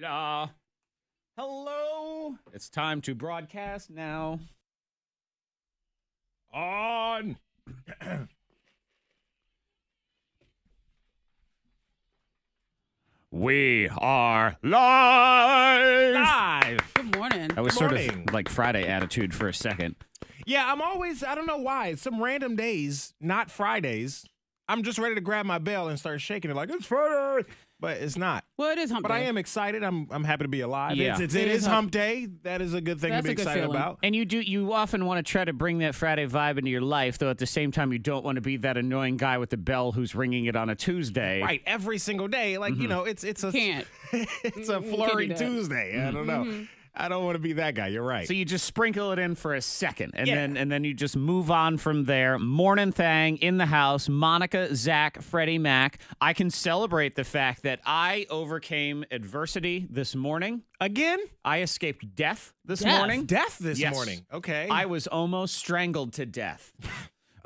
La. Hello. It's time to broadcast now. On. We are live. Good morning. That was sort of like Friday attitude for a second. Yeah, I don't know why. Some random days, not Fridays, I'm just ready to grab my bell and start shaking it like, it's Friday. But it's not. Well, it is hump day. But I am excited. I'm happy to be alive. Yeah. It is hump day. That is a good thing to be excited about. And you often want to try to bring that Friday vibe into your life, though at the same time you don't want to be that annoying guy with the bell who's ringing it on a Tuesday. Right, every single day. Like, you know, it's a it's a flurry Tuesday. I don't know. I don't want to be that guy. You're right. So you just sprinkle it in for a second, and then you just move on from there. Mornin Thang in the house. Monica, Zach, Freddy Mac. I can celebrate the fact that I overcame adversity this morning. Again? I escaped death this morning. Death this Yes. morning. Okay. I was almost strangled to death.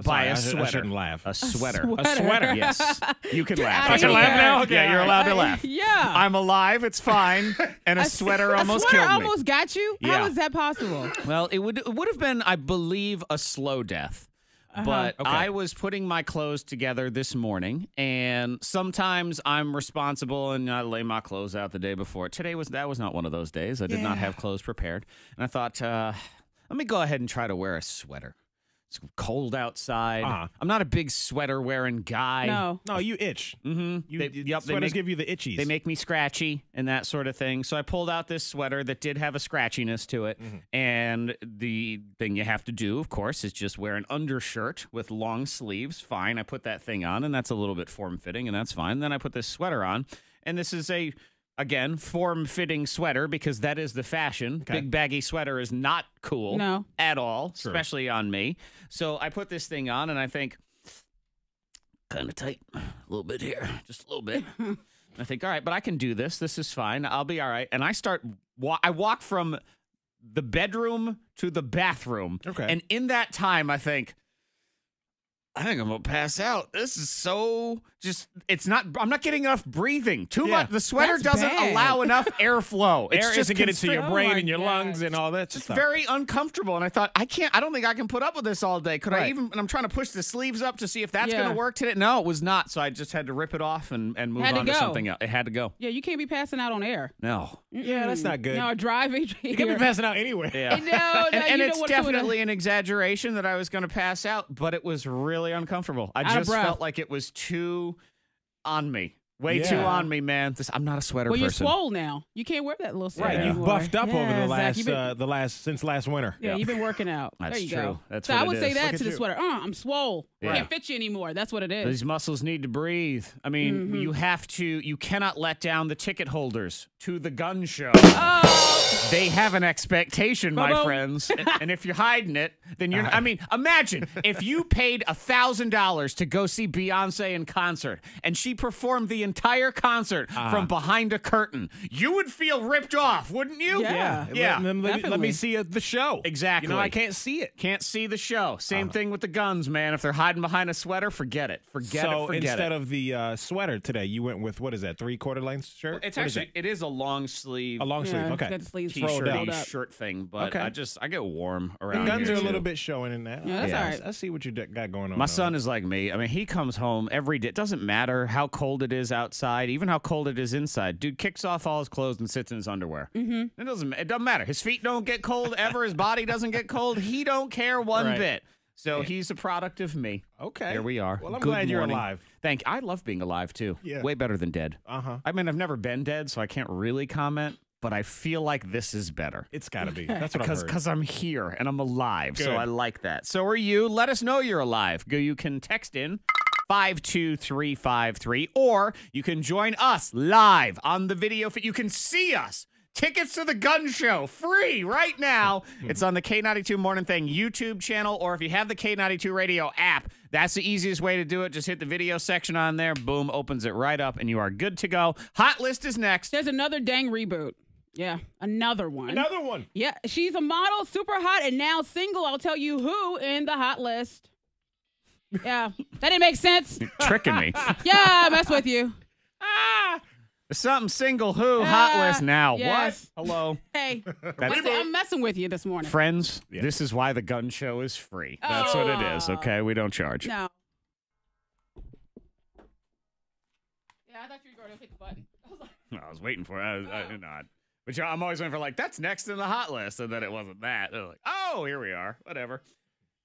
By a sweater. I shouldn't laugh. A sweater. A sweater. Yes. You can laugh. I can laugh now? Okay. Yeah, you're allowed to laugh. Yeah. I'm alive. It's fine. And a sweater almost killed me. Almost got you? Yeah. How is that possible? Well, it would have been, I believe, a slow death. But I was putting my clothes together this morning, and sometimes I'm responsible and I lay my clothes out the day before. That was not one of those days. I did not have clothes prepared. And I thought, let me go ahead and try to wear a sweater. It's cold outside. I'm not a big sweater-wearing guy. No, you itch. Mm-hmm. Sweaters give you the itchies. They make me scratchy and that sort of thing. So I pulled out this sweater that did have a scratchiness to it. And the thing you have to do, of course, is just wear an undershirt with long sleeves. Fine, I put that thing on, and that's a little bit form-fitting, and that's fine. Then I put this sweater on, and this is again, form-fitting sweater because that is the fashion. Okay. Big baggy sweater is not cool at all, especially on me. So I put this thing on and I think, kind of tight, a little bit here, just a little bit. I think, all right, but I can do this. This is fine. I'll be all right. And I I walk from the bedroom to the bathroom. Okay. And in that time, I think I'm going to pass out. This is so I'm not getting enough breathing. Too much. The sweater doesn't allow enough airflow. Air isn't getting to your brain and your lungs and all that stuff. It's very uncomfortable. And I thought, I don't think I can put up with this all day. Could I even, and I'm trying to push the sleeves up to see if that's going to work today. No, it was not. So I just had to rip it off and move on to something else. It had to go. Yeah, you can't be passing out on air. No. Yeah, that's not good. No, driving. You can't be passing out anywhere. Yeah. And it's definitely an exaggeration that I was going to pass out, but it was really uncomfortable. I just felt like it was too on me. Way too on me, man. I'm not a sweater person. Well, you're swole now. You can't wear that little sweater. Right, you've buffed up over since last winter. Yeah, you've been working out. That's there you true. Go. That's so what I would it say is. that to the sweater. I'm swole. Yeah. Can't fit you anymore. That's what it is. These muscles need to breathe. I mean, you cannot let down the ticket holders to the gun show. Oh. They have an expectation, my friends. And if you're hiding it, then you're, I mean, imagine if you paid $1,000 to go see Beyonce in concert and she performed the entire concert from behind a curtain. You would feel ripped off, wouldn't you? Yeah. Let me see the show. Exactly. You know, I can't see it. Can't see the show. Same thing with the guns, man. If they're hiding behind a sweater, forget it. So instead of the sweater today, you went with, what is that, 3/4 length shirt? It is a long sleeve. A long sleeve, okay. Got the sleeves T-shirt shirt thing, but I get warm around the guns here are a little bit showing in that. Yeah, that's all right. I see what you got going on. My son is like me. I mean, he comes home every day. It doesn't matter how cold it is outside, even how cold it is inside. Dude kicks off all his clothes and sits in his underwear. It doesn't matter. His feet don't get cold ever. His body doesn't get cold. He don't care one bit. So he's a product of me. Okay. Here we are. Well, I'm glad you're alive. I love being alive, too. Yeah. Way better than dead. I mean, I've never been dead, so I can't really comment, but I feel like this is better. It's got to be. That's what I've heard. Because I'm here and I'm alive, Good. so I like that. So are you. Let us know you're alive. You can text in 52353, or you can join us live on the video. You can see us. Tickets to the gun show, free right now. It's on the K92 Mornin Thang YouTube channel, or if you have the K92 radio app, that's the easiest way to do it. Just hit the video section on there. Boom, opens it right up, and you are good to go. Hot List is next. There's another dang reboot. Yeah, another one. Another one. Yeah, she's a model, super hot, and now single. I'll tell you who in the Hot List. Yeah, that didn't make sense. You're tricking me. Yeah, I mess with you. Something single who hot list now. Yes. What? Hello. Hey, I'm messing with you this morning. Friends, this is why the gun show is free. That's what it is, okay? We don't charge. No. Yeah, I thought you were going to hit the button. I was waiting for it. I not. But I'm always waiting for, like, that's next in the hot list, and then it wasn't that. They're like, oh, here we are. Whatever.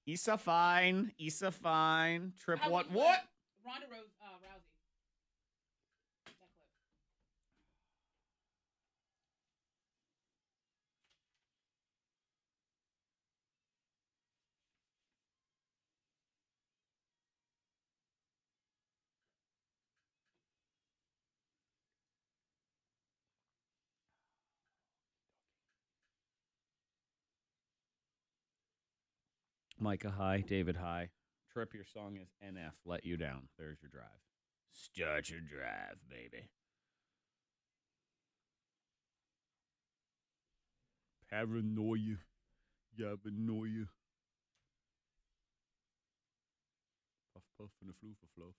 Issa fine. Trip what? Ronda Rousey. Micah high, David high. Trip, your song is NF, Let You Down. There's your drive. Start your drive, baby. Paranoia. Yabanoia. Puff, puff, and a floof, fluff.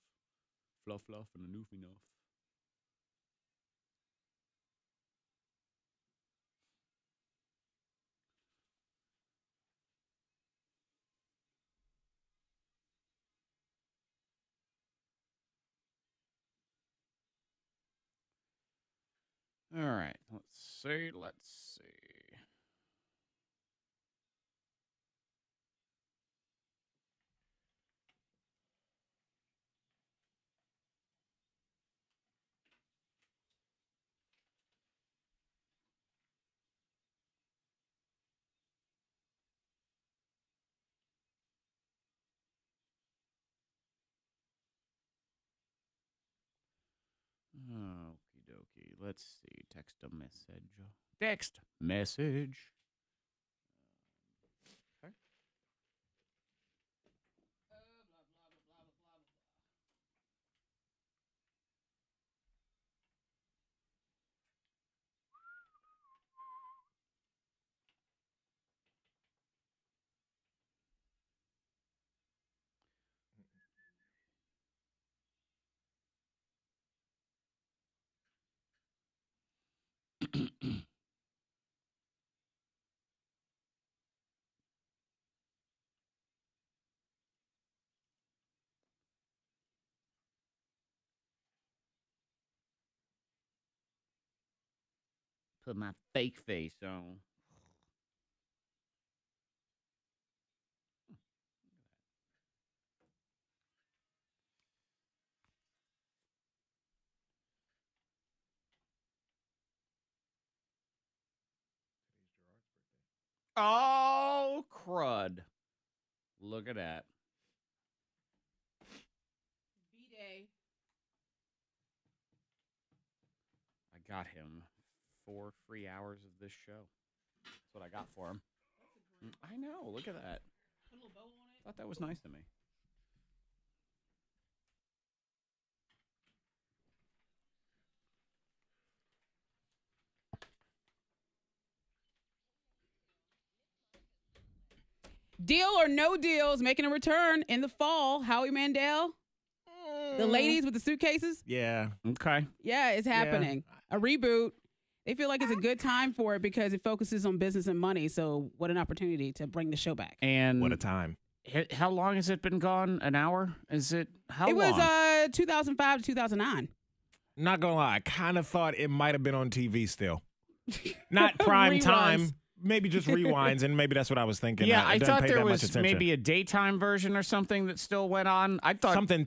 Fluff, fluff, and a noofy nuff. All right, let's see. Okie dokie. Let's see. Text a message. Text message. Okay. Put my fake face on. Oh, crud. Look at that. B-Day. I got him 4 free hours of this show. That's what I got for him. I know. Look at that. Put a little bow on it. Thought that was nice of me. Deal or No Deals making a return in the fall. Howie Mandel. The ladies with the suitcases. Yeah. Okay. Yeah, it's happening. A reboot. They feel like it's a good time for it because it focuses on business and money. So what an opportunity to bring the show back. And What a time. how long has it been gone? An hour? Is it? How long? It was 2005 to 2009. Not gonna lie, I kind of thought it might have been on TV still. Not prime time. Maybe just rewinds, and maybe that's what I was thinking. Yeah, I didn't thought pay there that much was attention. maybe a daytime version or something that still went on. I thought something.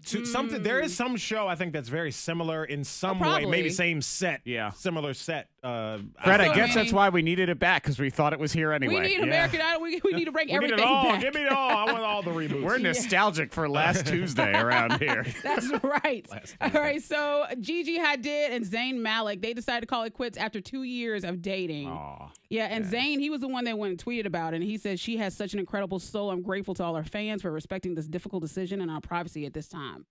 There is some show I think that's very similar in some way. probably. Maybe same set. Yeah. Similar set. Fred, I guess that's why we needed it back because we thought it was here anyway. We need American Idol. We need to bring We everything need it all. back. Give me it all. I want all the reboots. We're nostalgic for last Tuesday around here. That's right. All right, so Gigi Hadid and Zayn Malik, they decided to call it quits after 2 years of dating. Aw. Yeah, and Zayn, he was the one that went and tweeted about it, and he said, she has such an incredible soul. I'm grateful to all our fans for respecting this difficult decision and our privacy at this time.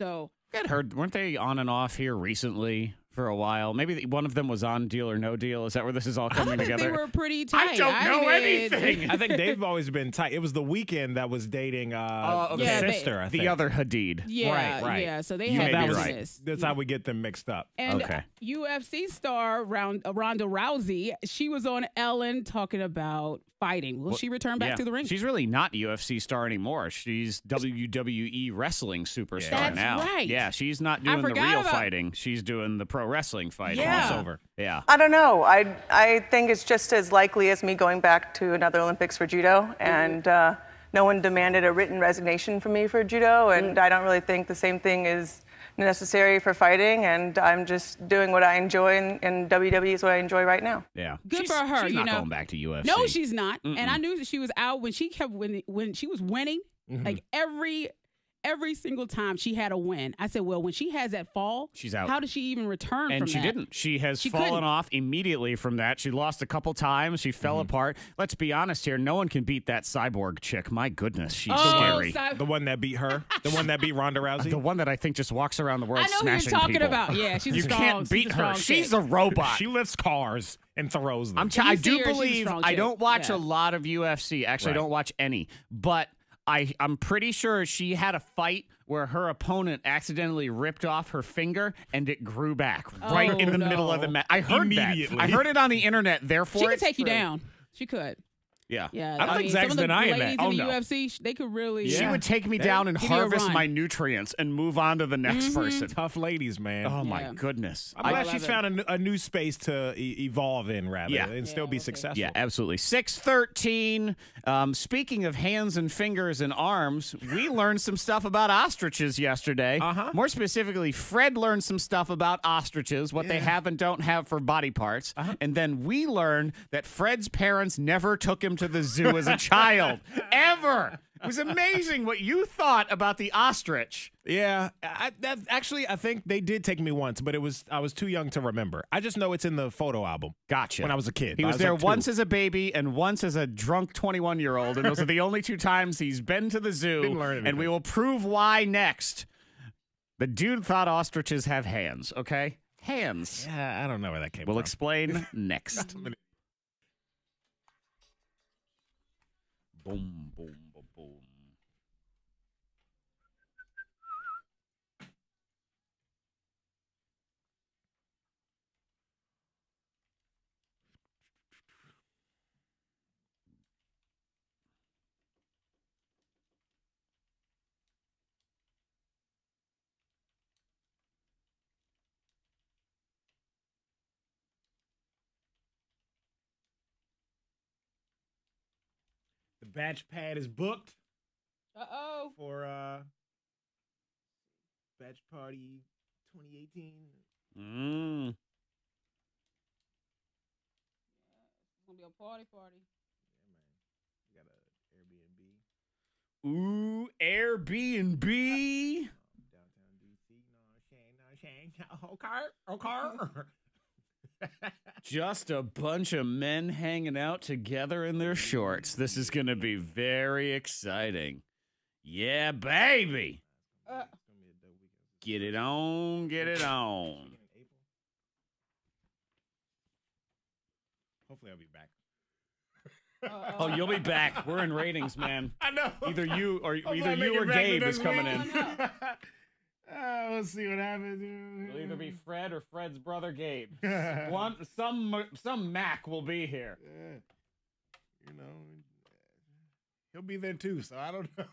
So I had heard, weren't they on and off here recently for a while. Maybe one of them was on Deal or No Deal. Is that where this is all coming together? They were pretty tight. I don't know anything. I think they've always been tight. It was The Weeknd that was dating okay. sister, I think. The other Hadid. Yeah, right. yeah. So they You had may be business. right. That's how we get them mixed up. And Okay. UFC star Ronda Rousey, she was on Ellen talking about fighting. Will she return back to the ring? She's really not UFC star anymore. She's WWE wrestling superstar That's now. right. Yeah, she's not doing the forgot real about- fighting. She's doing the pro wrestling fighting. Yeah. Crossover. Yeah. I don't know. I think it's just as likely as me going back to another Olympics for judo, and no one demanded a written resignation from me for judo, and I don't really think the same thing is necessary for fighting, and I'm just doing what I enjoy, and WWE is what I enjoy right now. Yeah. Good for her, She's you not know. going back to UFC. No, she's not. And I knew that she was out when she kept winning. When she was winning, like every single time she had a win. I said, well, when she has that fall, She's out. How does she even return And from she that? didn't. She has She fallen couldn't. off immediately from that. She lost a couple times. She fell apart. Let's be honest here. No one can beat that cyborg chick. My goodness, she's scary. The one that beat her? The one that beat Ronda Rousey? The one that I think just walks around the world I know who you're smashing talking people. about. Yeah, she's a You strong, can't beat she's a her. strong She's chick. a robot. She lifts cars and throws them. When you I see do her, she's a believe strong I chick. don't watch Yeah. a lot of UFC. Actually, I Right. don't watch any. But I'm pretty sure she had a fight where her opponent accidentally ripped off her finger and it grew back right Oh, in the middle of the match. I heard that. Immediately. I heard it on the internet. Therefore, She could it's take you true. down. She could. Yeah. Yeah, I don't think some Zach's of the denying that. ladies Oh, in the no. UFC, they could really. She Yeah. would take me down and Give you a harvest run. my nutrients and move on to the next person. Tough ladies, man. Oh, my Yeah. goodness. I'm glad love she's it. found a new space to evolve in, rather, Yeah. and still be okay. successful. Yeah, absolutely. 6:13. Speaking of hands and fingers and arms, we learned some stuff about ostriches yesterday. More specifically, Fred learned some stuff about ostriches, what they have and don't have for body parts. And then we learned that Fred's parents never took him to the zoo as a child. Ever. It was amazing what you thought about the ostrich. Yeah, I think they did take me once, but I was too young to remember. I just know it's in the photo album. Gotcha. When I was a kid. He I was there like 2. once as a baby and once as a drunk 21-year-old, and those are the only 2 times he's been to the zoo. Didn't learn and anything. we will prove why next. The dude thought ostriches have hands, okay? Hands. Yeah, I don't know where that came We'll from. explain next. Boom, boom, boom, boom. The batch pad is booked Uh-oh. for batch party 2018. Mm. It's going to be a party. We got a Airbnb. Ooh, Airbnb. Downtown DC. No shame. Okay. Just a bunch of men hanging out together in their shorts. This is going to be very exciting. Yeah, baby. Get it on, get it on. Hopefully I'll be back. Oh, you'll be back. We're in ratings, man. I know. Either you or Hopefully either I make you it or back to Gabe this is coming week. in. We'll see what happens. It'll either be Fred or Fred's brother Gabe. Some Mac will be here. Yeah. You know, he'll be there too, so I don't know.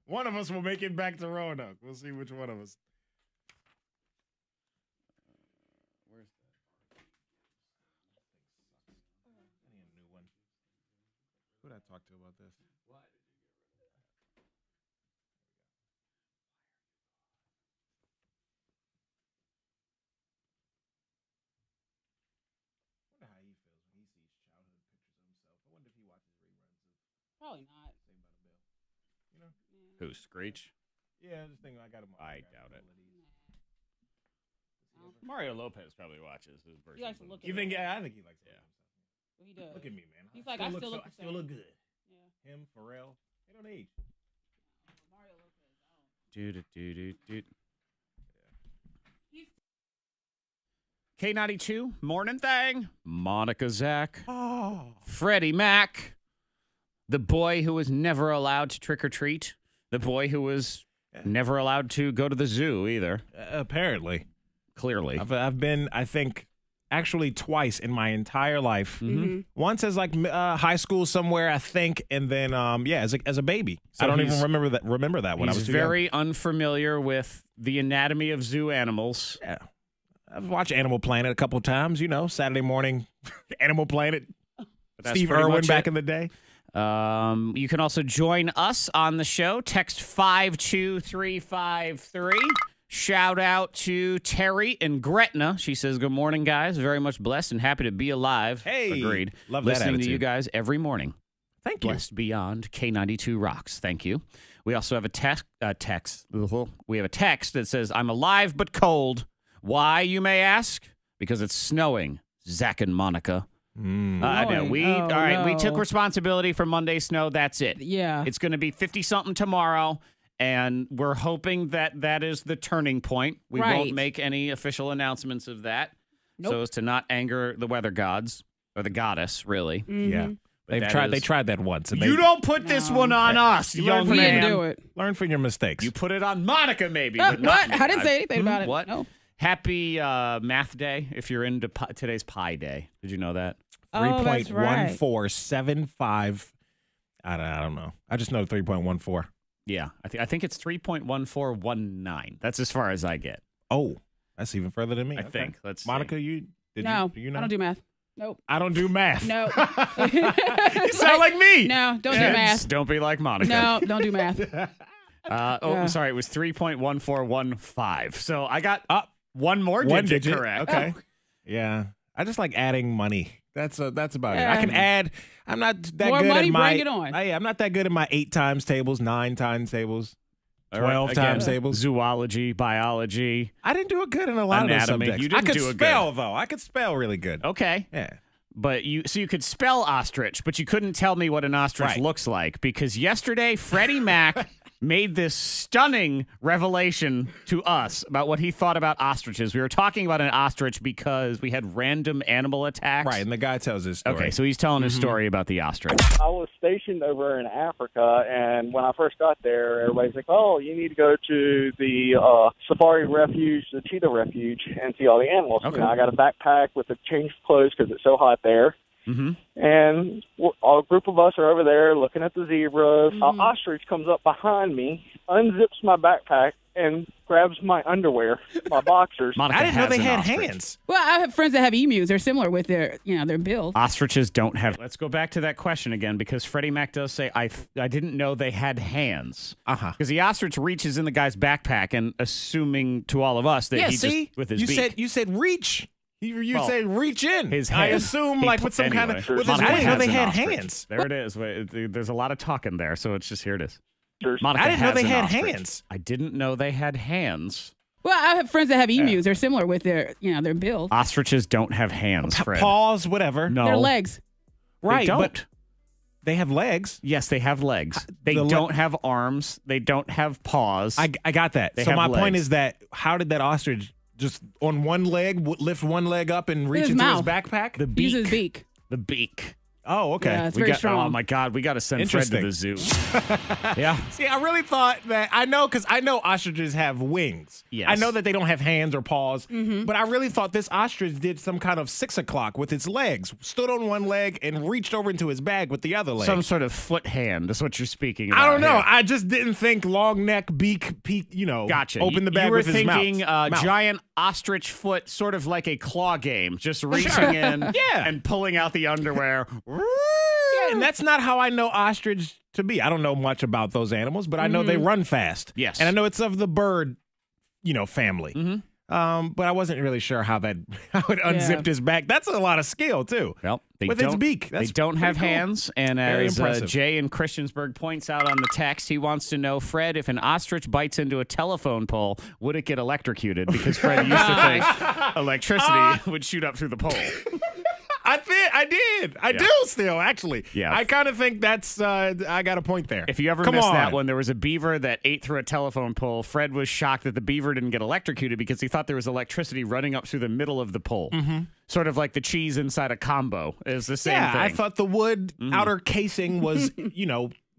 One of us will make it back to Roanoke. We'll see which one of us. Where's that? I need a new one. Who did I talk to about this? I wonder how he feels when he sees childhood pictures of himself. I wonder if he watches reruns of Probably not. Saved by the Bell. You know? Who, Screech? Yeah, I just think I got him. I doubt it. Nah. Mario Lopez probably watches his version. He likes to look at You think? Yeah, I think he likes. Yeah. What he does. Look at me, man. He's like, I still look I the still same. look good. Yeah. Him, Pharrell, they don't age. Mario Lopez. I don't. Do, do, do, do, do. K92 Mornin Thang, Monica Zach, Freddy Mac, the boy who was never allowed to trick or treat, the boy who was never allowed to go to the zoo either. Apparently. Clearly. I've been, I think, actually twice in my entire life. Once as like high school somewhere, I think, and then as a baby. So I don't even remember that when I was too very young. unfamiliar with the anatomy of zoo animals. Yeah. I've watched Animal Planet a couple of times, Saturday morning, Animal Planet. Steve Irwin back in the day. You can also join us on the show. Text 52353. Shout out to Terry in Gretna. She says, good morning, guys. Very much blessed and happy to be alive. Hey. Agreed. Love that Listening attitude. to you guys every morning. Thank you. Blessed beyond. K92 rocks. Thank you. We also have a text. We have a text that says, I'm alive but cold. Why, you may ask? Because it's snowing. Zach and Monica. No, we took responsibility for Monday's snow. That's it. Yeah. It's going to be 50-something tomorrow, and we're hoping that is the turning point. We won't make any official announcements of that so as to not anger the weather gods, or the goddess, really. Yeah. They tried that once. And you don't put this one on us, young We man. didn't do it. Learn from your mistakes. You put it on Monica, maybe. But not What? me. I didn't say anything about it. What? No. Happy math day if you're into today's pi day. Did you know that? Oh, that's right. 3.1475. I don't know. I just know 3.14. Yeah, I think it's 3.1419. That's as far as I get. Oh, that's even further than me. I think. Let's Monica, see. do you No, know? I don't do math. Nope. I don't do math. No. You sound like me. No, don't do math. Don't be like Monica. No, don't do math. I'm sorry. It was 3.1415. So I got one more digit correct. Okay. Yeah. I just like adding money. That's about it. I can add. I'm not that More good money, at my. bring it on. I'm not that good at my 8 times tables, 9 times tables, 12 times tables. Zoology, biology. I didn't do it good in a lot Anatomy. of those subjects. You didn't I could do it spell good. though. I could spell really good. Okay. Yeah. But you could spell ostrich, but you couldn't tell me what an ostrich looks like because yesterday Freddy Mac made this stunning revelation to us about what he thought about ostriches. We were talking about an ostrich because we had random animal attacks. Right, and the guy tells his story. Okay, so he's telling his story about the ostrich. I was stationed over in Africa, and when I first got there, everybody's like, oh, you need to go to the safari refuge, the cheetah refuge, and see all the animals. Okay. I got a backpack with a change of clothes because it's so hot there. And a group of us are over there looking at the zebras. An ostrich comes up behind me, unzips my backpack, and grabs my underwear, my boxers. Monica I didn't know has they an had ostrich. hands. Well, I have friends that have emus. They're similar with their build. Ostriches don't have. Let's go back to that question again because Freddie Mac does say, I didn't know they had hands. Because the ostrich reaches in the guy's backpack and assuming to all of us that he just, with his beak. You said reach. You said reach in. His I hand. assume He like put- with some kind of anyway. with his Monica wings. I didn't know has they an had ostrich. hands. There it is. There's a lot of talking there, so it's just here it is. Monica I didn't know has they an had ostrich. hands. I didn't know they had hands. Well, I have friends that have emus. They're similar with their build. Ostriches don't have hands, Fred. Paws, whatever. No. Their legs. Right, don't. but they have legs. Yes, they have legs. They the le- don't have arms. They don't have paws. I got that. They So have my point legs. is that how did that ostrich just on one leg lift one leg up and reach his into mouth. his backpack? the He beak. uses beak. The beak. Oh, okay. Yeah, it's We very got, strong. Oh my God, we got to send Fred to the zoo. Yeah. See, I really thought that I know ostriches have wings. Yes. I know that they don't have hands or paws, but I really thought this ostrich did some kind of 6 o'clock with its legs, stood on one leg and reached over into his bag with the other leg. Some sort of foot hand is what you're speaking about. I don't know. here. I just didn't think long neck, beak, Gotcha. open the bag you were with his thinking mouth. giant ostrich foot, sort of like a claw game, just reaching in and pulling out the underwear. Yeah, and that's not how I know ostrich to be. I don't know much about those animals, but I know they run fast. Yes. And I know it's of the bird, family. But I wasn't really sure how it unzipped his back. That's a lot of skill, too. Well, they With don't, its beak. They That's don't have pretty cool. hands. And Very as impressive. Jay in Christiansburg points out on the text, he wants to know, Fred, if an ostrich bites into a telephone pole, would it get electrocuted? Because Fred used to think electricity would shoot up through the pole. I did. I do still, actually. Yeah. I kind of think that's, I got a point there. If you ever missed that one, there was a beaver that ate through a telephone pole. Fred was shocked that the beaver didn't get electrocuted because he thought there was electricity running up through the middle of the pole. Sort of like the cheese inside a combo is the same thing. I thought the wood outer casing was,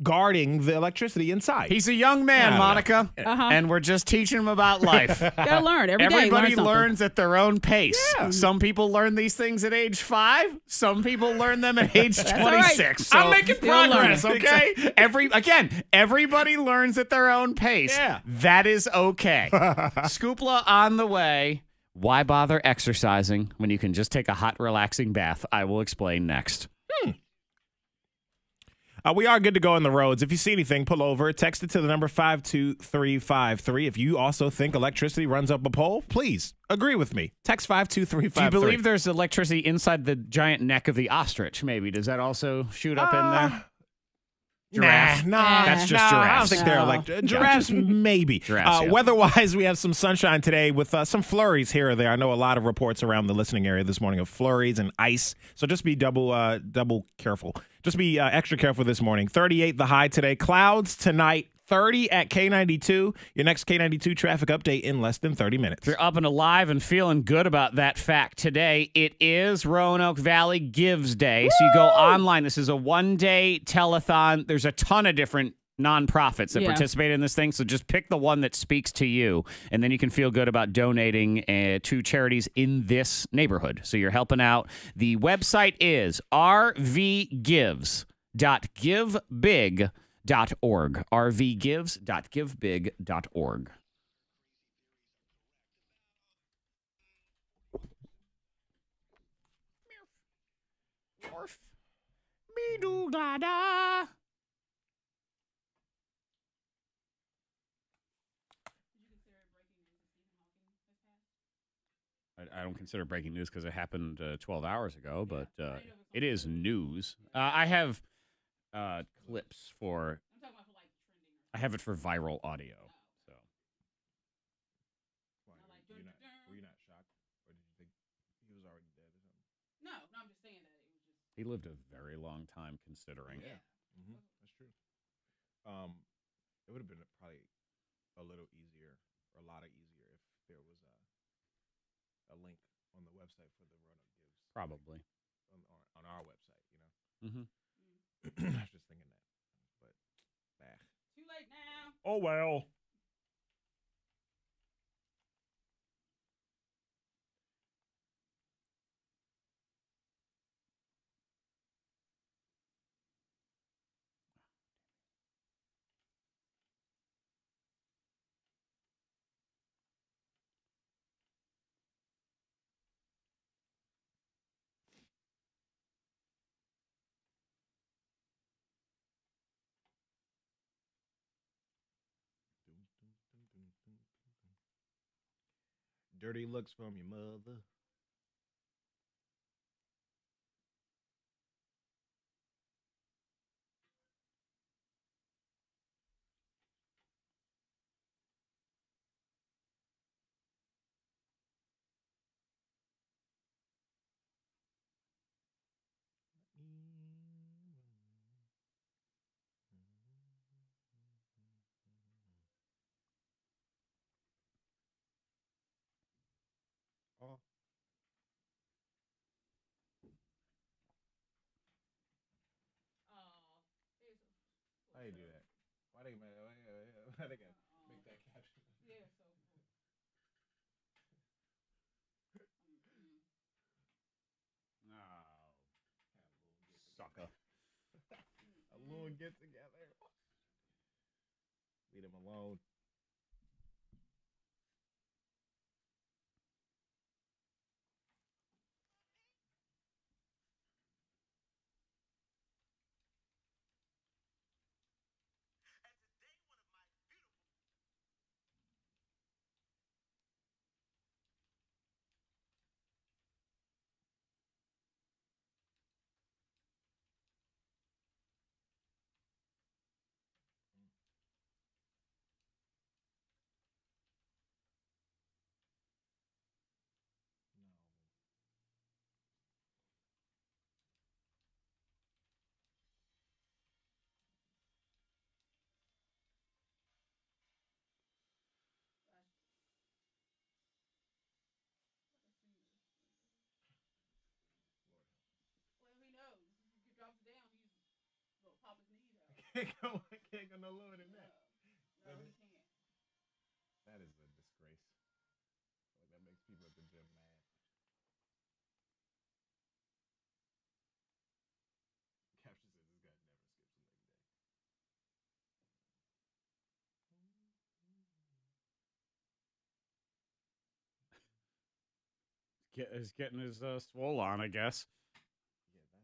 guarding the electricity inside. He's a young man, Monica, and we're just teaching him about life. Gotta learn every day. Everybody learn learns at their own pace. Yeah. Some people learn these things at age 5. Some people learn them at age 26. right. So I'm making progress, okay? Everybody learns at their own pace. Yeah. That is okay. Scoopla on the way. Why bother exercising when you can just take a hot, relaxing bath? I will explain next. We are good to go on the roads. If you see anything, pull over. Text it to the number 52353. If you also think electricity runs up a pole, please agree with me. Text 52353. Do you believe there's electricity inside the giant neck of the ostrich, maybe? Does that also shoot up in there? Giraffe. Nah, That's just I don't giraffes. think they're electric. Giraffes, maybe. Giraffes, yeah. Weather-wise, we have some sunshine today with some flurries here or there. I know a lot of reports around the listening area this morning of flurries and ice, so just be double careful. Just be extra careful this morning. 38 the high today. Clouds tonight. 30 at K92. Your next K92 traffic update in less than 30 minutes. If you're up and alive and feeling good about that fact today, it is Roanoke Valley Gives Day. So you go online. This is a one-day telethon. There's a ton of different nonprofits that participate in this thing. So just pick the one that speaks to you, and then you can feel good about donating to charities in this neighborhood. So you're helping out. The website is rvgives.givebig.org. rvgives.givebig.org. I don't consider breaking news because it happened 12 hours ago, but it is news. I have clips for. I have it for viral audio. So. Were you not shocked, or did you think he was already dead or something? No, I'm just saying that it was just. He lived a very long time, considering. Yeah, that's true. It would have been probably a little easier, or a lot easier, if there was a link on the website for the Roanoke Gives. Probably. On our website, Mm-hmm. I was just thinking that, but Too late now. oh well. Dirty looks from your mother. Oh. How you do that? Why they gotta make that caption? Yeah, so. Sucker. A little get together. Leave him alone. can't go no lower than that. That is a disgrace. That makes people at the gym mad. Caption says this guy never skips a leg day. He's getting his swole on, I guess. Yeah, that's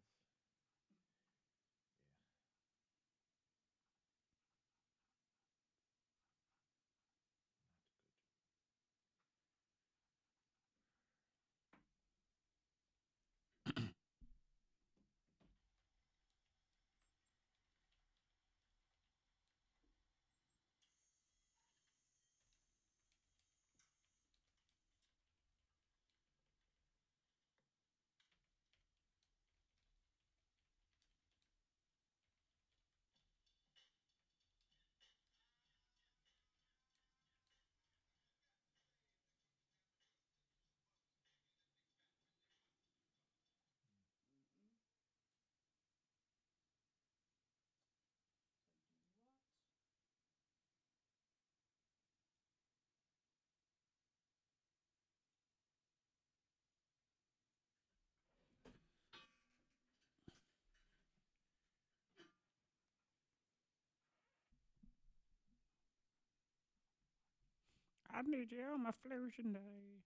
I need you on my flourishing day.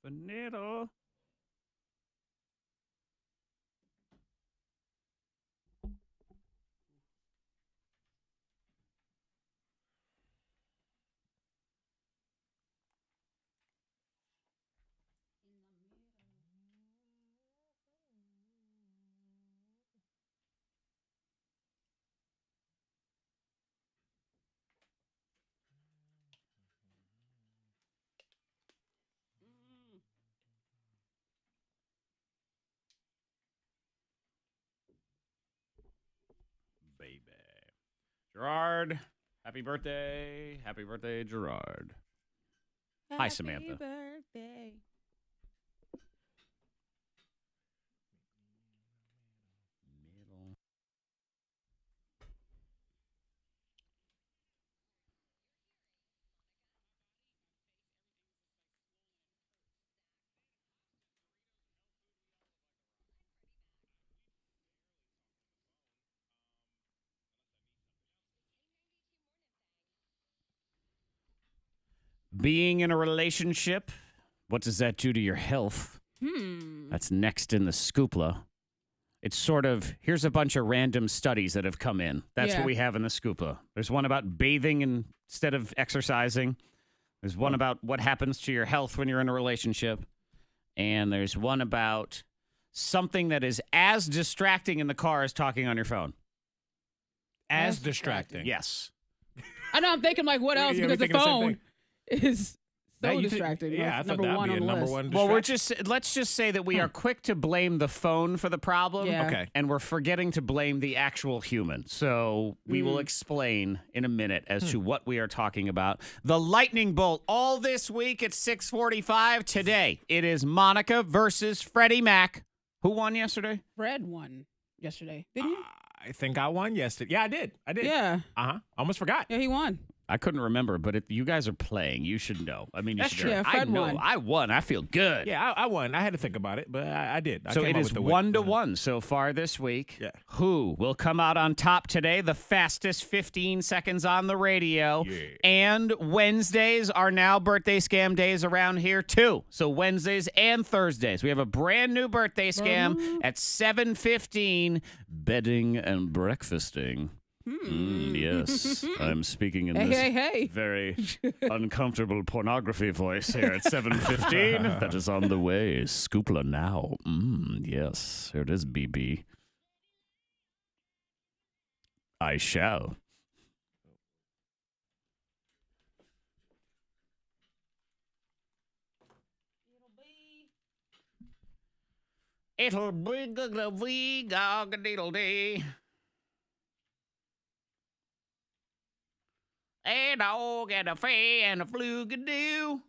Vanilla. Baby. Gerard, happy birthday. Happy birthday, Gerard. Hi, Samantha. Happy birthday. Middle. Being in a relationship, what does that do to your health? That's next in the scoopla. It's sort of, here's a bunch of random studies that have come in. That's what we have in the scoopla. There's one about bathing instead of exercising. There's one about what happens to your health when you're in a relationship. And there's one about something that is as distracting in the car as talking on your phone. as distracting. Yes. I know. I'm thinking like, what else? Yeah, we Because the thinking the same phone is That so you think- distracting. yeah, I That's thought number that'd one be on a the number list. one. Well, let's just say that we are quick to blame the phone for the problem. Yeah. Okay. And we're forgetting to blame the actual human. So we will explain in a minute as to what we are talking about. The lightning bolt all this week at 6:45 today. It is Monica versus Freddy Mac. Who won yesterday? Fred won yesterday, didn't you? I think I won yesterday. Yeah, I did. Yeah. Almost forgot. Yeah, he won. I couldn't remember, but you guys are playing. You should know. I mean, you That's should true. know. Yeah, I Fred know. won. I won. I feel good. Yeah, I won. I had to think about it, but I did. I So came it up is with the 1-1 so far this week. Yeah. Who will come out on top today? The fastest 15 seconds on the radio. Yeah. And Wednesdays are now birthday scam days around here too. So Wednesdays and Thursdays. We have a brand new birthday scam at 7:15. Bedding and breakfasting. Yes, I'm speaking in this Hey. very uncomfortable pornography voice here at 7:15. That is on the way. Scoopla now. Yes, here it is, BB. I shall. It'll be gugga-wee, gogga-diddle-dee. A dog and a fay and a flugadoo.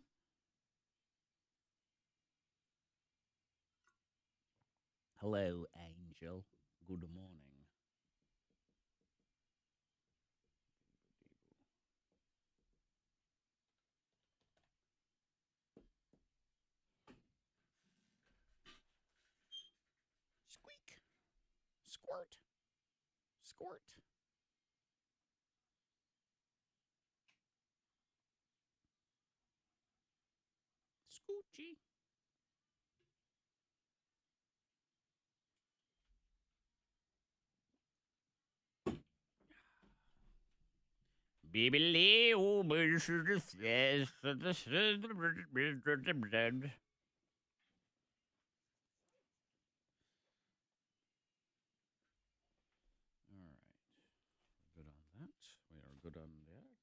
Hello, Angel. Good morning. Squirt. Squirt. Scoochie. Baby, oh, good on that.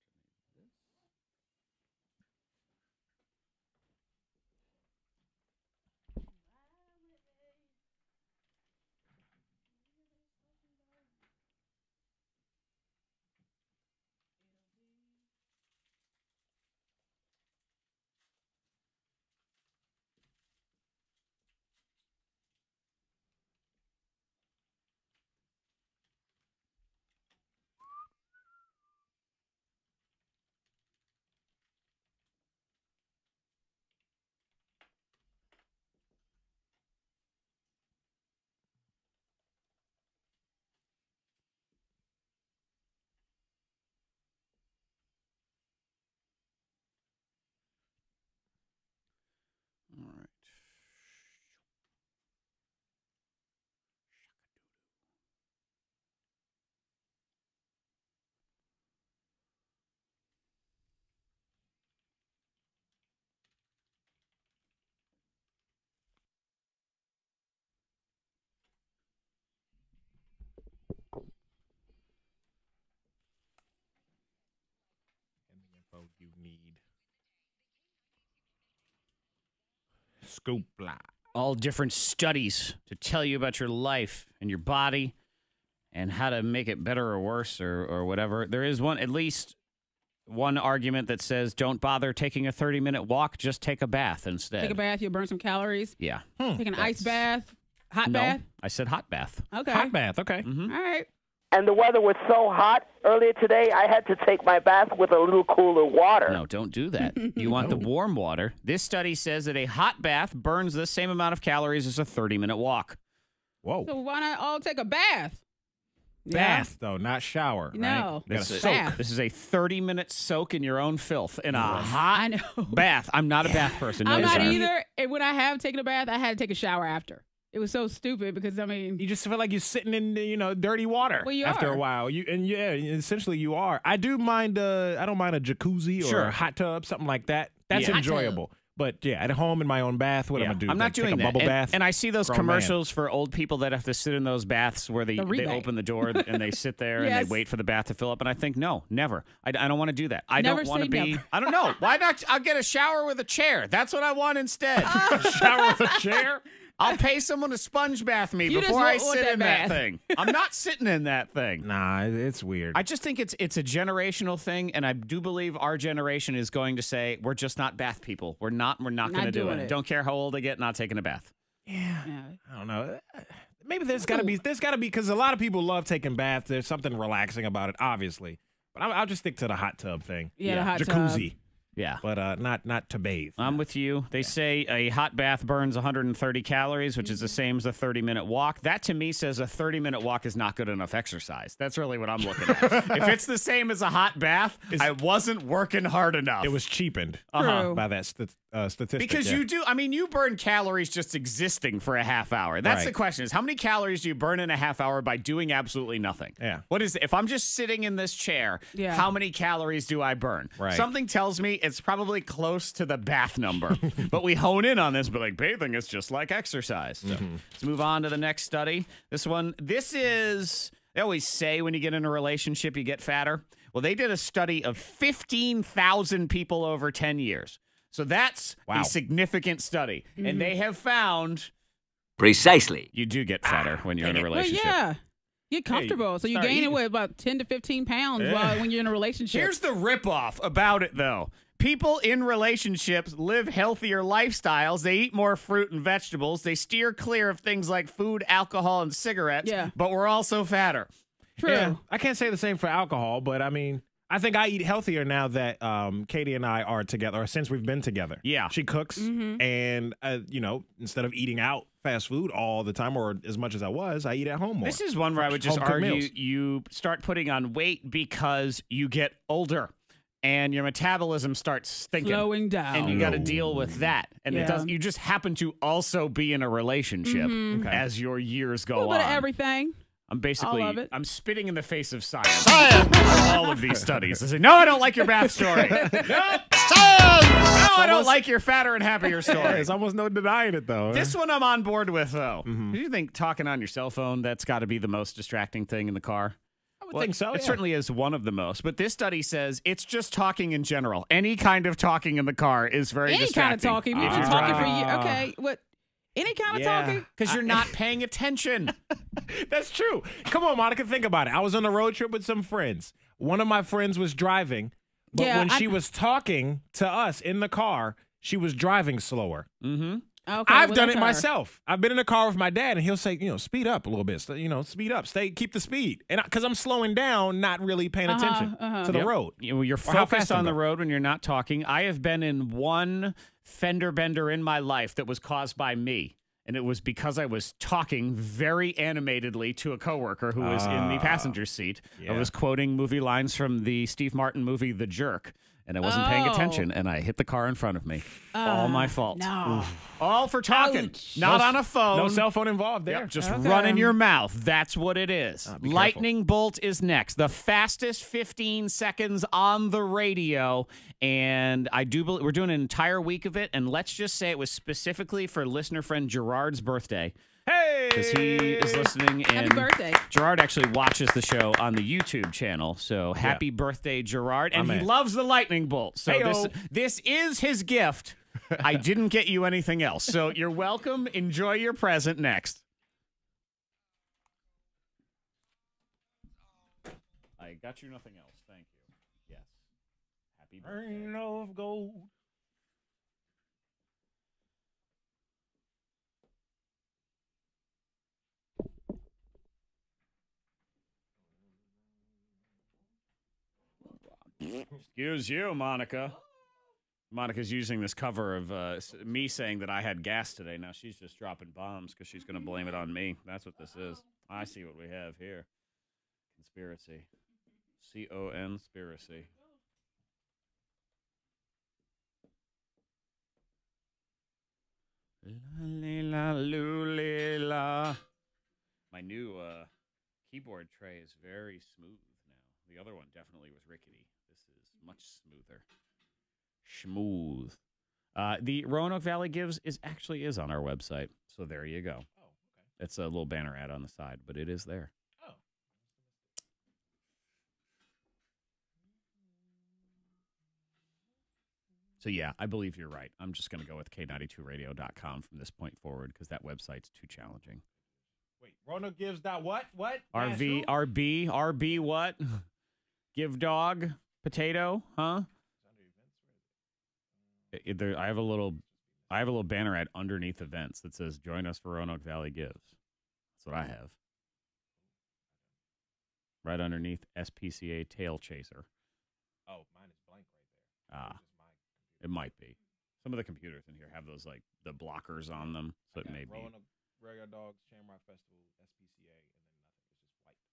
All right. And the info you need. Scoop blah. All different studies to tell you about your life and your body and how to make it better or worse or whatever. There is at least one argument that says don't bother taking a 30-minute walk, just take a bath instead. Take a bath, you'll burn some calories. Yeah. Take an ice bath, hot bath. I said hot bath. Okay. Hot bath, okay. All right. And the weather was so hot earlier today, I had to take my bath with a little cooler water. No, don't do that. You want the warm water. This study says that a hot bath burns the same amount of calories as a 30-minute walk. Whoa. So why not all take a bath? Bath, though, not shower. No. Right? This is, Bath. this is a 30-minute soak in your own filth in a I hot know. bath. I'm not a bath person. No I'm not desire. either. And when I have taken a bath, I had to take a shower after. It was so stupid because, I mean, You just feel like you're sitting in, dirty water Well, you after are. a while. Essentially you are. I don't mind a jacuzzi or Sure. a hot tub, something like that. That's Yeah. enjoyable. But yeah, at home in my own bath, what am I gonna do? I'm not Like, doing take a that. bubble and, bath. and I see those Grown man. commercials for old people that have to sit in those baths where they rebate. open the door and they sit there and Yes. they wait for the bath to fill up. And I think, no, never. I don't want to do that. I Never don't want to say be. never. I don't know. Why not? I'll get a shower with a chair. That's what I want instead. Shower with a chair. I'll pay someone to sponge bath me You just before I want sit that in that bath. thing. I'm not sitting in that thing. Nah, it's weird. I just think it's a generational thing, and I do believe our generation is going to say we're just not bath people. We're not going to do doing it. it. Don't care how old I get, not taking a bath. yeah. I don't know. Maybe there's got to be because a lot of people love taking baths. There's something relaxing about it, obviously. But I'll just stick to the hot tub thing. Yeah, the hot jacuzzi, Yeah. but not to bathe. I'm with you. They say a hot bath burns 130 calories, which is the same as a 30-minute walk. That to me says a 30-minute walk is not good enough exercise. That's really what I'm looking at. If it's the same as a hot bath, I wasn't working hard enough. It was cheapened True. by that statistic. Because yeah. you burn calories just existing for a half hour. That's Right. the question is how many calories do you burn in a half hour by doing absolutely nothing? Yeah. What is it? If I'm just sitting in this chair, Yeah. how many calories do I burn? Right. Something tells me it's probably close to the bath number. But we hone in on this, but like bathing is just like exercise. So let's move on to the next study. This is, they always say when you get in a relationship, you get fatter. Well, they did a study of 15,000 people over 10 years. So that's a significant study. And they have found Precisely. you do get fatter when you're in a Well, relationship. yeah. Get comfortable. So you start gain eating. about 10 to 15 pounds when you're in a relationship. Here's the ripoff about it, though. People in relationships live healthier lifestyles. They eat more fruit and vegetables. They steer clear of things like food, alcohol, and cigarettes. Yeah. But we're also fatter. True. Yeah, I can't say the same for alcohol, but I mean, I think I eat healthier now that Katie and I are together, or since we've been together. Yeah. She cooks, and, instead of eating out fast food all the time, or as much as I was. I eat at home more. This is one where I would just Home-cooked argue meals. you start putting on weight because you get older and your metabolism starts stinking. Slowing down. And you got to deal with that. And Yeah. it does. You just happen to also be in a relationship as your years go A little on. bit of everything. I'm basically, All of it. I'm spitting in the face of science. All of these studies. I say, no, I don't like your bath story. No, I don't like your fatter and happier story. There's almost no denying it, though. This one I'm on board with, though. Do you think talking on your cell phone, that's got to be the most distracting thing in the car? I would think so. It yeah. certainly is one of the most. But this study says it's just talking in general. Any kind of talking in the car is very Any kind of distracting. talking. If you're talking for you, okay. What? Any kind of talking? Because you're not paying attention. That's true. Come on, Monica, think about it. I was on a road trip with some friends. One of my friends was driving, but Yeah, when she was talking to us in the car, she was driving slower. Mm-hmm. Okay, I've well, done that's it her. myself. I've been in a car with my dad, and he'll say, speed up a little bit. Speed up. Keep the speed. And because I'm slowing down, not really paying attention to the road. You're how focused fast on I'm the going. road when you're not talking. I have been in one fender bender in my life that was caused by me. And it was because I was talking very animatedly to a coworker who was in the passenger seat. I was quoting movie lines from the Steve Martin movie, The Jerk. And I wasn't paying attention, and I hit the car in front of me. All my fault. No. All for talking. Ouch. Not on a phone. No cell phone involved there. Yep, just Okay. running your mouth. That's what it is. Be Lightning bolt is next. The fastest 15 seconds on the radio. And I do believe we're doing an entire week of it. And let's just say it was specifically for listener friend Gerard's birthday. Hey! Because he is listening. And Happy birthday. Gerard actually watches the show on the YouTube channel. So happy birthday, Gerard. And My he man. loves the lightning bolt. So Heyo. this is his gift. I didn't get you anything else. So you're welcome. Enjoy your present next. I got you nothing else. Thank you. Yes. Happy birthday. Rain of gold. Excuse you, Monica. Monica's using this cover of me saying that I had gas today. Now she's just dropping bombs because she's going to blame it on me. That's what this is. I see what we have here. Conspiracy. C-O-N-spiracy. La. My new keyboard tray is very smooth now. The other one definitely was rickety. This is much smoother. Schmooth. The Roanoke Valley Gives is on our website. So there you go. Oh, okay. It's a little banner ad on the side, but it is there. Oh. So yeah, I believe you're right. I'm just going to go with K92radio.com from this point forward because that website's too challenging. Wait, Roanoke gives that what? What? RV, RB what? Give dog, potato, huh? I have a little banner ad underneath events that says "Join us for Roanoke Valley Gives." That's what I have. Right underneath SPCA Tail Chaser. Oh, mine is blank right there. It might be. Some of the computers in here have those like the blockers on them, so it may be. Roanoke Regular Dogs Shamrock Festival SPCA, and then nothing. It's just white.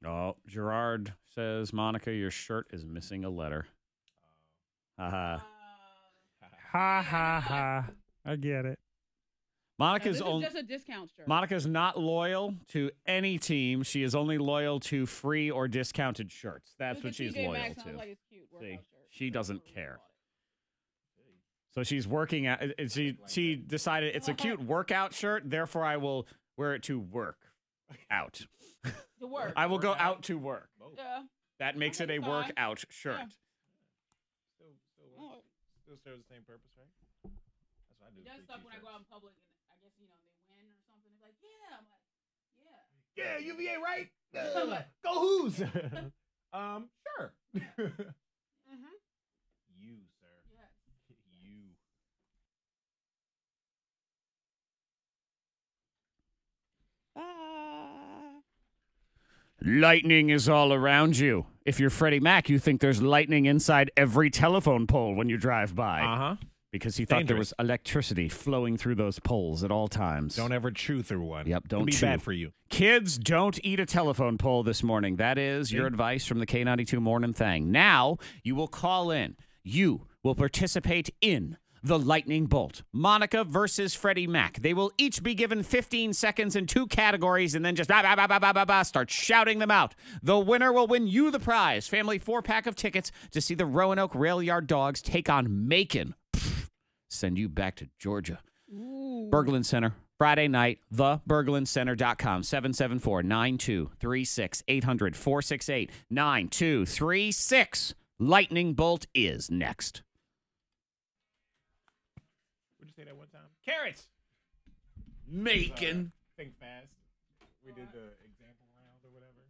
Cool. Oh, Gerard says, Monica, your shirt is missing a letter. Ha ha. Ha ha ha. I get it. This is just a discount shirt. Monica's not loyal to any team. She is only loyal to free or discounted shirts. That's what she's loyal to. Like it's cute workout See, shirt. she doesn't care. So she's working at. She decided it's a cute workout shirt. Therefore, I will wear it to work out. To work. I will go out to work. Yeah. That makes it a Fine. workout shirt. Still serves the same purpose, right? That's what I do. It does stuff when I go out in public and I guess, they win or something. It's like, yeah. I'm like, yeah. Yeah, UVA, right? Go Who's? Sure. Mm-hmm. You, sir. Yeah. You. Lightning is all around you. If you're Freddy Mac, you think there's lightning inside every telephone pole when you drive by. Uh-huh. Because he thought there was electricity flowing through those poles at all times. Don't ever chew through one. Yep, don't It'll be chew. bad for you. Kids, don't eat a telephone pole this morning. That is your advice from the K92 Mornin Thang. Now, you will call in. You will participate in the lightning bolt. Monica versus Freddy Mac. They will each be given 15 seconds in 2 categories and then just start shouting them out. The winner will win you the prize. Family 4-pack of tickets to see the Roanoke Rail Yard Dogs take on Macon. Send you back to Georgia. Berglund Center, Friday night, theberglundcenter.com, 774-9236, 800-468-9236. Lightning Bolt is next. Would you say that one time? Carrots. Macon. Think fast. We did the example round or whatever.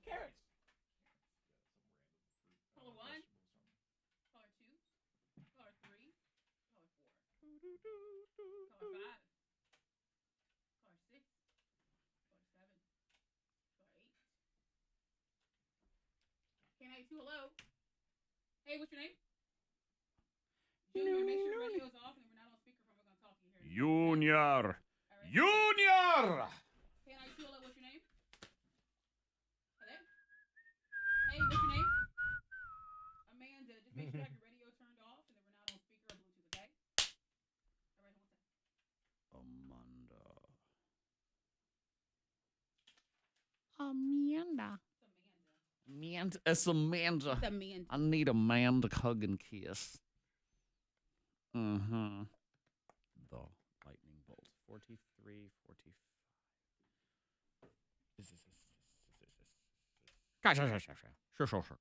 Carrots. Color 1, color 2, color 3, color 4, color 5, color 6, color 7, color 8. K92, hello. Hey, what's your name? Junior, make sure your radio's off and we're not on speakerphone. We're going to talk to you here. Junior. All right. Junior. K92, hello, what's your name? Hello? Hey, what's your name? Amanda, just make sure you have your radio turned off and that we're not on speaker or Bluetooth, okay? All right, what's that? Amanda. It's Amanda. It's Amanda. It's Amanda. I need a man to hug and kiss. Mm-hmm. The lightning bolt. 43, 45. Sure.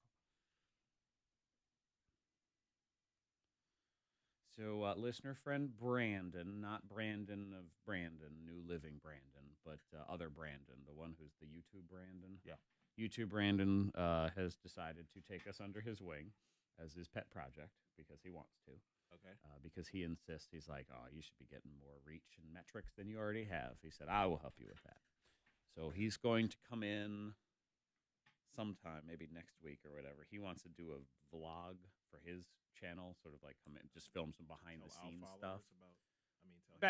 So, listener friend Brandon, not Brandon of Brandon, New Living Brandon, but other Brandon, the one who's the YouTube Brandon. Yeah. YouTube Brandon has decided to take us under his wing as his pet project because he wants to. Okay. Because he insists, he's like, oh, you should be getting more reach and metrics than you already have. He said, I will help you with that. So he's going to come in sometime, maybe next week or whatever. He wants to do a vlog for his channel, sort of like come in, just film some behind-the-scenes stuff.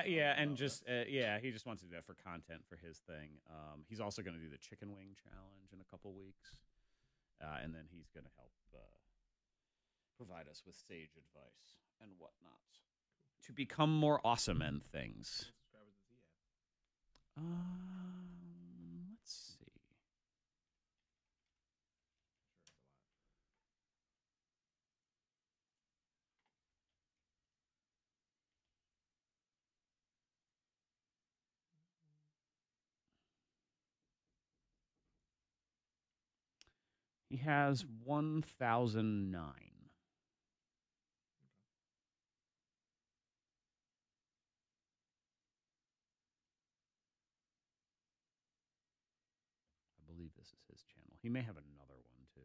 He just wants to do that for content for his thing. He's also going to do the chicken wing challenge in a couple weeks. And then he's going to help provide us with sage advice and whatnot to become more awesome and things. Let's see. He has 1,009. I believe this is his channel. He may have another one too.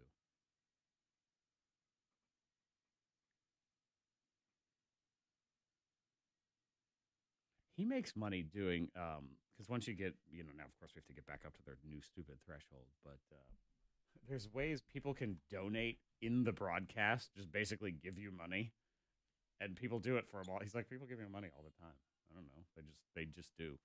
He makes money doing because once you get, now of course we have to get back up to their new stupid threshold, but there's ways people can donate in the broadcast, just basically give you money, and people do it for him all. He's like, people give me money all the time. I don't know. They just do.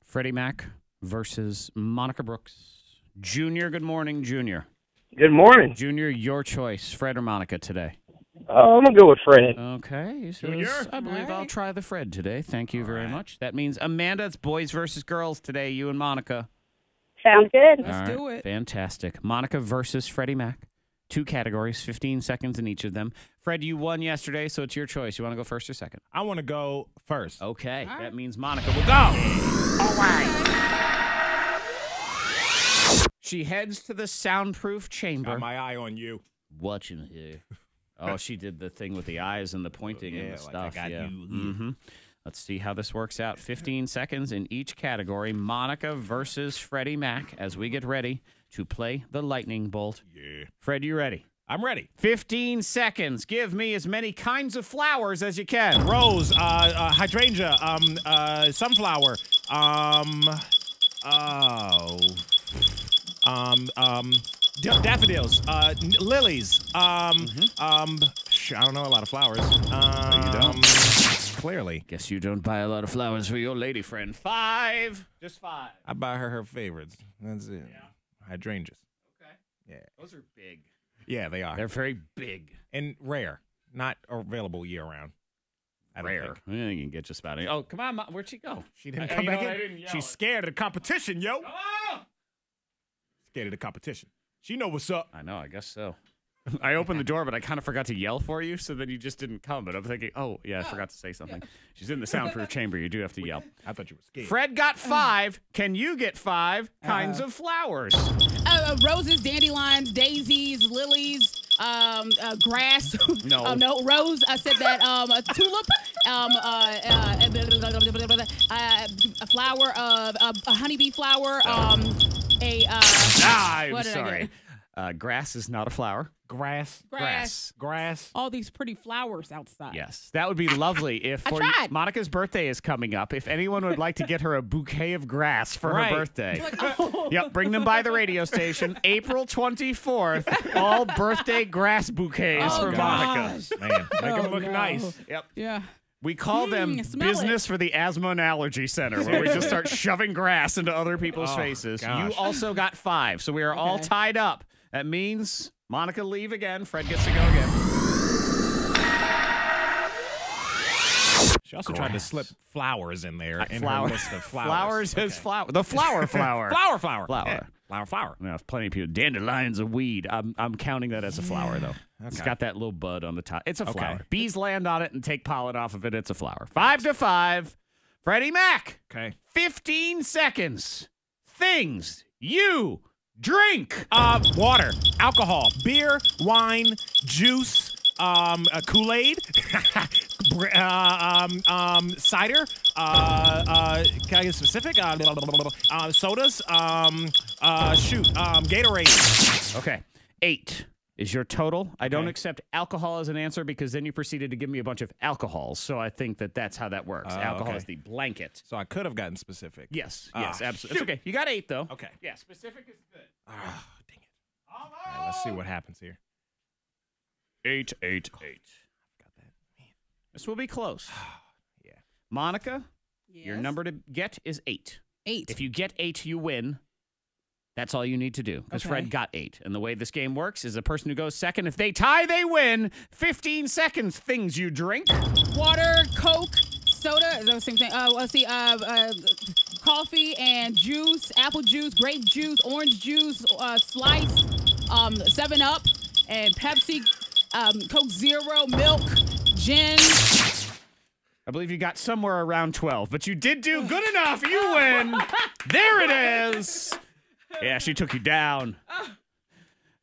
Freddy Mac versus Monica Brooks. Junior, good morning, Junior. Good morning. Junior, your choice, Fred or Monica today? I'm going to go with Fred. Okay. He says, Junior? I believe I'll right. try the Fred today. Thank you very much. That means, Amanda, it's boys versus girls today, you and Monica. Sounds good. Let's All do right, it. Fantastic. Monica versus Freddie Mac. 2 categories, 15 seconds in each of them. Fred, you won yesterday, so it's your choice. You want to go first or second? I want to go first. Okay. All right. That means Monica will go. All right. She heads to the soundproof chamber. Got my eye on you. Watching here. Oh, she did the thing with the eyes and the pointing and the like stuff. I got yeah. you. Mm-hmm. Let's see how this works out. 15 seconds in each category. Monica versus Freddie Mac as we get ready to play the lightning bolt. Yeah. Fred, you ready? I'm ready. 15 seconds. Give me as many kinds of flowers as you can. Rose, hydrangea, sunflower, daffodils, lilies, I don't know a lot of flowers. you don't. Clearly. Guess you don't buy a lot of flowers for your lady friend. 5. Just 5. I buy her favorites. That's it. Yeah. Hydrangeas. Okay. Yeah. Those are big. Yeah, they are. They're very big. And rare. Not available year round. I don't Rare. think. Yeah, you can get just about it. Oh, come on. Where'd she go? She didn't I- come you know back what? I in. didn't yell She's it. scared of the competition, yo. Oh! Scared of the competition. She know what's up. I know. I guess so. I opened the door, but I kind of forgot to yell for you, so then you just didn't come. But I'm thinking, oh, yeah, I forgot to say something. She's in the soundproof chamber. You do have to yell. I thought you were scared. Fred got 5. Can you get 5 kinds of flowers? Roses, dandelions, daisies, lilies, grass. No. No, rose. I said that. A tulip. A flower. A honeybee flower. I'm What did I sorry. Grass is not a flower. Grass. Grass. All these pretty flowers outside. Yes, that would be lovely if I for tried. Monica's birthday is coming up. If anyone would like to get her a bouquet of grass for Right. her birthday. Oh. Yep, bring them by the radio station. April 24th, all birthday grass bouquets Oh, for gosh. Monica. Man, make them Oh, look no. nice. Yep. Yeah. We call them smell business for the asthma and allergy center, where we just start shoving grass into other people's Oh, faces. gosh. You also got 5, so we are all Okay. tied up. That means Monica leave again. Fred gets to go again. She also tried to Grass. slip flowers in there in Flower. her list of flowers. Flowers is Okay. flower. The flower. Flower. Flower. Yeah. Flower. Now, plenty of people. Dandelion's a weed. I'm counting that as a flower, though. It's Okay. got that little bud on the top. It's a Okay. flower. Bees land on it and take pollen off of it. It's a flower. 5-5. Freddie Mac. Okay. 15 seconds. Things you drink. Water, alcohol, beer, wine, juice, Kool-Aid, cider, can I get specific? Sodas, Gatorade. Okay. 8 is your total. I don't accept alcohol as an answer because then you proceeded to give me a bunch of alcohols. So I think that's how that works. Alcohol okay. is the blanket. So I could have gotten specific. Yes, Ah, absolutely. It's shoot. okay. You got 8, though. Okay. Yeah, specific is good. Ah, dang it. All right, let's see what happens here. 8. Got that. Man. This will be close. Yeah. Monica, Yes. your number to get is 8. 8. If you get 8, you win. That's all you need to do because Okay. Fred got 8. And the way this game works is the person who goes second, if they tie, they win. 15 seconds, things you drink. Water, Coke, soda. Is that the same thing? Let's see. Coffee and juice, apple juice, grape juice, orange juice, slice, 7-Up, and Pepsi, Coke Zero, milk, gin. I believe you got somewhere around 12, but you did do good enough. You win. There it is. Yeah, she took you down.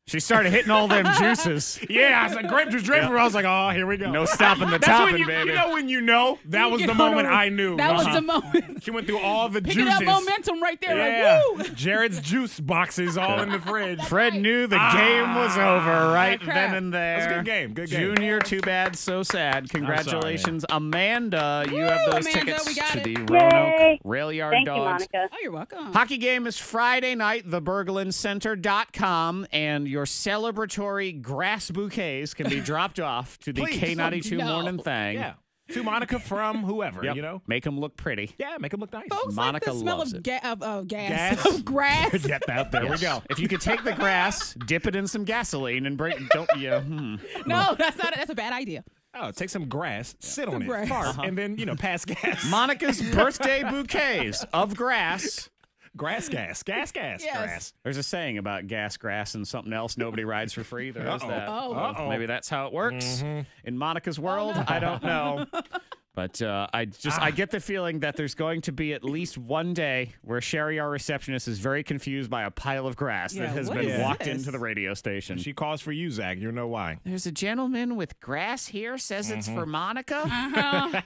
She started hitting all them juices. Yeah, I was like, grape juice, I was like, oh, here we go. No stopping the That's topping, when baby. you know when you know? That was Get the on moment over. I knew. That was the moment. She went through all the Picking juices. up momentum right there. Yeah. Like, woo! Jared's juice boxes all in the fridge. Fred knew the game was over right crap. then and there. That's a good game. Good game. Junior, too bad, so sad. Congratulations. Amanda, you have Woo, those Amanda, tickets we got to it. the Yay. Roanoke Rail Yard Thank you, Dogs. Monica. Oh, you're welcome. Hockey game is Friday night, theberglincenter.com, and your celebratory grass bouquets can be dropped off to the Please. K92 No. Mornin Thang. Yeah. To Monica from whoever, Yep. you know? Make them look pretty. Yeah, make them look nice. Folks Monica like the smell loves of, it. gas. Of grass. Get that. There we Yes. go. If you could take the grass, dip it in some gasoline, and don't you? No, that's a bad idea. Oh, take some grass, sit on Some it, grass. fart, and then, pass gas. Monica's birthday bouquets of grass. Grass, gas, grass. There's a saying about gas, grass, and something else. Nobody rides for free. There is that. Oh. Maybe that's how it works. In Monica's world, I don't know. But I get the feeling that there's going to be at least one day where Sherry, our receptionist, is very confused by a pile of grass that has what been is walked this? into the radio station. She calls for you, Zach. You know why. There's a gentleman with grass here, says it's for Monica.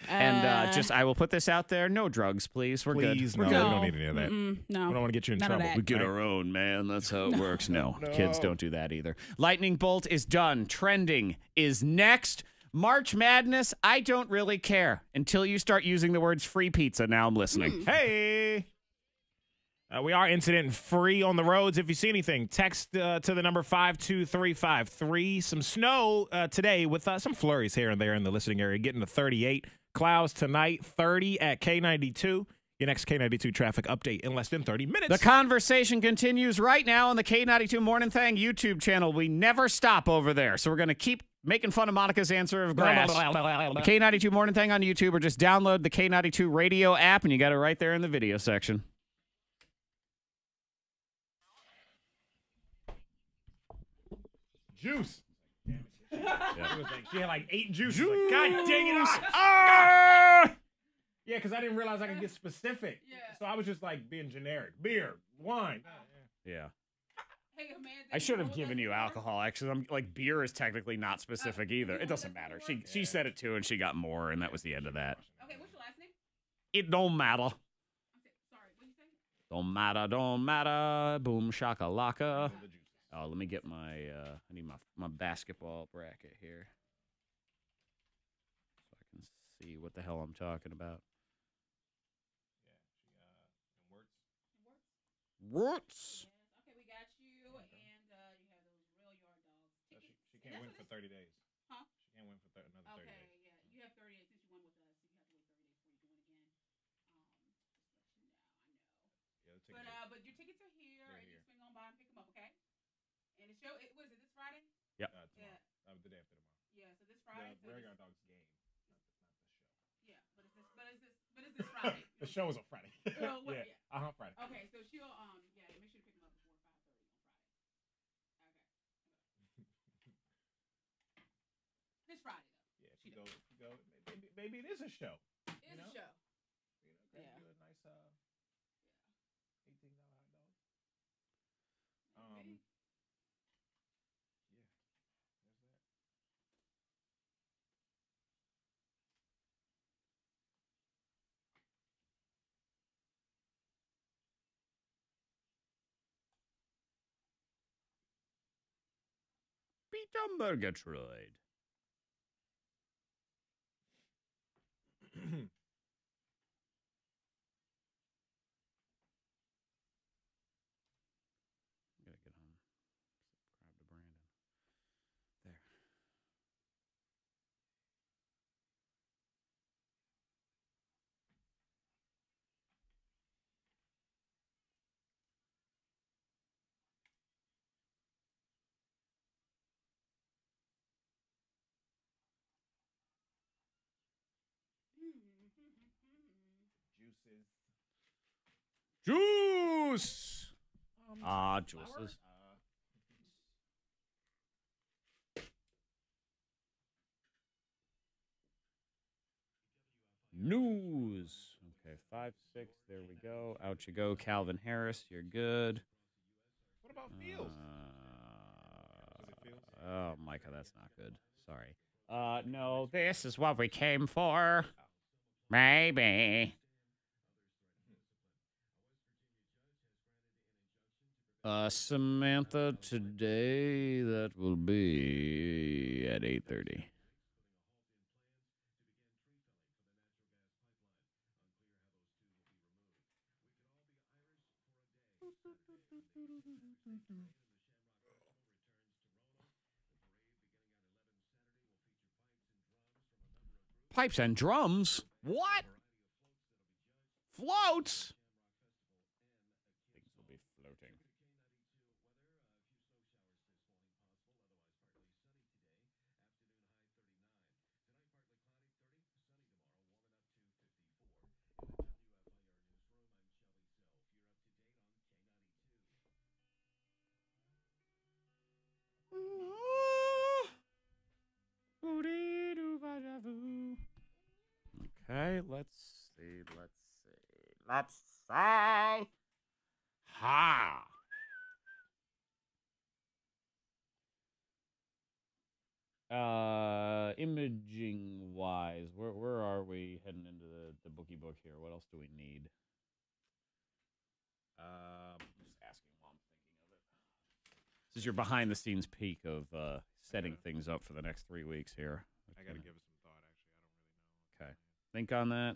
And I will put this out there. No drugs, please. We're Please, good. no, good. we don't need any of that. No. We don't want to get you in None of trouble. that. We get our own, man. That's how it works. No, kids don't do that either. Lightning Bolt is done. Trending is next. March Madness, I don't really care until you start using the words free pizza. Now I'm listening. Hey! We are incident free on the roads. If you see anything, text to the number 52353. Some snow today with some flurries here and there in the listening area, getting to 38. Clouds tonight, 30 at K92. Your next K92 traffic update in less than 30 minutes. The conversation continues right now on the K92 Mornin Thang YouTube channel. We never stop over there, so we're going to keep making fun of Monica's answer of grass. The K92 Mornin Thang on YouTube, or just download the K92 radio app, and you got it right there in the video section. Juice. She had like 8 juices. Like, God dang it. Ah! Yeah, because I didn't realize I could get specific. Yeah. So I was just like being generic. Beer, wine. Yeah. Hey, Amanda, I should have given you alcohol. Actually, I'm like beer is technically not specific either. It doesn't matter. She said it too, and she got more, and that was the end of that. Okay, what's your last name? It don't matter. Sorry, what did you say? Don't matter. Boom shakalaka. Oh, let me get my. I need my basketball bracket here, so I can see what the hell I'm talking about. Words. Yes. Okay, we got you, and you have those real yard dogs. She can't win for 30 days. Huh? She can't win for another 30 Okay, days. yeah. You have 30 days since you won with us. You have to wait 30 days before you do it again. Just to let you know, I know. Yeah, But your tickets are here, They're and you here. swing on by and pick them up, okay? And the show, what is it, this Friday? Yep. Tomorrow. The day after tomorrow. Yeah, so this Friday. The regular dog's game, not the show. Yeah, but it's this Friday. The show is on Friday. Well, what- yeah. Friday. Okay, so she'll make sure to pick them up before 5:30 on Friday. Okay. This Friday though. Yeah, if you go, maybe it is a show. It's a show. Grab Yeah. you a nice $18 hot dog. Maybe. Yeah, there's that. Peter Murgatroyd. Gotta get on. Subscribe to Brandon. There. Juices. Juice. Juices. News. Okay, 5-6. There we go. Out you go, Calvin Harris. You're good. What about Fields? Oh, Micah, that's not good. Sorry. No, this is what we came for. Maybe. Samantha, today that will be at 8:30. Pipes and drums? What? Floats? Things will be floating. Okay, let's see. Ha! Imaging wise, where are we heading into the bookie book here? What else do we need? Just asking while I'm thinking of it. This is your behind the scenes peek of setting things up for the next 3 weeks here. I got to give it some thought, actually. I don't really know. Okay. Think on that.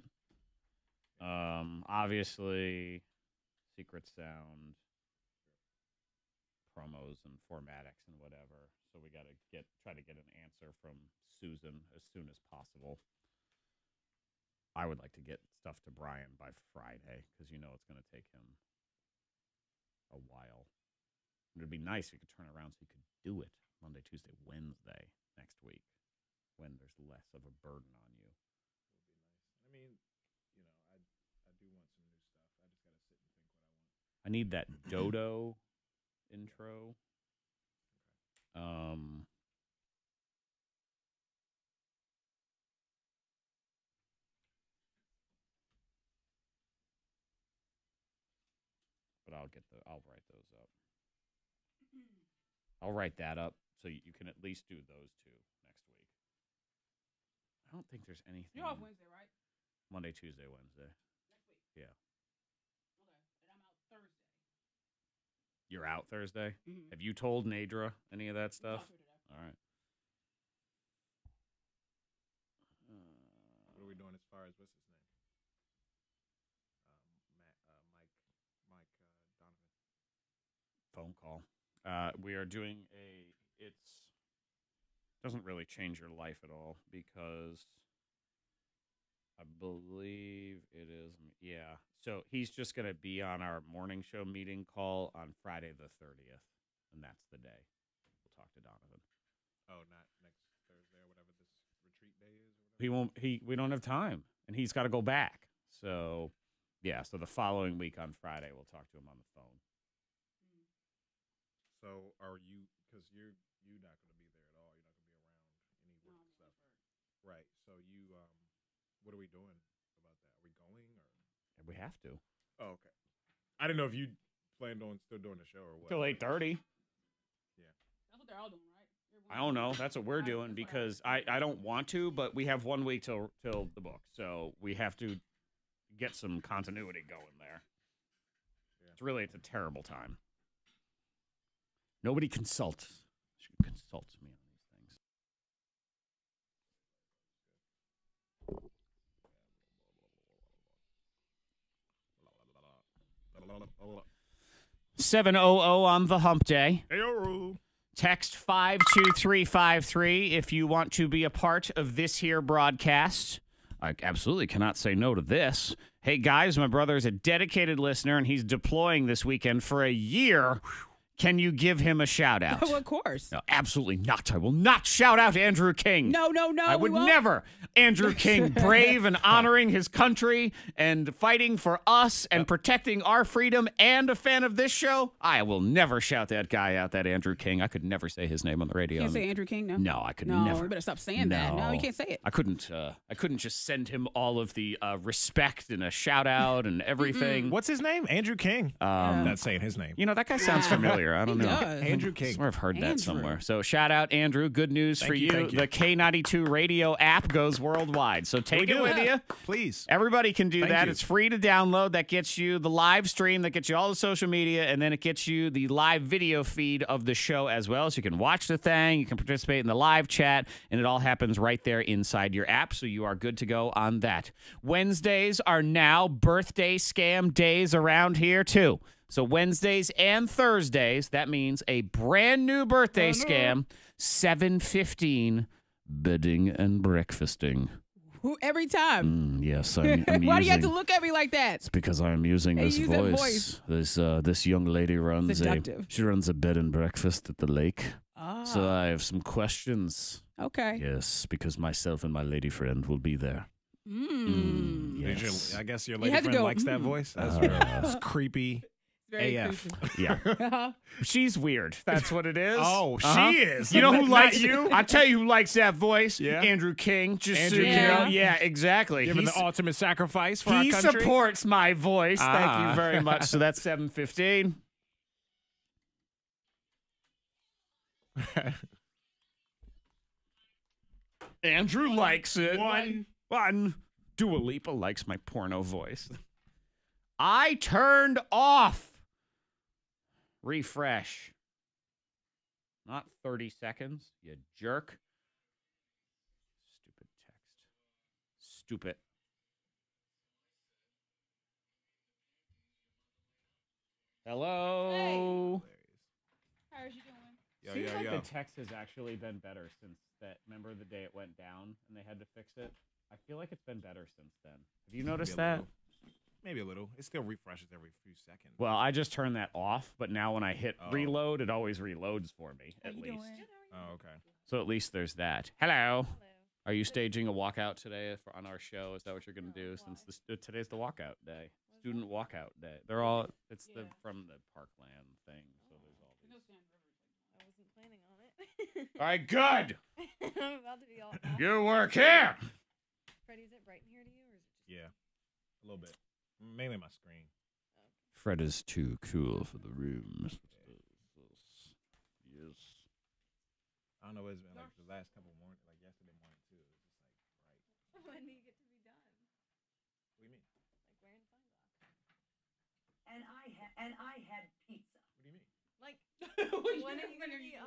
Obviously, secret sound, promos and formatics and whatever. So we got to try to get an answer from Susan as soon as possible. I would like to get stuff to Brian by Friday because you know it's going to take him a while. It would be nice if you could turn around so you could do it Monday, Tuesday, Wednesday next week when there's less of a burden on you. It would be nice. I mean, you know, I do want some new stuff. I just got to sit and think what I want. I need that Dodo intro. But I'll write those up. I'll write that up so you can at least do those two next week. I don't think there's anything. You're off Wednesday, right? Monday, Tuesday, Wednesday. Next week. Yeah. Okay. And I'm out Thursday. You're out Thursday? Mm-hmm. Have you told Nadra any of that stuff? All right. What are we doing as far as what's his name? Mike Donovan. Phone call. We are doing it doesn't really change your life at all because I believe it is, yeah. So he's just going to be on our morning show meeting call on Friday the 30th, and that's the day. We'll talk to Donovan. Oh, not next Thursday or whatever this retreat day is? Or whatever? He won't. We don't have time, and he's got to go back. So, yeah. So the following week on Friday, we'll talk to him on the phone. So are you? Because you're not going to be there at all. You're not going to be around any work stuff, right? So you, what are we doing about that? Are we going or? We have to. Oh, okay. I didn't know if you planned on still doing the show or what. Till 8:30. Yeah. That's what they're all doing, right? I don't know. That's what we're doing because I don't want to, but we have 1 week till the book, so we have to get some continuity going there. Yeah. It's a terrible time. Nobody consults. She consults me on these things. 7:00 on the hump day. Hey-o. Text 52353 if you want to be a part of this here broadcast. I absolutely cannot say no to this. Hey, guys, my brother is a dedicated listener, and he's deploying this weekend for a year. Can you give him a shout out? Oh, of course. No, absolutely not. I will not shout out Andrew King. No. I would never. Andrew King, brave and honoring his country and fighting for us and protecting our freedom and a fan of this show. I will never shout that guy out, that Andrew King. I could never say his name on the radio. You can't say Andrew King, no? No, I could never. never. No, you better stop saying that. No, you can't say it. I couldn't just send him all of the respect and a shout out and everything. What's his name? Andrew King. Not saying his name. You know, that guy sounds familiar. I don't know. Does. Andrew King. I swear I've heard that Andrew. somewhere. So shout out, Andrew. Good news for you. Thank you. The K92 radio app goes worldwide. So take it with you. Please. Everybody can do Thank that. you. It's free to download. That gets you the live stream, that gets you all the social media, and then it gets you the live video feed of the show as well. So you can watch the thing, you can participate in the live chat, and it all happens right there inside your app. So you are good to go on that. Wednesdays are now birthday scam days around here, too. So Wednesdays and Thursdays, that means a brand new birthday scam, 7:15 bedding and breakfasting. Every time. Yes, I'm Why do you have to look at me like that? It's because I'm using this use that voice. This young lady runs Seductive. she runs a bed and breakfast at the lake. Ah. So I have some questions. Okay. Yes, because myself and my lady friend will be there. Yes. I guess your You lady had to friend go, likes that voice. That's it's creepy. Very AF. creepy. Yeah. She's weird. That's what it is. Oh, she is. You know who Not likes you? I tell you who likes that voice? Yeah. Andrew King. Just Andrew so you King. know. Yeah, exactly. Giving He's- the ultimate sacrifice for our he country. supports my voice. Thank Ah. you very much. So that's 7:15. Andrew likes it. One. Dua Lipa likes my porno voice. I turned off. Refresh. Not 30 seconds, you jerk. Stupid text. Stupid. Hello. How's you doing? Seems like the text has actually been better since that. Remember the day it went down and they had to fix it? I feel like it's been better since then. Have you noticed that? Maybe a little. It still refreshes every few seconds. Well, I just turned that off, but now when I hit reload, it always reloads for me, at least. Oh, okay. So at least there's that. Hello. Are you staging a walkout today on our show? Is that what you're going to do? Since today's the walkout day, student walkout day. They're all. It's the from the Parkland thing. So there's all these. I wasn't planning on it. All right, good. I'm about to be all. You work here. Freddie, is it bright in here to you, or is it just? Yeah, a little bit. Mainly my screen. Fred is too cool for the room. Yes. I don't know. It's been like the last couple of mornings, like yesterday morning too. It was just like bright. When do you get to be done? What do you mean? Like wearing sunglasses? And I had pizza. What do you mean? Like when are you gonna be 100%?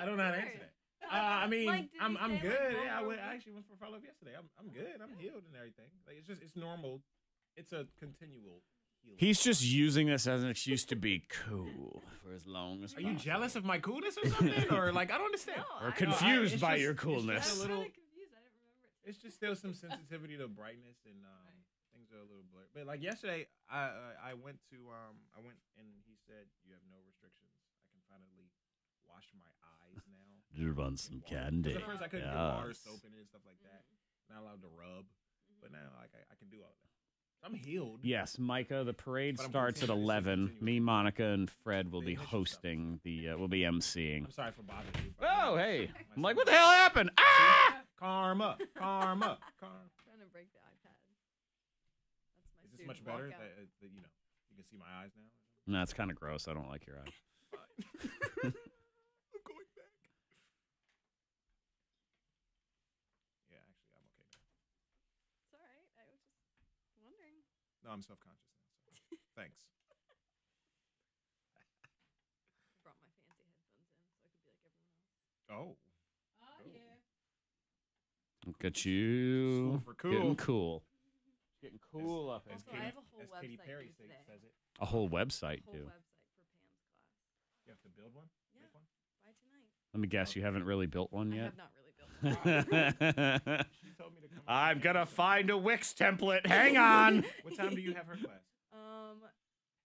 I don't know how to answer that. I mean, Like, did I'm you say, good. like, Yeah, normal I actually went for a follow-up yesterday. I'm good. I'm healed and everything. Like it's normal. It's a continual healing. He's just using this as an excuse to be cool for as long as Are you jealous of my coolness or something? Or like I don't understand. No, Or I- confused it's by just- your it's coolness? just a I'm little. kinda confused. I didn't remember it. It's just still some sensitivity to brightness and things are a little blurry. But like yesterday, I went and he said you have no restrictions. I can finally wash my eyes now. You run some Water. 'Cause candy. At first, I couldn't get water, Yes. soap, in it and stuff like that. Not allowed to rub, but now like I can do all that. I'm healed. Yes, Micah. The parade But I'm starts at continuing- 11. continuing. Me, Monica, and Fred will The be initial hosting the. We'll be emceeing. I'm sorry for bothering you. Oh, hey! I'm like, what the hell happened? Ah! Karma. Trying to break the iPad. That's my Is this student much better? walkout. That you know, you can see my eyes now. No, it's kind of gross. I don't like your eyes. I'm going back. Yeah, actually, I'm okay now. It's all right. I was just wondering. No, I'm self-conscious now. So. Thanks. I brought my fancy headphones in so I could be like everyone else. Oh. Yeah. Look at you. Super cool. Getting cool. Getting cool up in Also, here. I have a whole As website Katy Perry due today. says it. A whole website, Whole too. website for Pam's class. You have to build one? Yeah. Make one? By tonight. Let me guess, you haven't really built one I yet? have not really built one. She told me to come. I'm gonna find a Wix template. Hang on. What time do you have her class?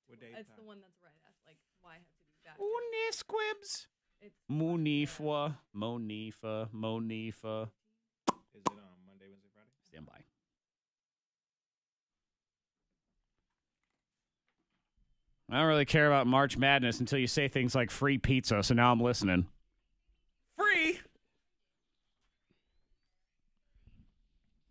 What day? It's time? the one that's right after, like, why I have to do that. Ooh, squibs. It's Monifa. Is it Monday, Wednesday, Friday? Stand by. I don't really care about March Madness until you say things like free pizza, so now I'm listening. Free.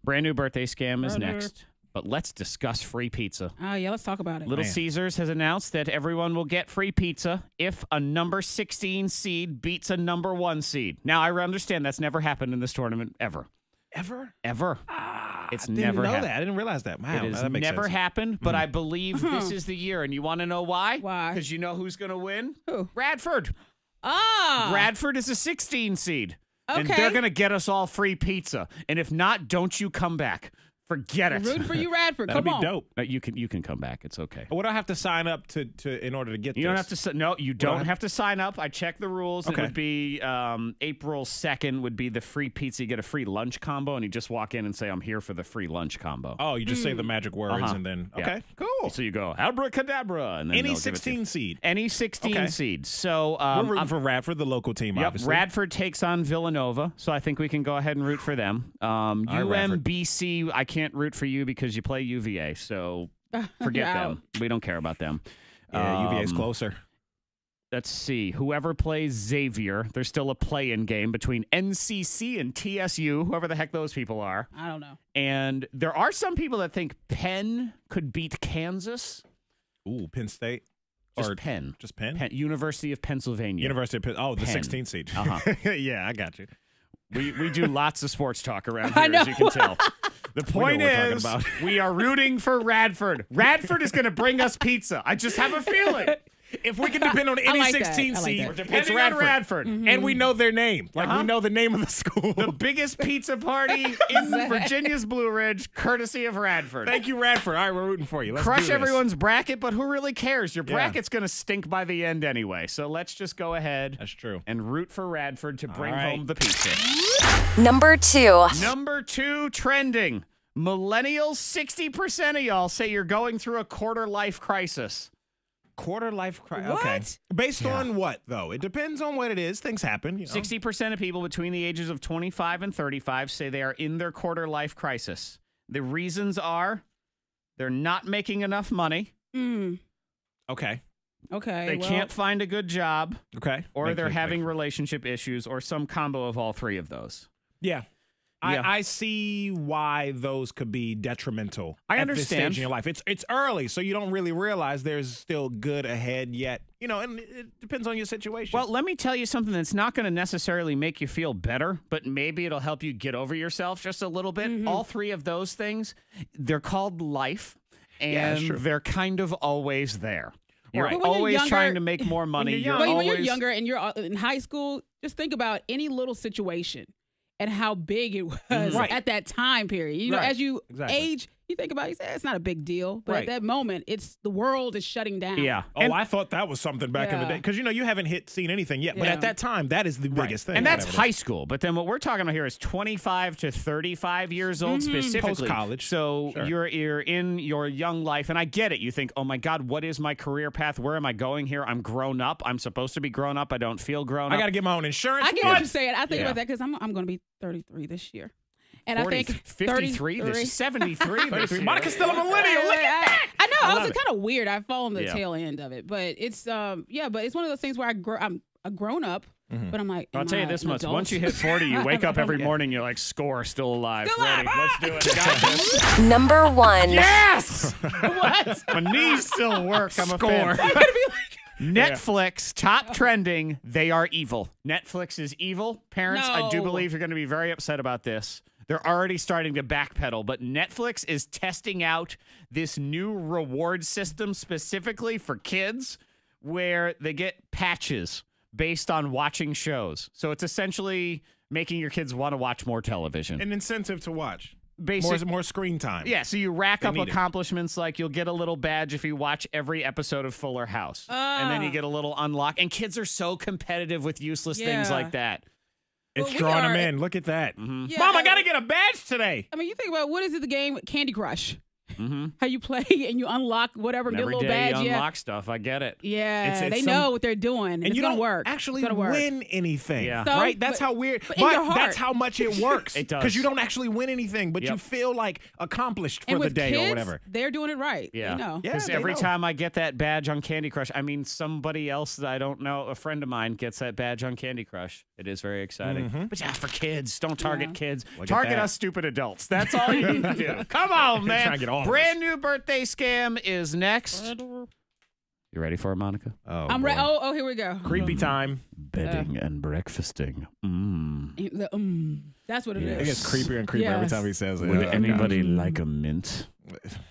Brand new birthday scam is next, but let's discuss free pizza. Oh, yeah, let's talk about it. Little Caesars has announced that everyone will get free pizza if a number 16 seed beats a number 1 seed. Now, I understand that's never happened in this tournament, ever. Ever? Ever. I It's didn't never know happened. that. I didn't realize that. Wow, It has that makes never sense. happened, but I believe this is the year. And you want to know why? Why? Because you know who's going to win? Who? Bradford. Ah. Bradford is a 16 seed. And Okay. they're going to get us all free pizza. And if not, don't you come back. Forget it. Rooting for you, Radford. That'd Come be on. dope. You can come back. It's okay. What do I have to sign up to in order to get You this? don't have to. No, you don't have to sign up. I checked the rules. Okay. It would be April 2nd would be the free pizza. You get a free lunch combo, and you just walk in and say, "I'm here for the free lunch combo." Oh, you just say the magic words and then Yeah. okay, cool. So you go abracadabra, and then Any they'll give it to you. 16 seed. Any 16 Okay. seed. So We're rooting for Radford, the local team, Yep, obviously. Radford takes on Villanova, so I think we can go ahead and root for them. Radford. UMBC, I can't root for you because you play UVA, so forget You're them. out. We don't care about them. Yeah, UVA's closer. Let's see. Whoever plays Xavier, there's still a play-in game between NCC and TSU, whoever the heck those people are. I don't know. And there are some people that think Penn could beat Kansas. Ooh, Penn State. Just Penn. Just Penn? University of Pennsylvania. University of Penn. Oh, the Penn. 16 seed. Uh-huh. Yeah, I got you. We do lots of sports talk around I here, know. as you can tell. The point what we're is, talking about. we are rooting for Radford. Radford is going to bring us pizza. I just have a feeling. If we can depend on any like that. 16 I like seed, that. We're it's depending Radford. on Radford. And we know their name. Like, we know the name of the school. The biggest pizza party in Virginia's Blue Ridge, courtesy of Radford. Thank you, Radford. All right, we're rooting for you. Let's do Crush this. everyone's bracket, but who really cares? Your Yeah. bracket's going to stink by the end anyway. So let's just go ahead That's true. and root for Radford to bring All right. home the pizza. Number 2. Number 2 trending. Millennials, 60% of y'all say you're going through a quarter life crisis. Quarter life crisis. What? Okay. Based on what, though? It depends on what it is. Things happen. You know? 60% of people between the ages of 25 and 35 say they are in their quarter life crisis. The reasons are they're not making enough money. Okay. Okay. They well, can't find a good job, Okay. or they're having relationship issues, or some combo of all three of those. Yeah. Yeah. I see why those could be detrimental. I at this understand. stage in your life. It's early, so you don't really realize there's still good ahead yet. You know, and it depends on your situation. Well, let me tell you something that's not going to necessarily make you feel better, but maybe it'll help you get over yourself just a little bit. All three of those things, they're called life, Yeah, that's and true. they're kind of always there. You're But when you're always younger- trying to make more money. you're But young, when you're always younger and you're in high school, just think about any little situation and how big it was Right. at that time period. You know, Right. as you Exactly. age, you think about it, you say it's not a big deal, but Right. at that moment, it's the world is shutting down. Yeah. Oh, I thought that was something back in the Yeah. day. Because, you know, you haven't seen anything yet. But Yeah. at that time, that is the biggest thing. And that's whatever it high is. school. But then what we're talking about here is 25 to 35 years old specifically. Post-college. So Sure. you're in your young life. And I get it. You think, oh, my God, what is my career path? Where am I going here? I'm grown up. I'm supposed to be grown up. I don't feel grown I up. got to get my own insurance. I get what you're saying. I think Yeah. about that because I'm going to be 33 this year. And 40, I think 53, this is 73 this year. Monica's still a millennial. Look at that. I know. I love was it. kind of weird. I fall on the Yeah. tail end of it, but it's but it's one of those things where I'm a grown up, but I'm like, I'll am tell you I this an much. adult? Once you hit 40, you wake up every Yeah. morning, you're like, score, still alive. Still Ready. alive. Let's do it. Got this. Number 1. Yes! What? My knees still work. I'm a Score. fan. I'm gonna be like, Netflix, top trending, they are evil. Netflix is evil. Parents, I do No. believe you're going to be very upset about this. They're already starting to backpedal, but Netflix is testing out this new reward system specifically for kids where they get patches based on watching shows. So it's essentially making your kids want to watch more television. An incentive to watch. Basic- More screen time. Yeah, so you rack They up need it. accomplishments like you'll get a little badge if you watch every episode of Fuller House. And then you get a little unlock. And kids are so competitive with useless things Yeah. like that. It's Well, we drawing them are- in. Look at that. Yeah, Mom, I got to get a badge today. I mean, you think about what is it? The game Candy Crush. Mm-hmm. How you play and you unlock whatever, And get a every little day badge. you Yeah, unlock stuff. I get it. yeah. It's They some- know what they're doing, and it's you gonna don't work. actually it's gonna work. win anything. Yeah. So, Right? That's but- how weird. but in your heart- that's how much it works. It does. Because you don't actually win anything, but you Yep. feel like accomplished for And the with day kids, or whatever. they're doing it right. Yeah. They know. Yeah. Because they every know. time I get that badge on Candy Crush, I mean, somebody else that I don't know, a friend of mine, gets that badge on Candy Crush. It is very exciting. But yeah, for kids. Don't target Yeah. kids. Look at Target that. us stupid adults. That's all you need to do. Come on, man. Trying to get all of us. Brand new birthday scam is next. You ready for it, Monica? Oh, I'm boy. ready. Oh, here we go. Creepy time. Bedding and breakfasting. That's what it It is. gets creepier and creepier every Yes. time he says it. Would Oh, anybody like a mint?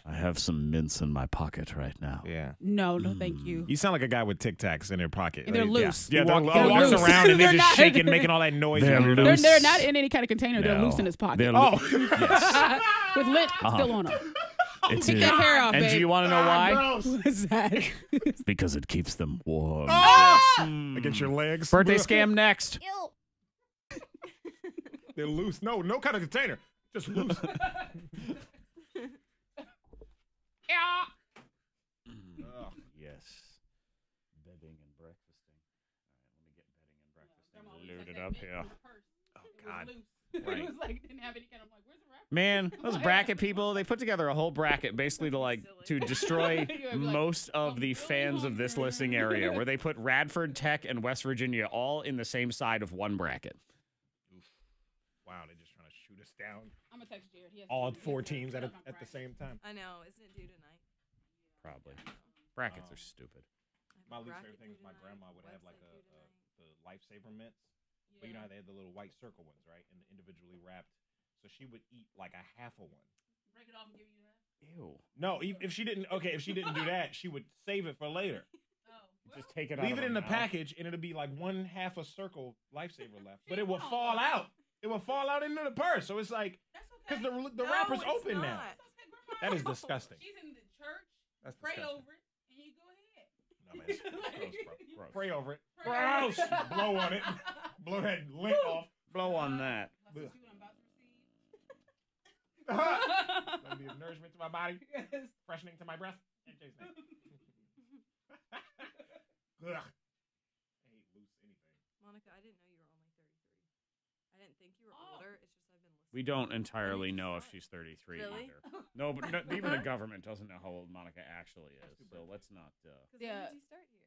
I have some mints in my pocket right now. gosh. Yeah. No, thank you. You sound like a guy with Tic Tacs in their pocket. And they're Like, loose. Yeah, they're walks loose. around and they're They're just not- shaking, making all that noise. They're They're, loose. they're not in any kind of container. They're No. loose in his pocket. They're Oh, yes. with lint still on them. It's Take that hair off, and babe. do you want to know why? What's that? Because it keeps them warm. Against your legs. Birthday scam next. They're loose. No kind of container. Just loose. Yes. Bedding and breakfasting. All right, let me get bedding and breakfasting loaded up here. Oh, God. Right. It was like, didn't have any kind of, like, where's the wrap? Man, those bracket people, they put together a whole bracket basically to destroy most of the fans of this listening area, where they put Radford, Tech, and West Virginia all in the same side of one bracket. Oof. Wow, they're just trying to shoot us down. I'm going to text Jared. All 4 teams at the same time. I know. Isn't it due tonight? Probably. Brackets are stupid. My least favorite thing is my grandma would have like the lifesaver mints. But you know how they had the little white circle ones, right? And individually wrapped. So she would eat like a half of one. Break it off and give you that? Ew. No, if she didn't do that, she would save it for later. Just take it out. Leave it in the mouth. package, and it'll be like 1/2 a circle lifesaver left. But it will fall out. It will fall out into the purse. So it's like, because the wrapper's open now. That is disgusting. She's in the church. That's Pray disgusting. over it, and you go ahead. No, man, it's gross, bro. Gross. Pray over it. Gross. Blow on it. Blow that lint off. Blow on that. That'll be a nourishment to my body, freshening to my breath. In Jesus' name. Ugh. I hate loose anything. Monica, I didn't know you were only 33. I didn't think you were older. It's just I've been listening. We don't entirely know if she's 33 Really? either. No, but even the government doesn't know how old Monica actually is. So let's not. Yeah. When did you start here?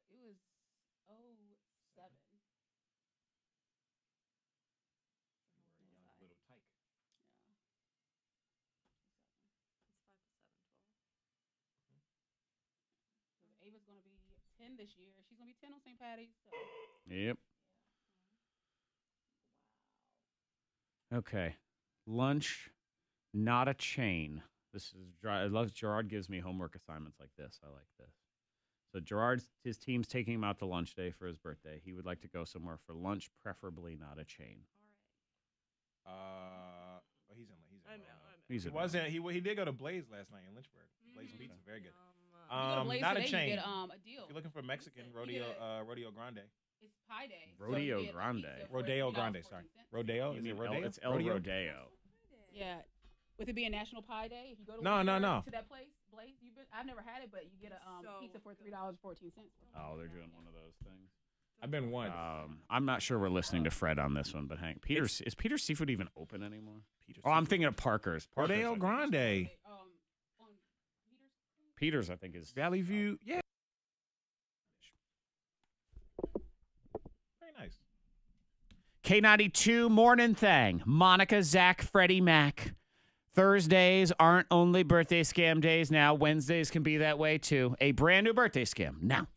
It was 07. Little tyke. Ava's going to be 10 this year. She's going to be 10 on St. Patty's. So. Yep. Okay. Lunch, not a chain. This is I love Gerard gives me homework assignments like this. I like this. So his team's taking him out to lunch day for his birthday. He would like to go somewhere for lunch, preferably not a chain. He's in. He did go to Blaze last night in Lynchburg. Blaze Pizza, very good. Not a chain. You get, a deal. If you're looking for Mexican, Rodeo Grande. It's Pie Day. Rodeo Grande. Rodeo Grande, sorry. Rodeo? Is it Rodeo? It's El Rodeo. Yeah. With it being National Pie Day, if you go to no. to that place, Blaze, I've never had it, but you get a pizza for $3.14. Oh, they're doing one of those things. I've been once. I'm not sure we're listening to Fred on this one, but Hank, is Peter's Seafood even open anymore? I'm thinking of Parker's. Rodeo Grande. Peter's, I think, is Valley View. Yeah. Very nice. K92 Mornin Thang. Monica, Zach, Freddy Mac. Thursdays aren't only birthday scam days now. Wednesdays can be that way too. A brand new birthday scam now.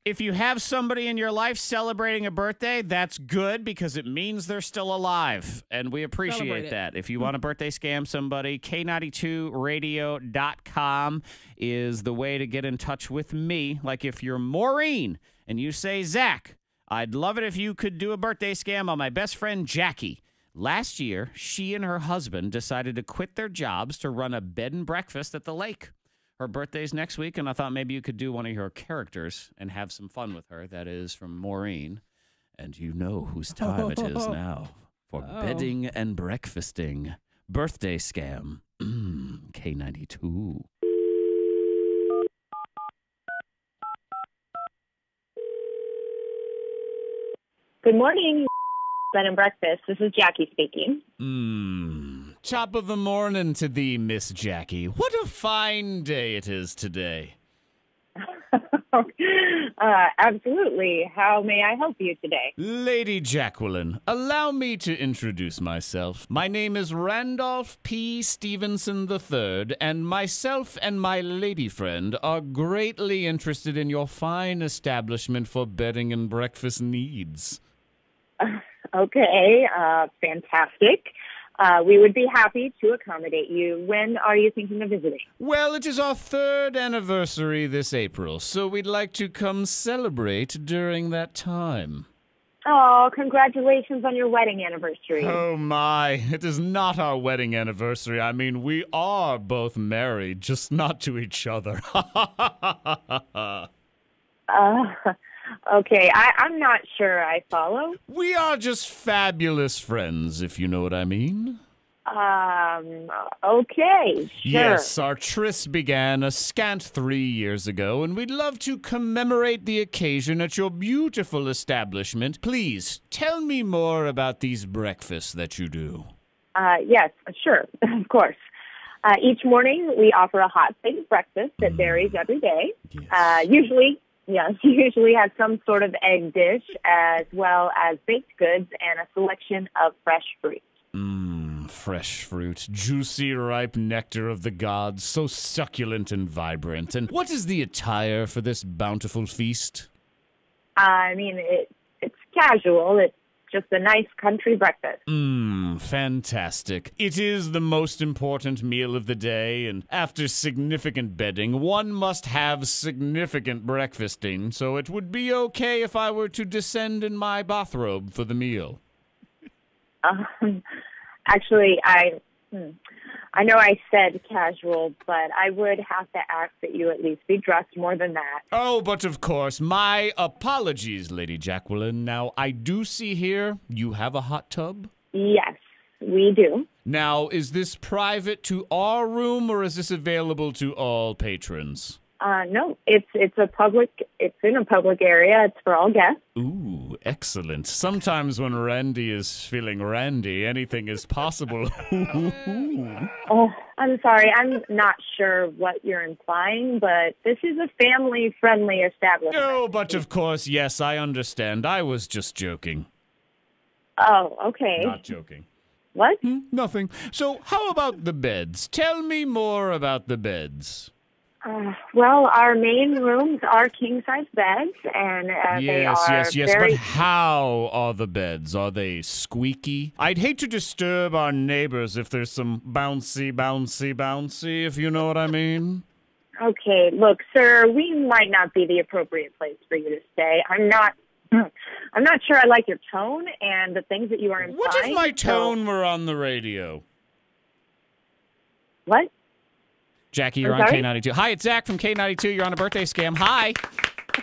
If you have somebody in your life celebrating a birthday, that's good because it means they're still alive, and we appreciate that. If you want a birthday scam somebody, K92radio.com is the way to get in touch with me. Like if you're Maureen and you say, Zach, I'd love it if you could do a birthday scam on my best friend Jackie. Last year, she and her husband decided to quit their jobs to run a bed and breakfast at the lake. Her birthday's next week, and I thought maybe you could do one of your characters and have some fun with her. That is from Maureen. And you know whose time it is now for bedding and breakfasting. Birthday scam. K92. Good morning, bed and breakfast. This is Jackie speaking. Top of the morning to thee, Miss Jackie. What a fine day it is today. Absolutely. How may I help you today? Lady Jacqueline, allow me to introduce myself. My name is Randolph P. Stevenson III, and myself and my lady friend are greatly interested in your fine establishment for bedding and breakfast needs. Okay, fantastic. We would be happy to accommodate you. When are you thinking of visiting? Well, it is our 3rd anniversary this April, so we'd like to come celebrate during that time. Oh, congratulations on your wedding anniversary. Oh my, it is not our wedding anniversary. I mean, we are both married, just not to each other. Okay, I'm not sure I follow. We are just fabulous friends, if you know what I mean. Okay, sure. Yes, our tryst began a scant 3 years ago, and we'd love to commemorate the occasion at your beautiful establishment. Please, tell me more about these breakfasts that you do. Yes, sure, of course. Each morning, we offer a hot baked breakfast that varies every day. Yes. Usually has some sort of egg dish, as well as baked goods and a selection of fresh fruit. Fresh fruit, juicy, ripe nectar of the gods, so succulent and vibrant. And what is the attire for this bountiful feast? I mean, it's casual. It's just a nice country breakfast. Fantastic. It is the most important meal of the day, and after significant bedding, one must have significant breakfasting, so it would be okay if I were to descend in my bathrobe for the meal. Actually, I know I said casual, but I would have to ask that you at least be dressed more than that. Oh, but of course, my apologies, Lady Jacqueline. Now, I do see here you have a hot tub? Yes, we do. Now, is this private to our room, or is this available to all patrons? No, it's in a public area. It's for all guests. Ooh, excellent. Sometimes when Randy is feeling randy, anything is possible. Oh, I'm sorry. I'm not sure what you're implying, but this is a family-friendly establishment. Oh, but of course, yes, I understand. I was just joking. Oh, okay. Not joking. What? Nothing. So how about the beds? Tell me more about the beds. Well, our main rooms are king-size beds, and they are yes. very... But how are the beds? Are they squeaky? I'd hate to disturb our neighbors if there's some bouncy, if you know what I mean. Okay, look, sir, we might not be the appropriate place for you to stay. I'm not sure I like your tone and the things that you are implying. What if my tone were on the radio? What? Jackie, you're on K92. Hi, it's Zach from K92. You're on a birthday scam. Hi.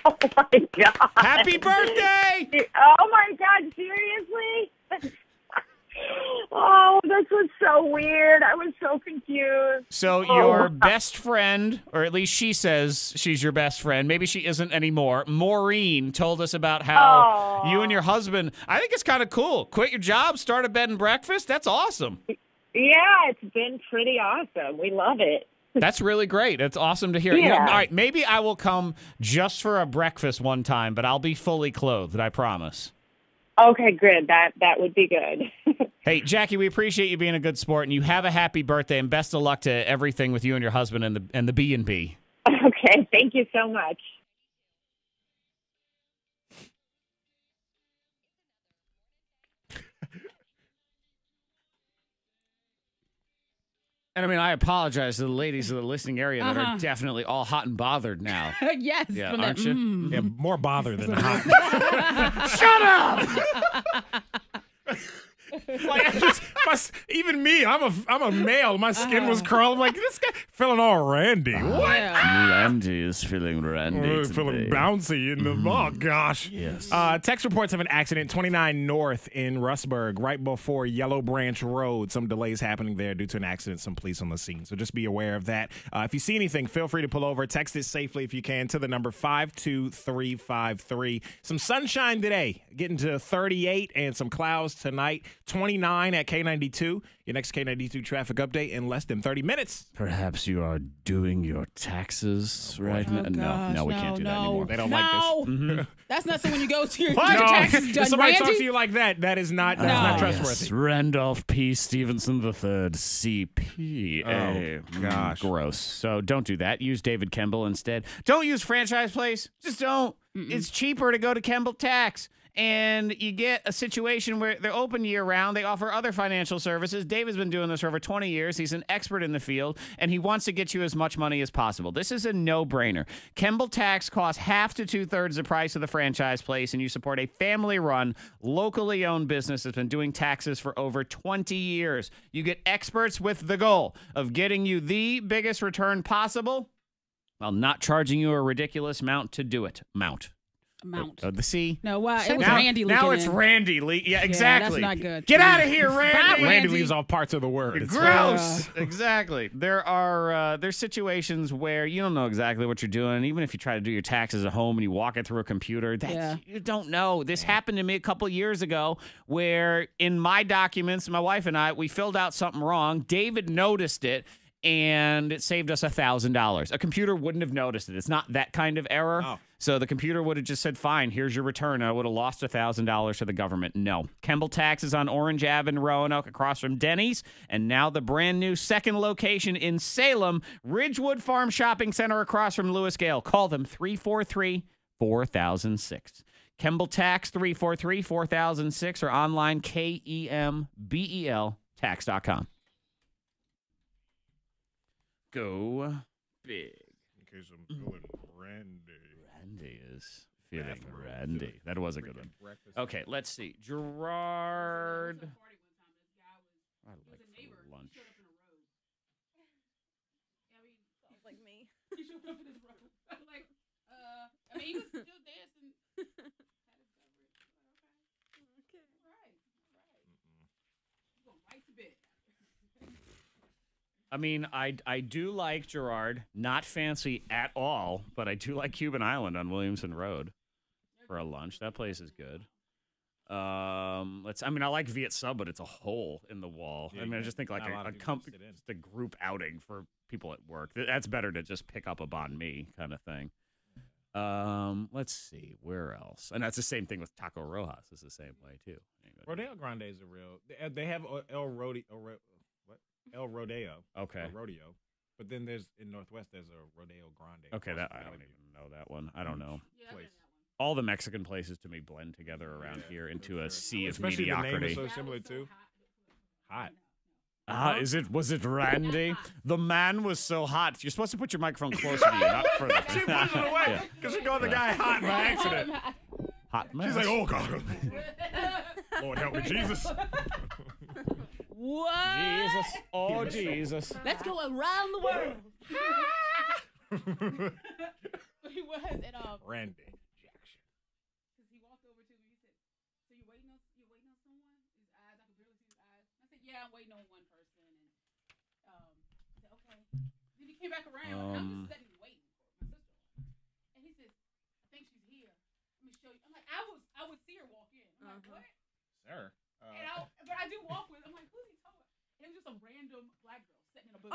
Oh, my God. Happy birthday! Oh, my God, seriously? Oh, this was so weird. I was so confused. So your best friend, or at least she says she's your best friend, maybe she isn't anymore, Maureen, told us about how you and your husband, I think it's kind of cool. Quit your job, start a bed and breakfast. That's awesome. Yeah, it's been pretty awesome. We love it. That's really great. That's awesome to hear. Yeah. You know, all right, maybe I will come just for a breakfast one time, but I'll be fully clothed, I promise. Okay, good. That would be good. Hey, Jackie, we appreciate you being a good sport, and you have a happy birthday, and best of luck to everything with you and your husband and the B&B. Okay, thank you so much. And I mean, I apologize to the ladies of the listening area that are definitely all hot and bothered now. Yes. Yeah, aren't you? Yeah, more bother than hot. Shut up! Like, even me, I'm a male. My skin was curled. I'm like, this guy feeling all randy. What? Randy is feeling randy Feeling bouncy in the oh gosh. Yes. Text reports of an accident 29 North in Rustburg, right before Yellow Branch Road. Some delays happening there due to an accident. Some police on the scene, so just be aware of that. If you see anything, feel free to pull over. Text it safely if you can to the number 52353. Some sunshine today, getting to 38, and some clouds tonight. 29 at K92. Your next K92 traffic update in less than 30 minutes. Perhaps you are doing your taxes right now. No, we can't do that anymore. They don't like this. Mm-hmm. That's not so when you go to your What? taxes done, If somebody Randy. talks to you like that, that is not trustworthy. Yes. Randolph P. Stevenson III, CPA. Oh, gosh. Gross. So don't do that. Use David Kemble instead. Don't use Franchise Place. Just don't. It's cheaper to go to Kemble Tax. and you get a situation where they're open year-round. They offer other financial services. David's been doing this for over 20 years. He's an expert in the field, and he wants to get you as much money as possible. This is a no-brainer. Kemble Tax costs half to two-thirds the price of the franchise place, and you support a family-run, locally owned business that's been doing taxes for over 20 years. You get experts with the goal of getting you the biggest return possible while not charging you a ridiculous amount to do it. The C. No, it was now, Randy. Now it's in. Randy. Yeah, exactly. That's not good. Get out of here, Randy. Randy leaves off parts of the word. It's gross. Exactly. There's situations where you don't know exactly what you're doing. Even if you try to do your taxes at home and you walk it through a computer, you don't know. This happened to me a couple years ago where in my documents, my wife and I, we filled out something wrong. David noticed it. And it saved us $1,000. A computer wouldn't have noticed it. It's not that kind of error. Oh. So the computer would have just said, fine, here's your return. I would have lost $1,000 to the government. No. Kemble Tax is on Orange Ave in Roanoke across from Denny's. And now the brand new second location in Salem, Ridgewood Farm Shopping Center across from Lewis Gale. Call them 343-4006. Kemble Tax 343-4006 or online KEMBEL tax.com. Go big. In case I'm feeling randy. Randy is feeling randy. That was a good one. Okay, let's see. Gerard. I like for lunch. Sounds like me. He showed up in his robe. I'm like, I mean, he was still dancing. Okay. Right. Go right to bed. I mean, I do like Gerard. Not fancy at all, but I do like Cuban Island on Williamson Road for a lunch. That place is good. I like Viet Sub, but it's a hole in the wall. Yeah, I mean, I just think like just a group outing for people at work. That's better to just pick up a banh mi kind of thing. Let's see where else, and that's the same thing with Taco Rojas. It's the same way too. Rodeo Grande is a real. They have El Rodeo. Okay. Rodeo. But then there's in Northwest there's a Rodeo Grande. Okay, I don't even know that one. I don't know. Place. All the Mexican places to me blend together around here into a sea of Especially mediocrity. The name is so similar too. Hot. Was it Randy? The man was so hot. You're supposed to put your microphone closer to you, not further. She put it away because she called the guy hot by accident. Hot mess. She's like, oh God, Lord help me, Jesus. What? Jesus. Oh, Jesus. Let's go around the world. He was at Randy Jackson. Because he walked over to me. He said, "So you're waiting on someone?" His eyes, I could barely see his eyes. I said, "Yeah, I'm waiting on one person." And he said, "Okay." Then he came back around. And I'm just sitting waiting for my sister. And he says, "I think she's here. Let me show you." I'm like, I would see her walk in. I'm like, what? Sir. But I do walk with. I'm like, who's he talking about? And it was just a random black girl sitting in a booth.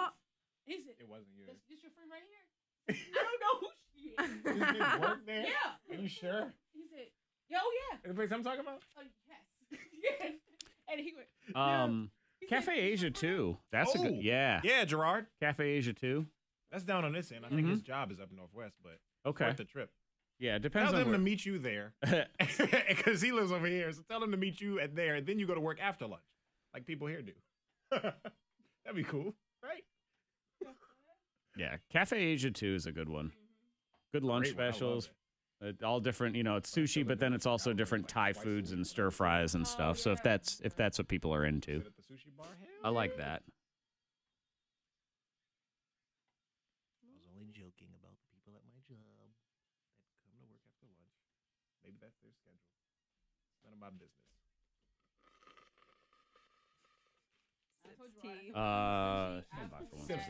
He said, "It wasn't you. This your friend right here?" I don't know who she is. This didn't work there? Yeah. Are you sure? He said, "Oh yeah." The place I'm talking about? Yes. Yes. And he went. Cafe Asia too. That's a good. Yeah. Yeah, Gerard. Cafe Asia too. That's down on this end. I think his job is up Northwest, but worth the trip. Yeah, it depends. Tell him to meet you there, because he lives over here. So tell him to meet you at there, and then you go to work after lunch, like people here do. That'd be cool, right? Yeah, Cafe Asia 2 is a good one. Good lunch specials. All different, it's sushi, but then it's also different Thai foods and stir fries and stuff. So if that's what people are into, I like that. I was only joking about the people at my job that come to work after lunch. Maybe that's their schedule. It's none of my business.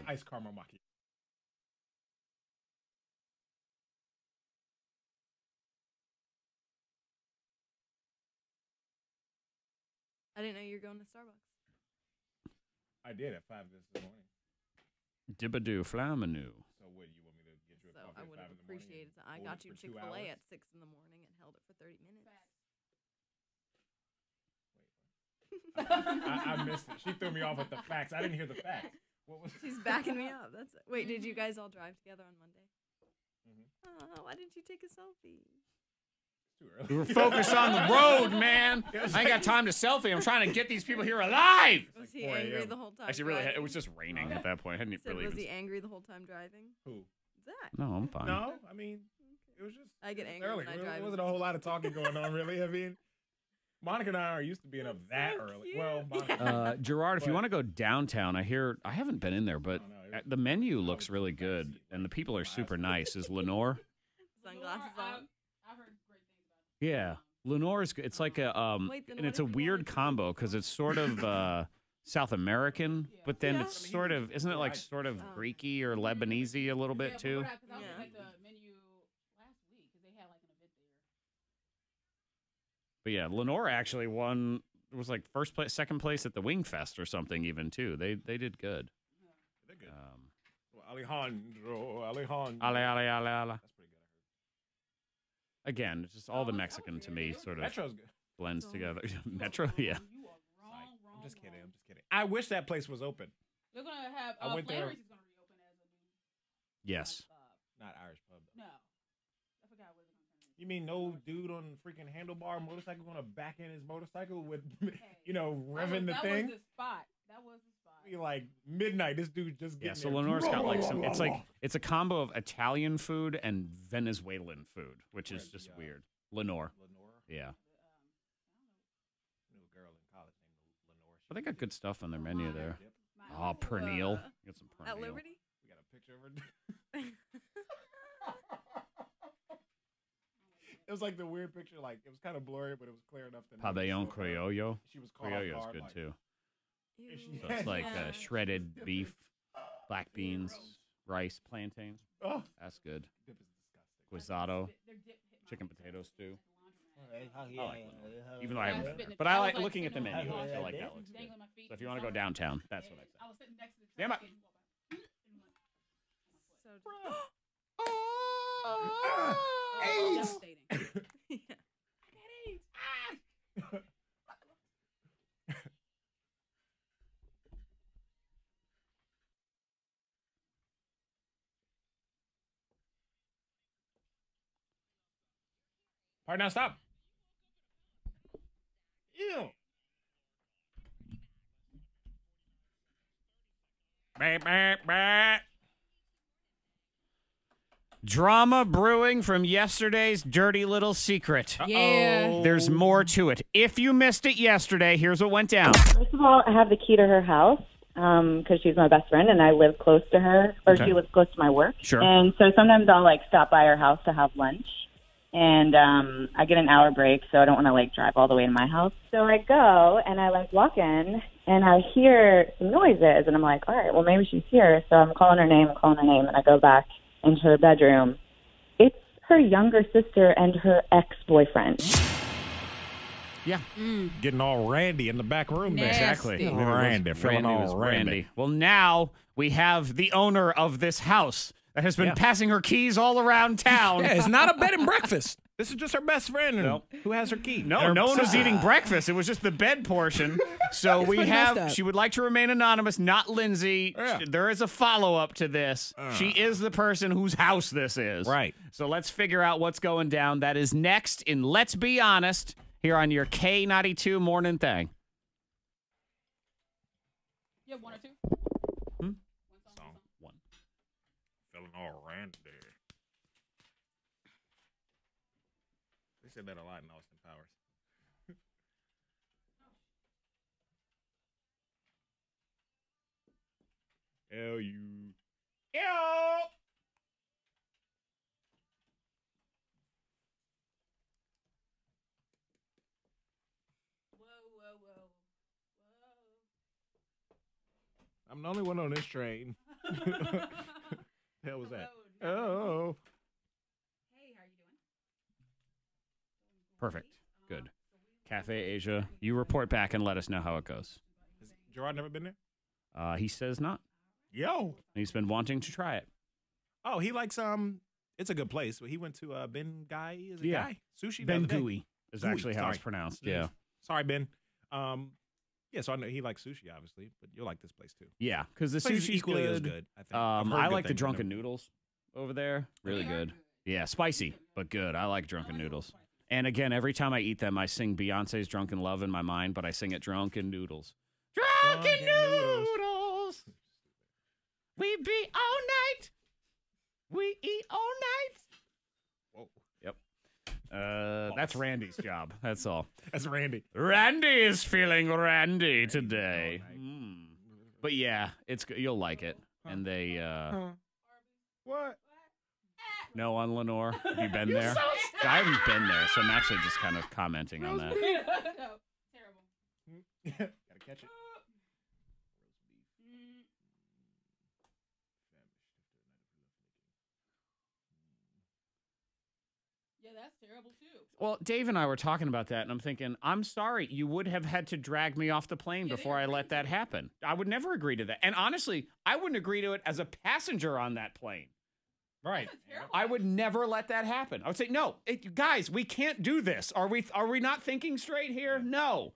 Ice caramel macchiato. I didn't know you were going to Starbucks. I did at 5 this morning. Dibadoo flaminoo. So what, you want me to get you a So coffee I at would 5 have in the morning? appreciated it. I got you Chick-fil-A at 6 in the morning and held it for 30 minutes. I missed it. She threw me off with the facts. I didn't hear the facts. What was She's backing me up. That's it. Wait, did you guys all drive together on Monday? Mm-hmm. Oh, why didn't you take a selfie? We were focused on the road, man. I ain't got time to selfie. I'm trying to get these people here alive. Was he angry the whole time? Actually, really, it was just raining at that point. I hadn't really Was even... he angry the whole time driving? Who? Zach. No, I'm fine. No, I mean, it was just. I get angry early. when I drive. There wasn't a whole lot of talking going on, really. I mean, Monica and I are used to being up that early. Cute. Well, Monica, Gerard, if you want to go downtown, I haven't been in there, but the menu looks really good, and the people are super nice. Is Lenore? Sunglasses on. I've heard great things about it. Yeah, Lenore's. It's like a Wait, then and what it's a if you weird wanted to- combo because it's sort of South American, but then it's sort of isn't it like sort of Greeky or Lebanese a little bit too? Because I was looking at the menu last week because they had like an event there. But yeah, Lenore actually won. It was like first place, second place at the Wing Fest or something even too. They did good. they're good. Alejandro. Ale. That's pretty good. Again, it's just all the Mexican to me sort of Metro's good. blends together. Metro, yeah. You are wrong. I'm just kidding. I wish that place was open. They're gonna have I went there- Flanders is gonna reopen as a new. Yes. Not Irish pub. Though. No, I forgot what it was gonna turn into. You mean no dude on the freaking handlebar motorcycle gonna back in his motorcycle with, revving the thing? That was the spot. That was the spot. Be like midnight. This dude just Yeah, getting so there. Lenore's got like some. It's a combo of Italian food and Venezuelan food, which is just weird. Lenore. Yeah. Knew a girl in college named Lenore. But they got good stuff on their menu there. Oh, pernil. You got some pernil. At Liberty? We got a picture of her. It was like the weird picture. Like it was kind of blurry, but it was clear enough to. Pabellon criollo. She was caught off Criollo's guard, good like, too. Ew. So it's like shredded beef, black beans, rice, plantains. Oh, That's good. dip is disgusting. Guisado, Their dip hit my chicken face potato stew. at the laundromat. I like Lenore, even though I haven't been there. spitting But it. I was, like looking at the sitting on menu. I the feel wall, like that looks good. dangling my feet So if in you want to go the summer. downtown, that's what I said. I was sitting next to the Damn trash it. can, walked by, and went, So devastating. yeah. All right, now stop. Ew. Drama brewing from yesterday's dirty little secret. Yeah. There's more to it. If you missed it yesterday, here's what went down. First of all, I have the key to her house because she's my best friend and I live close to her, or Okay. she lives close to my work. Sure. And so sometimes I'll stop by her house to have lunch. And I get an hour break, so I don't want to drive all the way to my house. So I go and I walk in and I hear some noises and I'm like, all right, well maybe she's here. So I'm calling her name, and I go back into her bedroom. It's her younger sister and her ex-boyfriend. Yeah. Getting all randy in the back room there. Exactly. Randy, feeling Randy was all randy. randy. Well, now we have the owner of this house that has been passing her keys all around town. Yeah, it's not a bed and breakfast. This is just her best friend who has her key. No one was eating breakfast. It was just the bed portion. So we pretty messed have, up. she would like to remain anonymous, not Lindsay. Yeah. There is a follow-up to this. She is the person whose house this is. Right. So let's figure out what's going down. That is next in Let's Be Honest here on your K92 Morning Thang. You have one or two? Hmm? One song. One. Feeling all randy. They said that a lot in Austin Powers. L-U. Ew. Whoa. I'm the only one on this train. The hell was that? Road. Oh. Hey, how are you doing? Perfect. Good. Cafe Asia, you report back and let us know how it goes. Has Gerard never been there? He says not. Yo. He's been wanting to try it. Oh, he likes it's a good place. He went to Ben Gai, is it Yeah. Guy? Sushi. the Ben other day. Gui is Gui, actually how it's sorry. pronounced. Yes. Yeah. Sorry, Ben. Yeah, so I know he likes sushi, obviously, but you'll like this place too. Yeah, because the Place is sushi's equally good. as good. I think. I've heard I good like the things, but drunken never- noodles over there. Really good. Yeah, spicy, but good. I like drunken noodles. And again, every time I eat them, I sing Beyonce's Drunken Love in my mind, but I sing it Drunken Noodles. Drunken Noodles. We be all night. We eat all night. Whoa. Yep. That's Randy's job. That's all. That's Randy. Randy is feeling Randy today. But yeah, you'll like it. And they What? no on Lenore. Have you been there? I haven't been there, so I'm actually just kind of commenting on that. No, terrible. Gotta catch it. Yeah, that's terrible too. Well, Dave and I were talking about that, and I'm thinking, I'm sorry, you would have had to drag me off the plane before I let that happen. I would never agree to that. And honestly, I wouldn't agree to it as a passenger on that plane. Right. I would never let that happen. I would say, no, guys, we can't do this. Are we not thinking straight here? No.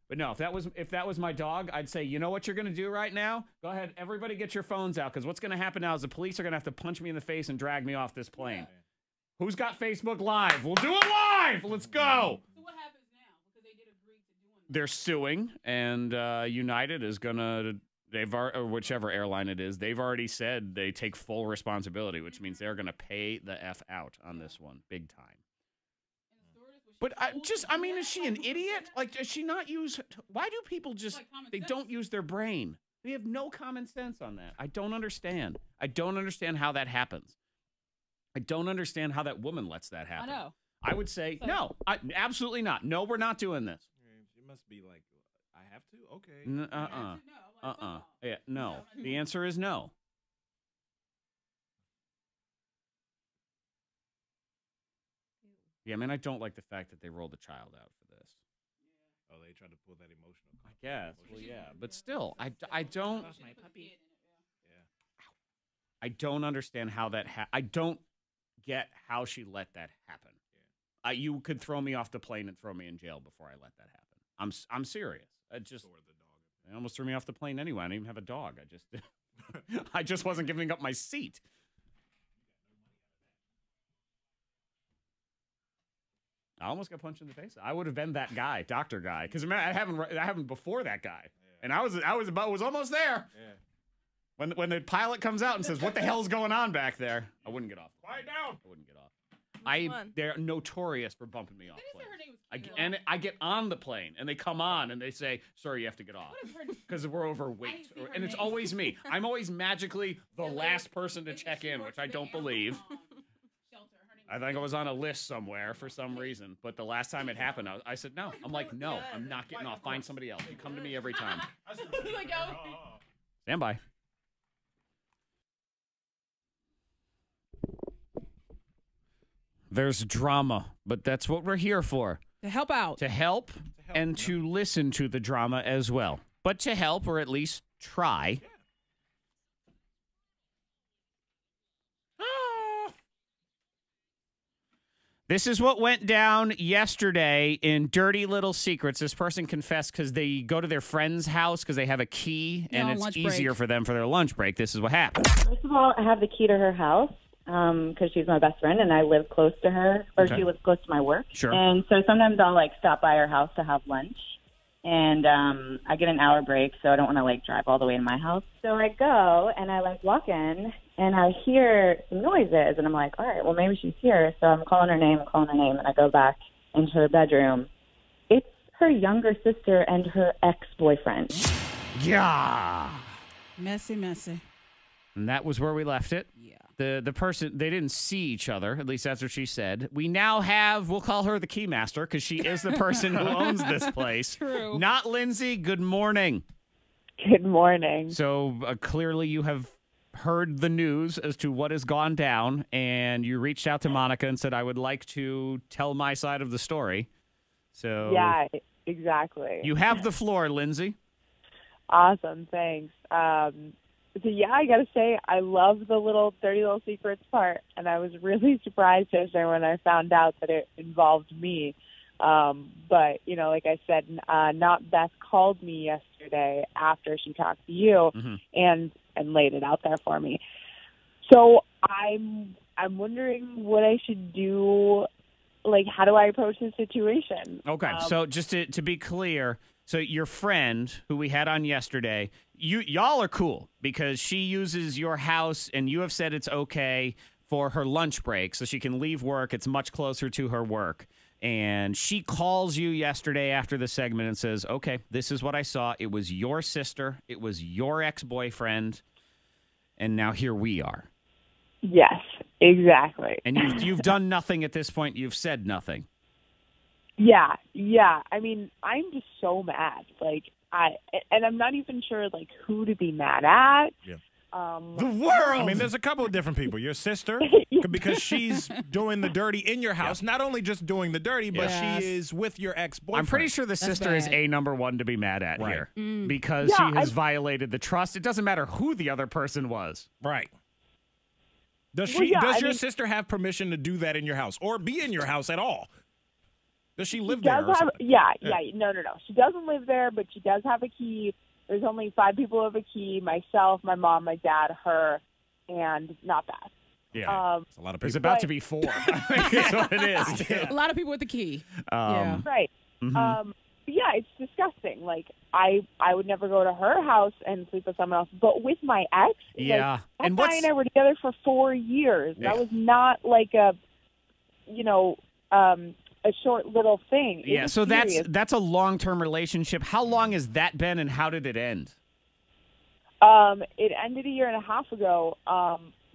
But no, if that was my dog, I'd say, you know what you're going to do right now? Go ahead, everybody get your phones out, because what's going to happen now is the police are going to have to punch me in the face and drag me off this plane. Yeah. Who's got Facebook Live? We'll do it live. Let's go. So what happens now? Because they did agree to doing that. They're suing, and United is gonna. Or whichever airline it is, they've already said they take full responsibility, which means they're gonna pay the F out on this one, big time. But is she an idiot? Like, does she not use? Why do people just? They don't use their brain. They have no common sense on that. I don't understand. I don't understand how that happens. I don't understand how that woman lets that happen. I know. I would say, no, absolutely not. No, we're not doing this. It must be like, I have to? Okay. Yeah, no. The answer is no. Yeah, I mean, I don't like the fact that they rolled the child out for this. Oh, they tried to pull that emotional. I guess. Well, yeah. But still, I don't. I don't understand how that I don't get how she let that happen. Yeah. You could throw me off the plane and throw me in jail before I let that happen. I'm serious. They almost threw me off the plane anyway. I didn't even have a dog. I just wasn't giving up my seat. I almost got punched in the face. I would have been that guy, doctor guy, because I haven't before that guy, and I was almost there. Yeah. When the pilot comes out and says, "What the hell's going on back there?" I wouldn't get off. Quiet down. I wouldn't get off. They're notorious for bumping me off planes. I get on the plane, and they come on, and they say, "Sir, you have to get off," because we're overweight. And it's always me. I'm always magically the last person to check in, which I don't believe. I think I was on a list somewhere for some reason, but the last time it happened, I said, no. I'm like, no, I'm not getting off. Find somebody else. You come to me every time. Stand by. There's drama, but that's what we're here for. To help out. To help and to listen to the drama as well. But to help, or at least try. This is what went down yesterday in Dirty Little Secrets. This person confessed because they go to their friend's house because they have a key, and it's easier for them for their lunch break. This is what happened. First of all, I have the key to her house because she's my best friend, and I live close to her, or she lives close to my work. Sure. And so sometimes I'll, stop by her house to have lunch, and I get an hour break, so I don't want to, drive all the way to my house. So I go, and I, walk in, and I hear some noises, and I'm like, all right, well, maybe she's here. So I'm calling her name, and I go back into her bedroom. It's her younger sister and her ex-boyfriend. Yeah. Messy. And that was where we left it. Yeah. The person, they didn't see each other, at least that's what she said. We now have, we'll call her the key master because she is the person who owns this place. True. Not Lindsay. Good morning. Good morning. So clearly you have heard the news as to what has gone down, and you reached out to Monica and said, I would like to tell my side of the story. So yeah, exactly. You have the floor, Lindsay. Awesome. Thanks. So yeah, I got to say, I love the Dirty Little Secrets part, and I was really surprised yesterday when I found out that it involved me. But, like I said, Not Beth called me yesterday after she talked to you and laid it out there for me. So I'm wondering what I should do, how do I approach the situation? Okay, so just to be clear, so your friend who we had on yesterday, y'all are cool because she uses your house and you have said it's okay for her lunch break so she can leave work. It's much closer to her work. And she calls you yesterday after the segment and says, okay, this is what I saw. It was your sister. It was your ex-boyfriend. And now here we are. Yes, exactly. And you've done nothing at this point. You've said nothing. Yeah. I mean, I'm just so mad. I'm not even sure who to be mad at. Yeah. The world. I mean, there's a couple of different people. Your sister, because she's doing the dirty in your house. Not only just doing the dirty, but she is with your ex-boyfriend. I'm pretty sure the sister is number one to be mad at here because she has violated the trust. It doesn't matter who the other person was. Right. Does your sister have permission to do that in your house or be in your house at all? Does she live there? No. She doesn't live there, but she does have a key. There's only 5 people who have a key: myself, my mom, my dad, her, and not Beth. Yeah, it's a lot of people. It's about to be 4. That's what it is. A lot of people with the key. Right. Mm-hmm. Yeah, it's disgusting. I would never go to her house and sleep with someone else, but with my ex, yeah. And guy and I were together for 4 years. Yeah. That was not a short little thing. Yeah, so that's a long-term relationship. How long has that been, and how did it end? It ended 1.5 years ago,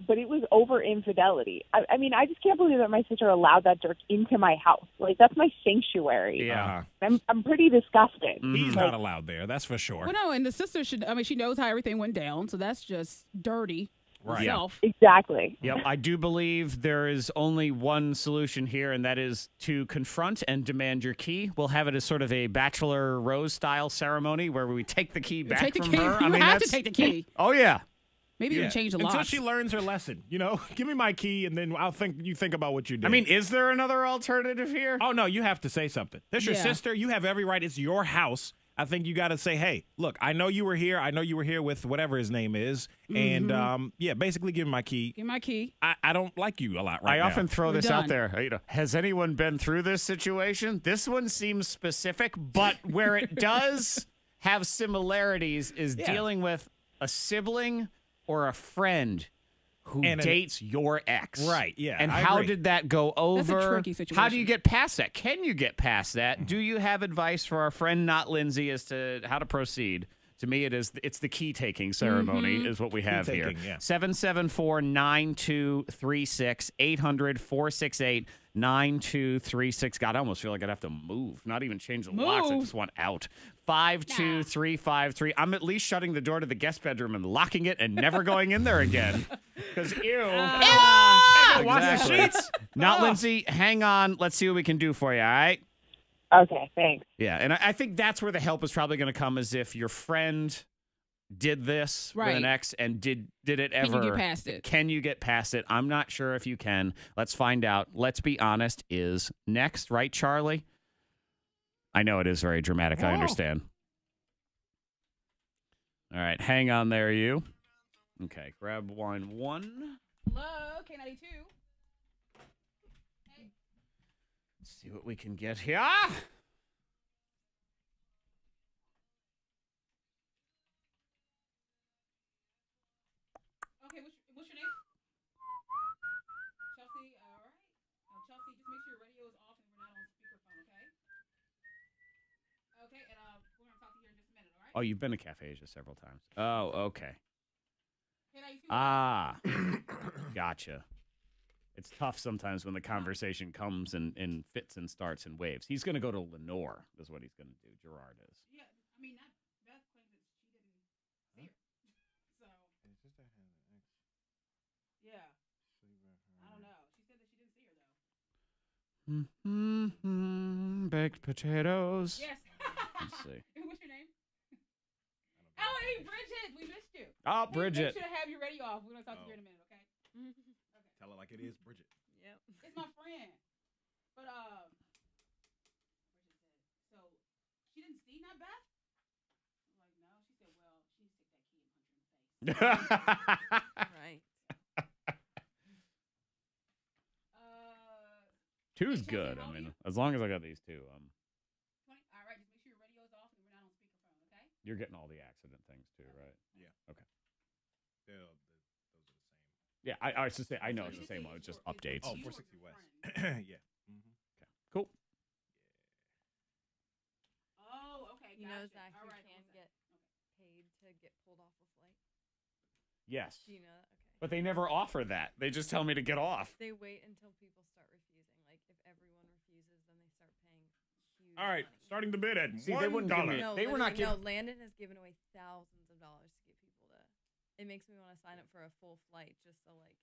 but it was over infidelity. I mean, I just can't believe that my sister allowed that jerk into my house. That's my sanctuary. Yeah. I'm pretty disgusted. He's not allowed there, that's for sure. Well, no, and the sister she knows how everything went down, so that's just dirty. Right. Herself. Exactly. Yep. I do believe there is only one solution here, and that is to confront and demand your key. We'll have it as sort of a Bachelor Rose style ceremony where we take the key back from her. You have to take the key. Oh yeah. Maybe even change the locks. Until she learns her lesson. Give me my key, and then you think about what you did. I mean, is there another alternative here? Oh no, you have to say something. That's your sister. You have every right. It's your house. I think you got to say, hey, look, I know you were here. I know you were here with whatever his name is. Mm-hmm. And, basically give me my key. Give me my key. I don't like you a lot right now. I often throw this out there. Has anyone been through this situation? This one seems specific, but where it does have similarities is dealing with a sibling or a friend who dates your ex. Right, yeah. And how did that go over? That's a tricky situation. How do you get past that? Can you get past that? Do you have advice for our friend, not Lindsay, as to how to proceed? To me, it's the key-taking ceremony is what we have here. 774-9236, 800-468-9236. God, I almost feel like I'd have to move, not even change the locks. I just want out. 52353. I'm at least shutting the door to the guest bedroom and locking it and never going in there again. Because, wash the sheets. Not Lindsay, hang on. Let's see what we can do for you, all right? Okay, thanks. Yeah, and I think that's where the help is probably going to come, is if your friend did this with an ex and did it ever. Can you get past it? Can you get past it? I'm not sure if you can. Let's find out. Let's Be Honest is next, right, Charlie? I know it is very dramatic. I understand. All right, hang on there, you. Okay, grab line 1. Hello, K92. Let's see what we can get here. Okay, what's your name? Chelsea, all right. Chelsea, just make sure your radio is off and we're not on speakerphone, okay? Okay, and we're going to talk to you in just a minute, all right? Oh, you've been to Cafe Asia several times. Oh, okay. Gotcha. It's tough sometimes when the conversation comes in fits and starts and waves. He's going to go to Lenore, is what he's going to do. Gerard is. Yeah, I mean, Beth claims that she didn't see her. So. Yeah. I don't know. She said that she didn't see her, though. Baked potatoes. Yes. Let's see. What's your name? Oh, hey, Bridget. We missed you. Oh, Bridget. Make sure to have your radio off. We're going to talk to you in a minute, okay? Okay. Tell her like it is, Bridget. Yep. It's my friend. But, Bridget said, so she didn't see not Beth? I'm like, no. She said, well, she stick that key and punch her in the face. Right. Two's good. I mean, as long as I got these two, 20. All right, just make sure your radio's off and we're not on speakerphone, okay? you're getting all the accident things too, right? Yeah. Okay. Those are the same. Yeah, I was to say I know it's the same one. It's just updates. Oh, 460 West. Yeah. Okay. Cool. Oh, okay. You know, Gotcha. Zach, All you right, can one get sec. paid to get pulled off a flight. Yes. Do you know that? Okay. But they never offer that. They just tell me to get off. They wait until people start refusing. Like, if everyone refuses, then they start paying huge All right, money. starting the bid at See, they wouldn't give me- No, They were not literally, giving. No, Landon has given away thousands of dollars to get people to. It makes me want to sign up for a full flight just so like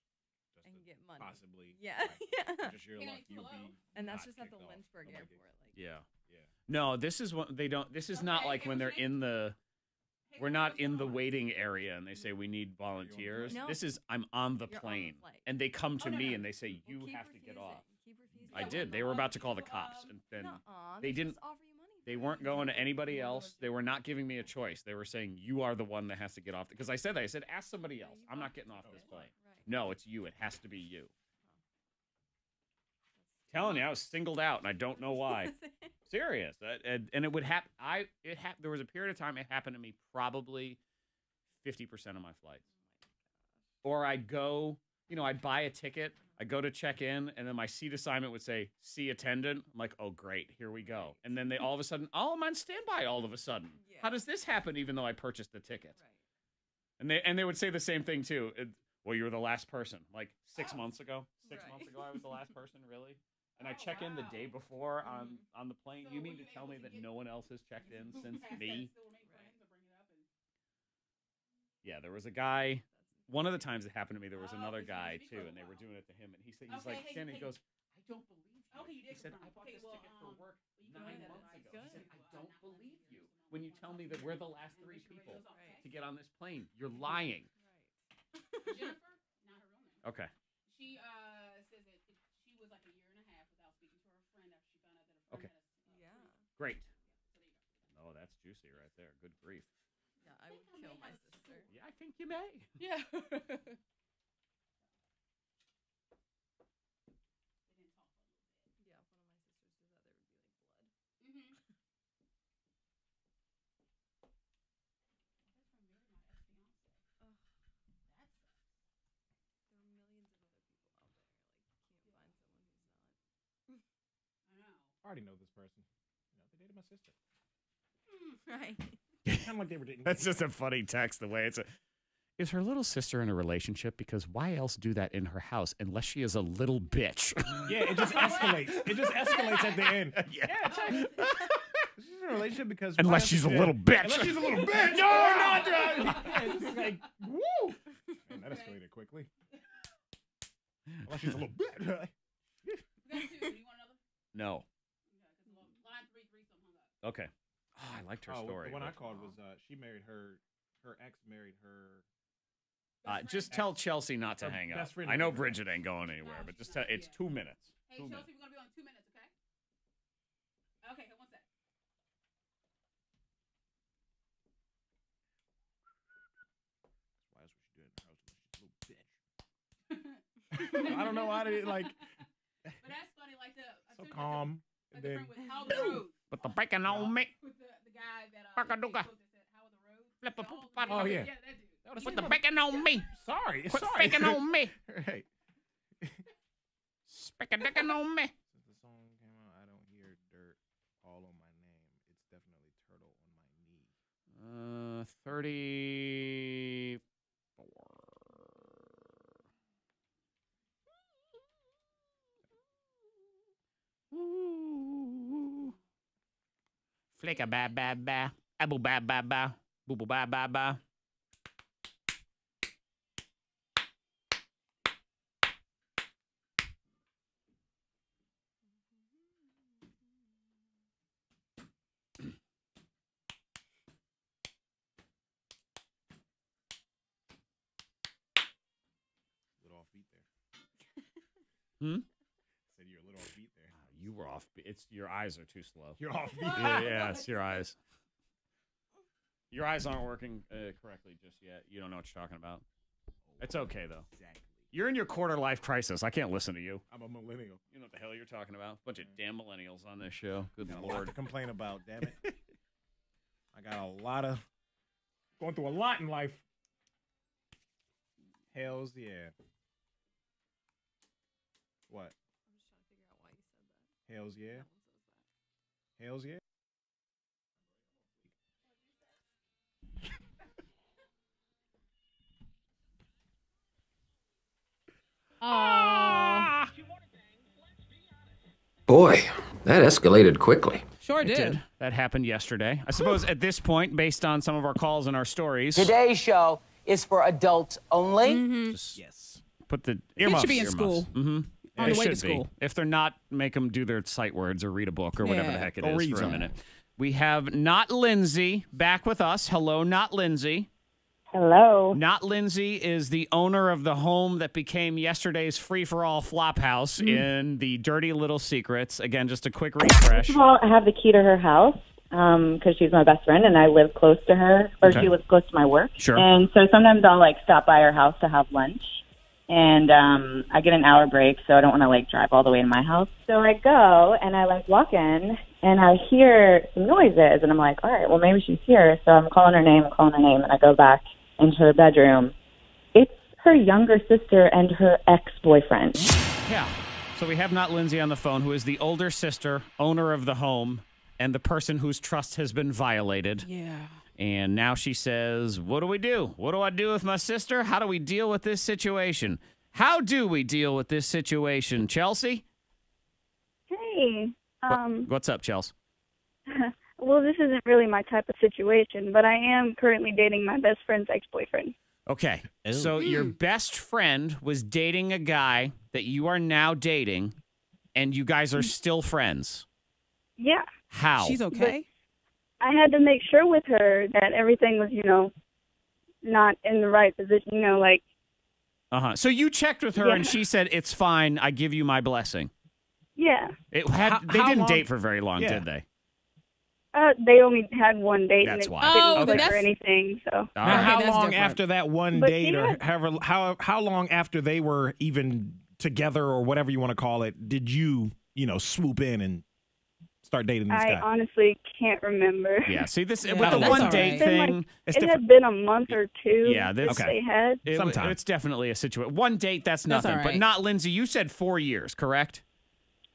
I can get money. Possibly. Yeah. Yeah. Just your Can luck. I You'll flow? be. And that's not just at the kicked off. Lynchburg Nobody airport. Like. Yeah. Yeah. No, this is what they don't. This is not Okay, like when and they're what's your in the. Hey, We're not what's in going the on? waiting area and they say we need volunteers. No. This is I'm on the You're on the plane flight. and they come to Oh, no, me no. and they say Well, you keep have to get refusing. off. Keep refusing. I Yeah, did. well, They were about to you, call the cops and then Nuh-uh, they didn't. Just offer you money They for weren't it. going to anybody else. They were not giving me a choice. They were saying you are the one that has to get off because I said that. I said ask somebody else. you I'm not want getting to off get this it. plane. Right. No, it's you. It has to be you. That's Telling you, I was singled out and I don't know why. Serious. And it would happen. There was a period of time it happened to me probably 50% of my flights. Or I'd go, I'd buy a ticket, I'd go to check in, and then my seat assignment would say, see attendant. I'm like, oh, great, here we go. And then they all of a sudden, oh, I'm on standby all of a sudden. Yeah. How does this happen even though I purchased the ticket? Right. And they would say the same thing, too. Well, you were the last person. Like 6 months ago. 6 Right. months ago, I was the last person, really? And I check in the day before on the plane. So you were mean you to tell able me to that get- no one else has checked in since Past that me? still remain friends or bring it up and- Yeah, there was a guy. That's One of the times it happened to me, there was Oh, another because you guy didn't speak too, for a and they were while. doing it to him, and he's Okay, like hey, standing, he hey. goes, "I don't believe you." Okay, you did He said, confirm. "I bought Okay, this well, ticket for work you 9 can months advise ago." He said, Good. "I don't believe you when you tell me that we're the last 3 people Right. to get on this plane. You're lying." Right. Jennifer, not her real name. Okay. She says that she was like a year and a half without speaking to her friend after she found out that her friend Okay. had a Yeah. Great. So there you go. Oh, that's juicy right there. Good grief. Yeah, I would kill my sister. Yeah, I think you may. Yeah. They didn't talk for a little bit. Yeah, if one of my sisters did that, there would be like blood. Mm-hmm. That's from Mary, my ex-fiance. Ugh. That sucks. There are millions of other people out there. Like, can't find someone who's not. I know. I already know this person. They dated my sister. Right. Kind of like they were dating. That's just a funny text. The way it's. Is her little sister in a relationship? Because why else do that in her house unless she is a little bitch? Yeah, it just escalates. It just escalates at the end. Yeah. It's like, she's in a relationship because Unless she's a little bitch. Unless she's a little bitch. No, not yeah, it's just like woo. Man, that escalated quickly. Unless she's a little bitch. We got two. Do you want another? No. Okay, because line 3 some hung up. Okay. Oh, I liked her story. The one I called was she married her ex married her. Just tell Chelsea not to Her hang up. best friend I know is- Bridget ain't going anywhere, but just tell it's 2 minutes. Hey, 2 Chelsea, minutes. we're going to be on 2 minutes, okay? Okay, hold 1 sec. Why else would she do it in her house unless she's a little bitch? I don't know why they like. But that's funny, like the So calm. Like And the then friend with How the Roads. But the breaking on me. With the guy that Baka-duka. Facebook that said How are the Roads? Oh, yeah. Yeah, that dude. Put the bacon on me. sorry. Quit sorry. speaking on me. Right. Speaking on me. Since the song came out, I don't hear dirt all on my name. It's definitely turtle on my knee. 34. Ooh. Flick a ba ba ba. Abu ba ba ba. Boo boo ba ba ba. Little offbeat there. Hmm? Said you're a little offbeat there. You were off. It's your eyes are too slow. You're offbeat. Yeah, it's your eyes. Your eyes aren't working correctly just yet. You don't know what you're talking about. It's okay though. Exactly. You're in your quarter life crisis. I can't listen to you. I'm a millennial. You know what the hell you're talking about? Bunch of damn millennials on this show. Good Got a lot Lord. to complain about, damn it. I got going through a lot in life. Hells yeah. What? Hells yeah. Hells yeah. Boy, that escalated quickly. Sure It did. That happened yesterday. I suppose at this point, based on some of our calls and our stories, Today's show is for adults only. Yes. put the Kids earmuffs. should be in school. Mm-hmm. On the way to school. If they're not, make them do their sight words or read a book or whatever the Yeah. heck it Or is read for a something. minute. We have Not Lindsay back with us. Hello, Not Lindsay. Hello. Not Lindsay is the owner of the home that became yesterday's free-for-all flop house in the Dirty Little Secrets. Again, just a quick refresh. First of all, I have the key to her house because she's my best friend, and I live close to her, or Okay. she lives close to my work. Sure. And so sometimes I'll stop by her house to have lunch, and I get an hour break, so I don't want to drive all the way to my house. So I go and I walk in, and I hear some noises, and I'm like, all right, well maybe she's here. So I'm calling her name, and I go back into her bedroom. It's her younger sister and her ex-boyfriend. Yeah. So we have Not Lindsay on the phone, who is the older sister, owner of the home, and the person whose trust has been violated. Yeah. And now she says, what do we do? What do I do with my sister? How do we deal with this situation? How do we deal with this situation, Chelsea? Hey. What's up, Chelsea? Well, this isn't really my type of situation, but I am currently dating my best friend's ex-boyfriend. Okay. So your best friend was dating a guy that you are now dating, and you guys are still friends. Yeah. How? She's okay? I had to make sure with her that everything was, not in the right position, Uh-huh. So you checked with her, Yeah. and she said, it's fine. I give you my blessing. yeah. They How didn't long- date for very long, Yeah. did they? They only had one date, That's and it why. didn't Oh, click that's- or anything, so. All Now, right. how that's long different. after that one But date, or yeah. how long after they were even together, or whatever you want to call it, did you swoop in and start dating this I guy? honestly can't remember. Yeah, see, this Yeah, with the that's one all date right. thing, It's It different. had been a month or two Yeah, that that's- they had. Sometime. it's definitely a situation. One date, that's nothing. all But right. not Lindsay, you said 4 years, correct?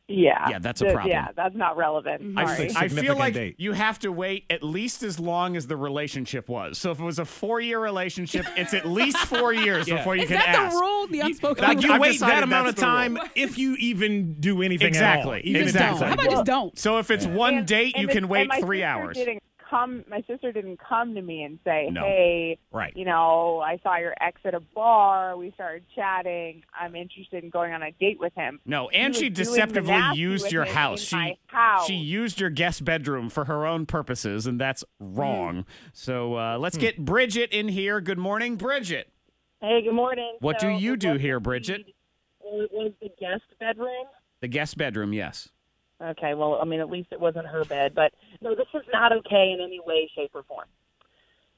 Yeah. Yeah, that's a problem. Yeah, that's not relevant. I, Sorry. I feel Significant like date. you have to wait at least as long as the relationship was. So if it was a 4-year relationship, it's at least 4 years Yeah. before you Is can that ask. the rule? The unspoken Like rule? you I've wait decided that amount of that's the time rule. if you even do anything Exactly. at all. Even Just if don't. it's How like- about just don't? So if it's one And- date, you and can it- wait and my 3 sister hours. My sister didn't come to me and say, No. hey, Right. I saw your ex at a bar. We started chatting. I'm interested in going on a date with him. No, and He she was doing the deceptively nasty used with your him house. in my house. She used your guest bedroom for her own purposes, and that's wrong. So let's get Bridget in here. Good morning, Bridget. Hey, good morning. What do you do here, Bridget? Well, it was the guest bedroom. The guest bedroom, yes. Okay, well, at least it wasn't her bed. But, no, this is not okay in any way, shape, or form.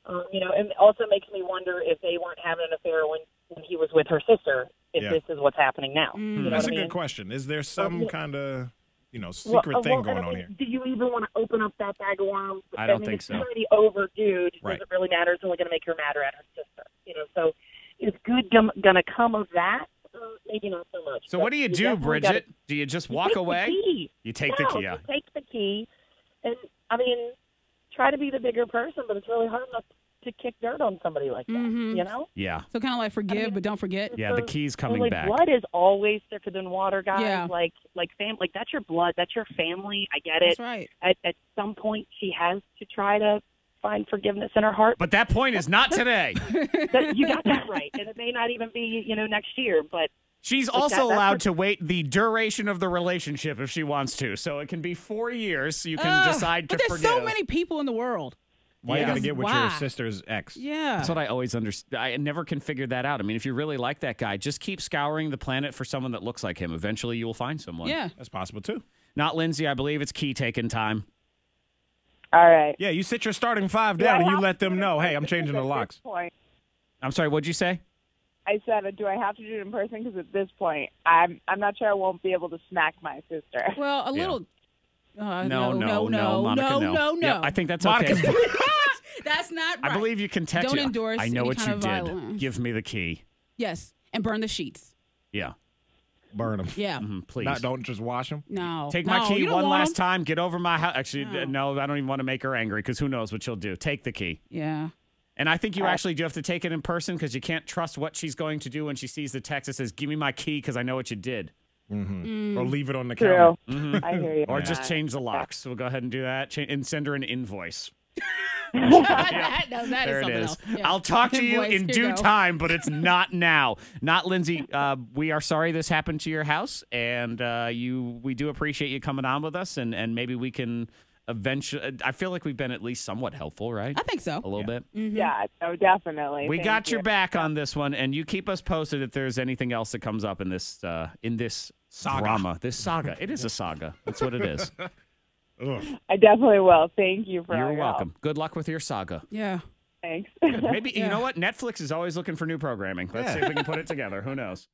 And it also makes me wonder if they weren't having an affair when he was with her sister, if Yeah. this is what's happening now. You know That's what a I mean? good question. Is there some yeah. kind of secret thing going on here? Do you even want to open up that bag of worms? I don't mean, think it's so. pretty overdue. Right. Does it really matter? It's only going to make her madder at her sister. So is good going to come of that? Maybe not so much. So But what do you do, definitely Bridget? gotta- Do you just you walk take the away? key. You take the No, key you out. take the key, and try to be the bigger person, but it's really hard enough to kick dirt on somebody like that. Mhm. Yeah. So kind of like forgive, but don't forget. Yeah, the key's coming like, back. Blood is always thicker than water, guys. Yeah. Like that's your blood, that's your family. I get it. That's right. At some point, she has to try to find forgiveness in her heart. But that point is not today. You got that right, and it may not even be next year, but. She's Like also that's allowed to wait the duration of the relationship if she wants to. So it can be 4 years. So you can decide to But there's forgive. so many people in the world. Why you got to get with your Why? sister's ex? Yeah. That's what I always understand. I never can figure that out. I mean, if you really like that guy, just keep scouring the planet for someone that looks like him. Eventually, you will find someone. Yeah. That's possible too. Not Lindsay. I believe it's key taking time. All right. Yeah, you sit your starting 5 Do down I and you have let to them know, hey, I'm changing the at this locks. point? I'm sorry. What'd you say? I said, do I have to do it in person? Because at this point, I'm not sure I won't be able to smack my sister. Well, a little. No, Monica, no. Yep, I think that's Monica's okay. That's not right. I believe you can text Don't you. endorse I know any what kind you of did. violence. Give me the key. Yes, and burn the sheets. Yeah. Burn them. Yeah. Please. Don't just wash them. No. Take my No, key you don't one want last 'em. time. Get over my house. Actually, no, I don't even want to make her angry because who knows what she'll do. Take the key. Yeah. And I think you actually do have to take it in person because you can't trust what she's going to do when she sees the text that says, give me my key because I know what you did. Mm-hmm. Or leave it on the True. counter. Mm-hmm. I hear you. Or just change the locks. So we'll go ahead and do that and send her an invoice. that is There it something is. else. Yeah. I'll talk to you Invoice, in here due you go. time, but it's not now. Not Lindsay. We are sorry this happened to your house, and we do appreciate you coming on with us, and maybe we can eventually. I feel like we've been at least somewhat helpful, right? I think so. A little bit. Mm-hmm. Yeah, no, definitely. We Thank got your you. back on this one, and you keep us posted if there's anything else that comes up in this Saga. drama, this saga. It is a saga. That's what it is. I definitely will. Thank you for all You're your welcome. help. Good luck with your saga. Yeah. Thanks. Good. Maybe you know what? Netflix is always looking for new programming. Let's see if we can put it together. Who knows?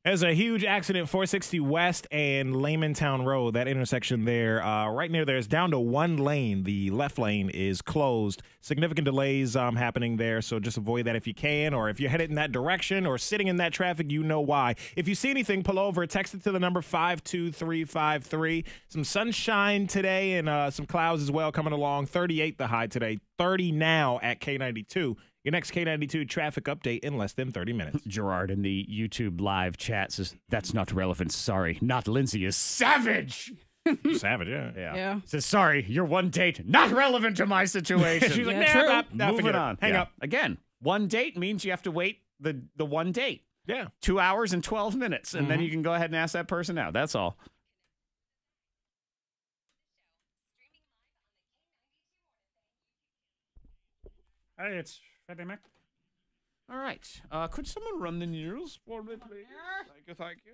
There's a huge accident, 460 West and Laymantown Road, that intersection there. Right near there is down to one lane. The left lane is closed. Significant delays happening there, so just avoid that if you can, or if you're headed in that direction or sitting in that traffic, you know why. If you see anything, pull over, text it to the number 52353. Some sunshine today and some clouds as well coming along. 38 the high today, 30 now at K92. Your next K92 traffic update in less than 30 minutes. Gerard in the YouTube live chat says, that's not relevant. Sorry. Not Lindsay is savage. Savage, yeah. Yeah. Says, sorry, your one date, not relevant to my situation. She's like, Yeah, true. nah, Moving forget it. on. Hang Yeah. up. Again, one date means you have to wait the one date. Yeah. 2 hours and 12 minutes, and then you can go ahead and ask that person out. That's all. Hey, it's Freddy Mac. All right. Could someone run the news for me, please? Thank you, thank you.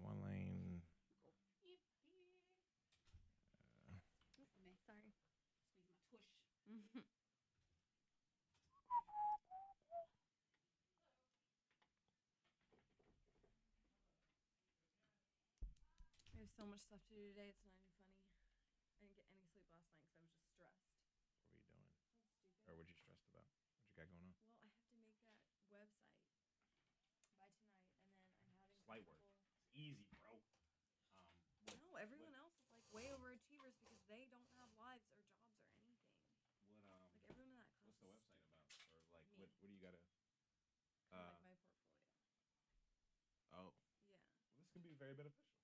One lane. I have so much stuff to do today. It's not even funny. I didn't get any sleep last night because I was just stressed. What are you doing? Or what you stressed about? What you got going on? Well, I have to make that website by tonight, and then I'm having Slight work. It's easy, bro. No, everyone else is like way overachievers because they don't have lives or jobs or anything. Like everyone in that class. What's the website about? Or like, what do you gotta? Like my portfolio. Oh. Yeah. Well, this can be very beneficial.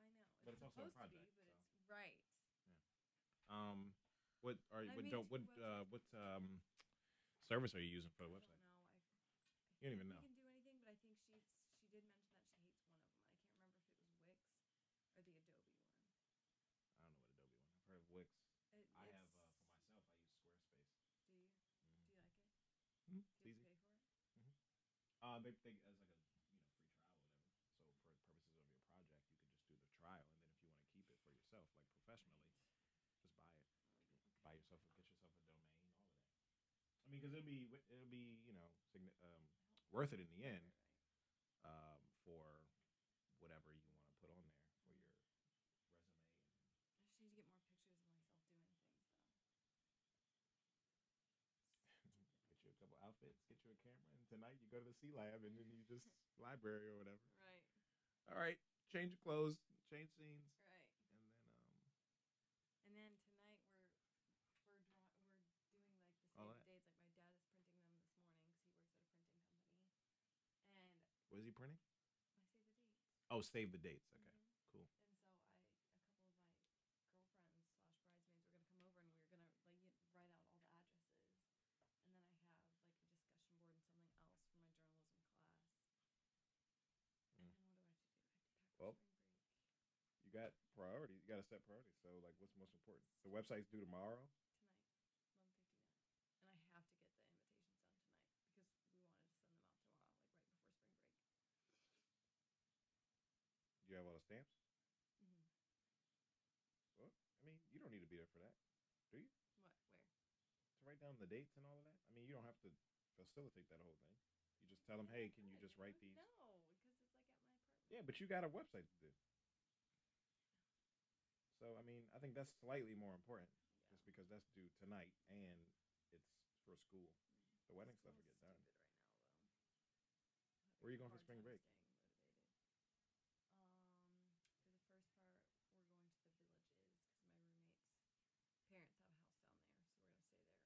I know. But it's also a supposed project, to be, but so. it's right. What are you? I What made two websites. service are you using for the website? You don't even know. We can do anything, but I think she did mention that she hates one of them. I can't remember if it was Wix or the Adobe one. I don't know what Adobe one. I've heard of Wix. I have for myself. I use Squarespace. Do you? Do you like it? Mm-hmm. Do you It's have to easy. pay for it? They as like a free trial or whatever. So for purposes of your project, you could just do the trial, and then if you want to keep it for yourself, like professionally, just buy it. Buy yourself, get yourself a domain, all of that. I mean, because it'll be worth it in the end for whatever you want to put on there for your resume. I just need to get more pictures of myself doing things, Get you a couple outfits, get you a camera, and tonight you go to the C Lab, and then you just library or whatever. Right. All right, change your clothes, change scenes. Right. And then And then tonight we're doing like the All save that. the dates. Like my dad is printing them this morning because he works at a printing company. And what is he printing? I save the dates. Oh, save the dates. Okay, cool. And so a couple of my girlfriends / bridesmaids were gonna come over and we were gonna write out all the addresses. And then I have like a discussion board and something else for my journalism class. And then what do I have to do? I have to pack for Well, spring break. you got priorities. You got to set priorities. So, like, what's most important? The website's due tomorrow. Tonight, 11:59, and I have to get the invitations done tonight because we wanted to send them out tomorrow, like right before spring break. Do you have all the stamps? Mm-hmm. down the dates and all of that? I mean, you don't have to facilitate that whole thing. You just tell them, hey, can you just write these? No, because it's like at my apartment. Yeah, but you got a website to do. So, I mean, I think that's slightly more important, just because that's due tonight and it's for school. The wedding stuff will get done. Where are you going for spring break? For the first part, we're going to the villages because my roommate's parents have a house down there, so we're gonna stay there.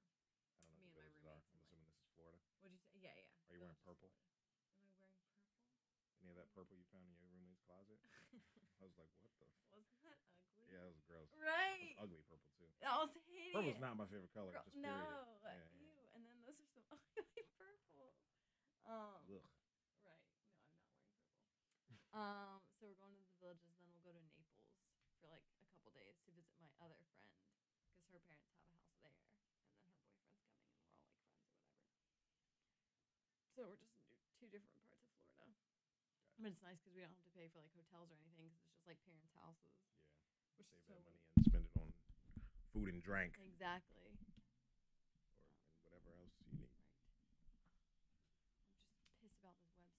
I don't know Me what and my the villages are. roommates. I'm assuming this is Florida. What'd you say? Yeah, yeah. Are you wearing purple? Am I wearing purple? Any of that purple you found in your roommate's closet? I was like, what the? Wasn't that ugly? Yeah, it was gross. Right. It was ugly purple too. That was hideous. Purple's not my favorite color. Girl, Just no, period. ew. And then those are some ugly purples. Ugh. Right. No, I'm not wearing purple. So we're going to the villages, then we'll go to Naples for like a couple days to visit my other friend because her parents have a house there, and then her boyfriend's coming, and we're all like friends or whatever. So we're just in two different parts of Florida. But it's nice because we don't have to pay for like hotels or anything because it's just like parents' houses. Yeah. Which Save is that so money and spend it on food and drink. Exactly. Or whatever else you need. I'm just pissed about this website.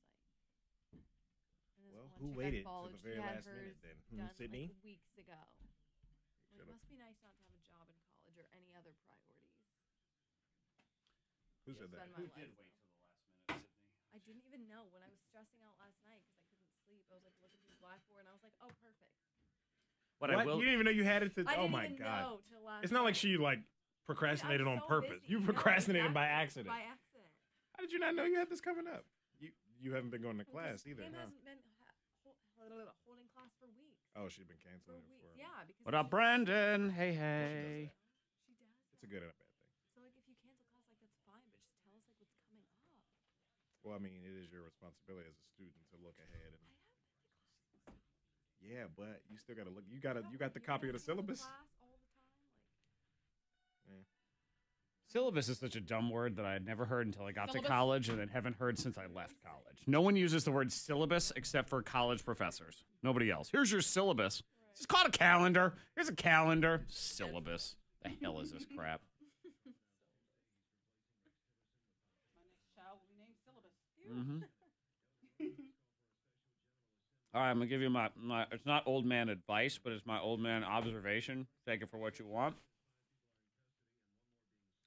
And this Well, one who chick I waited to followed, the very she had last minute hers then? done, Sydney? like, weeks ago. Well, it must be nice not to have a job in college or any other priorities. Who said that? Who did wait till the last minute, Sydney? I didn't even know when I was stressing out last night because I couldn't sleep. I was like looking through Blackboard and I was like, oh, perfect. What? You didn't even know you had it to. I oh didn't my even God! know till last It's not like night. she like procrastinated I'm on so purpose. busy. You No, procrastinated by exactly. accident. By accident. How did you not know you had this coming up? You haven't been going to class either, Kim huh? hasn't been holding class for weeks. Oh, she's been canceling it for. Yeah, because What up, Brandon? Hey, hey. she does. It's a good and a bad thing. So like if you cancel class, like that's fine, but just tell us like what's coming up. Well, I mean, it is your responsibility as a student to look ahead. And yeah, but you still gotta look. You got the copy of the syllabus. Yeah. Syllabus is such a dumb word that I had never heard until I got to college and then haven't heard since I left college. No one uses the word syllabus except for college professors. Nobody else. Here's your syllabus. It's just called a calendar. Here's a calendar. Syllabus. The hell is this crap? My next child will be named Syllabus. Mm-hmm. All right, I'm going to give you my, it's not old man advice, but it's my old man observation. Take it for what you want.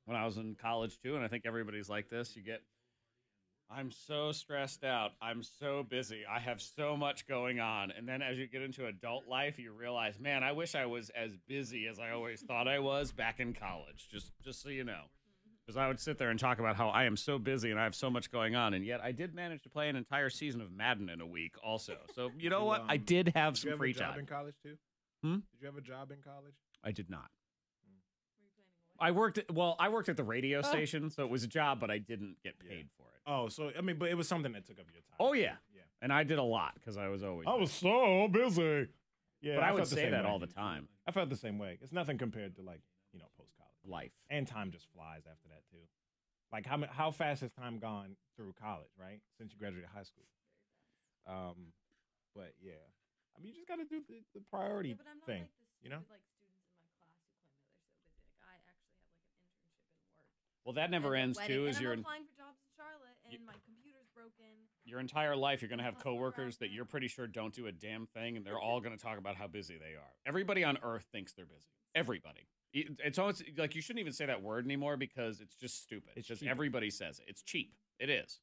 When I was in college, too, and I think everybody's like this, I'm so stressed out. I'm so busy. I have so much going on. And then as you get into adult life, you realize, man, I wish I was as busy as I always thought I was back in college, just so you know. Because I would sit there and talk about how I am so busy and I have so much going on, and yet I did manage to play an entire season of Madden in a week also. So you know what? I did have some free time. Did you have a job in college, too? Hmm? Did you have a job in college? I did not. I worked at the radio station, so it was a job, but I didn't get paid for it. Oh, so I mean, but it was something that took up your time. Oh yeah, yeah. And I did a lot because I was always. I was so busy. Yeah, but I would felt the say same that way. all the time. I felt the same way. It's nothing compared to post college life, and time just flies after that too. Like how fast has time gone through college, right? Since you graduated high school. But yeah, I mean, you just got to do the priority but I'm not thing, like the you know. stupid, like students in my class who claim that they're so busy. Like I actually have like an internship in work. Well, that never ends too. Is and you're I'm applying for jobs in Charlotte, and my computer's broken. Your entire life, you're going to have coworkers that you're pretty sure don't do a damn thing, and they're all going to talk about how busy they are. Everybody on Earth thinks they're busy. Everybody. It's almost like you shouldn't even say that word anymore because it's just stupid. It's just everybody says it. It's cheap. It is.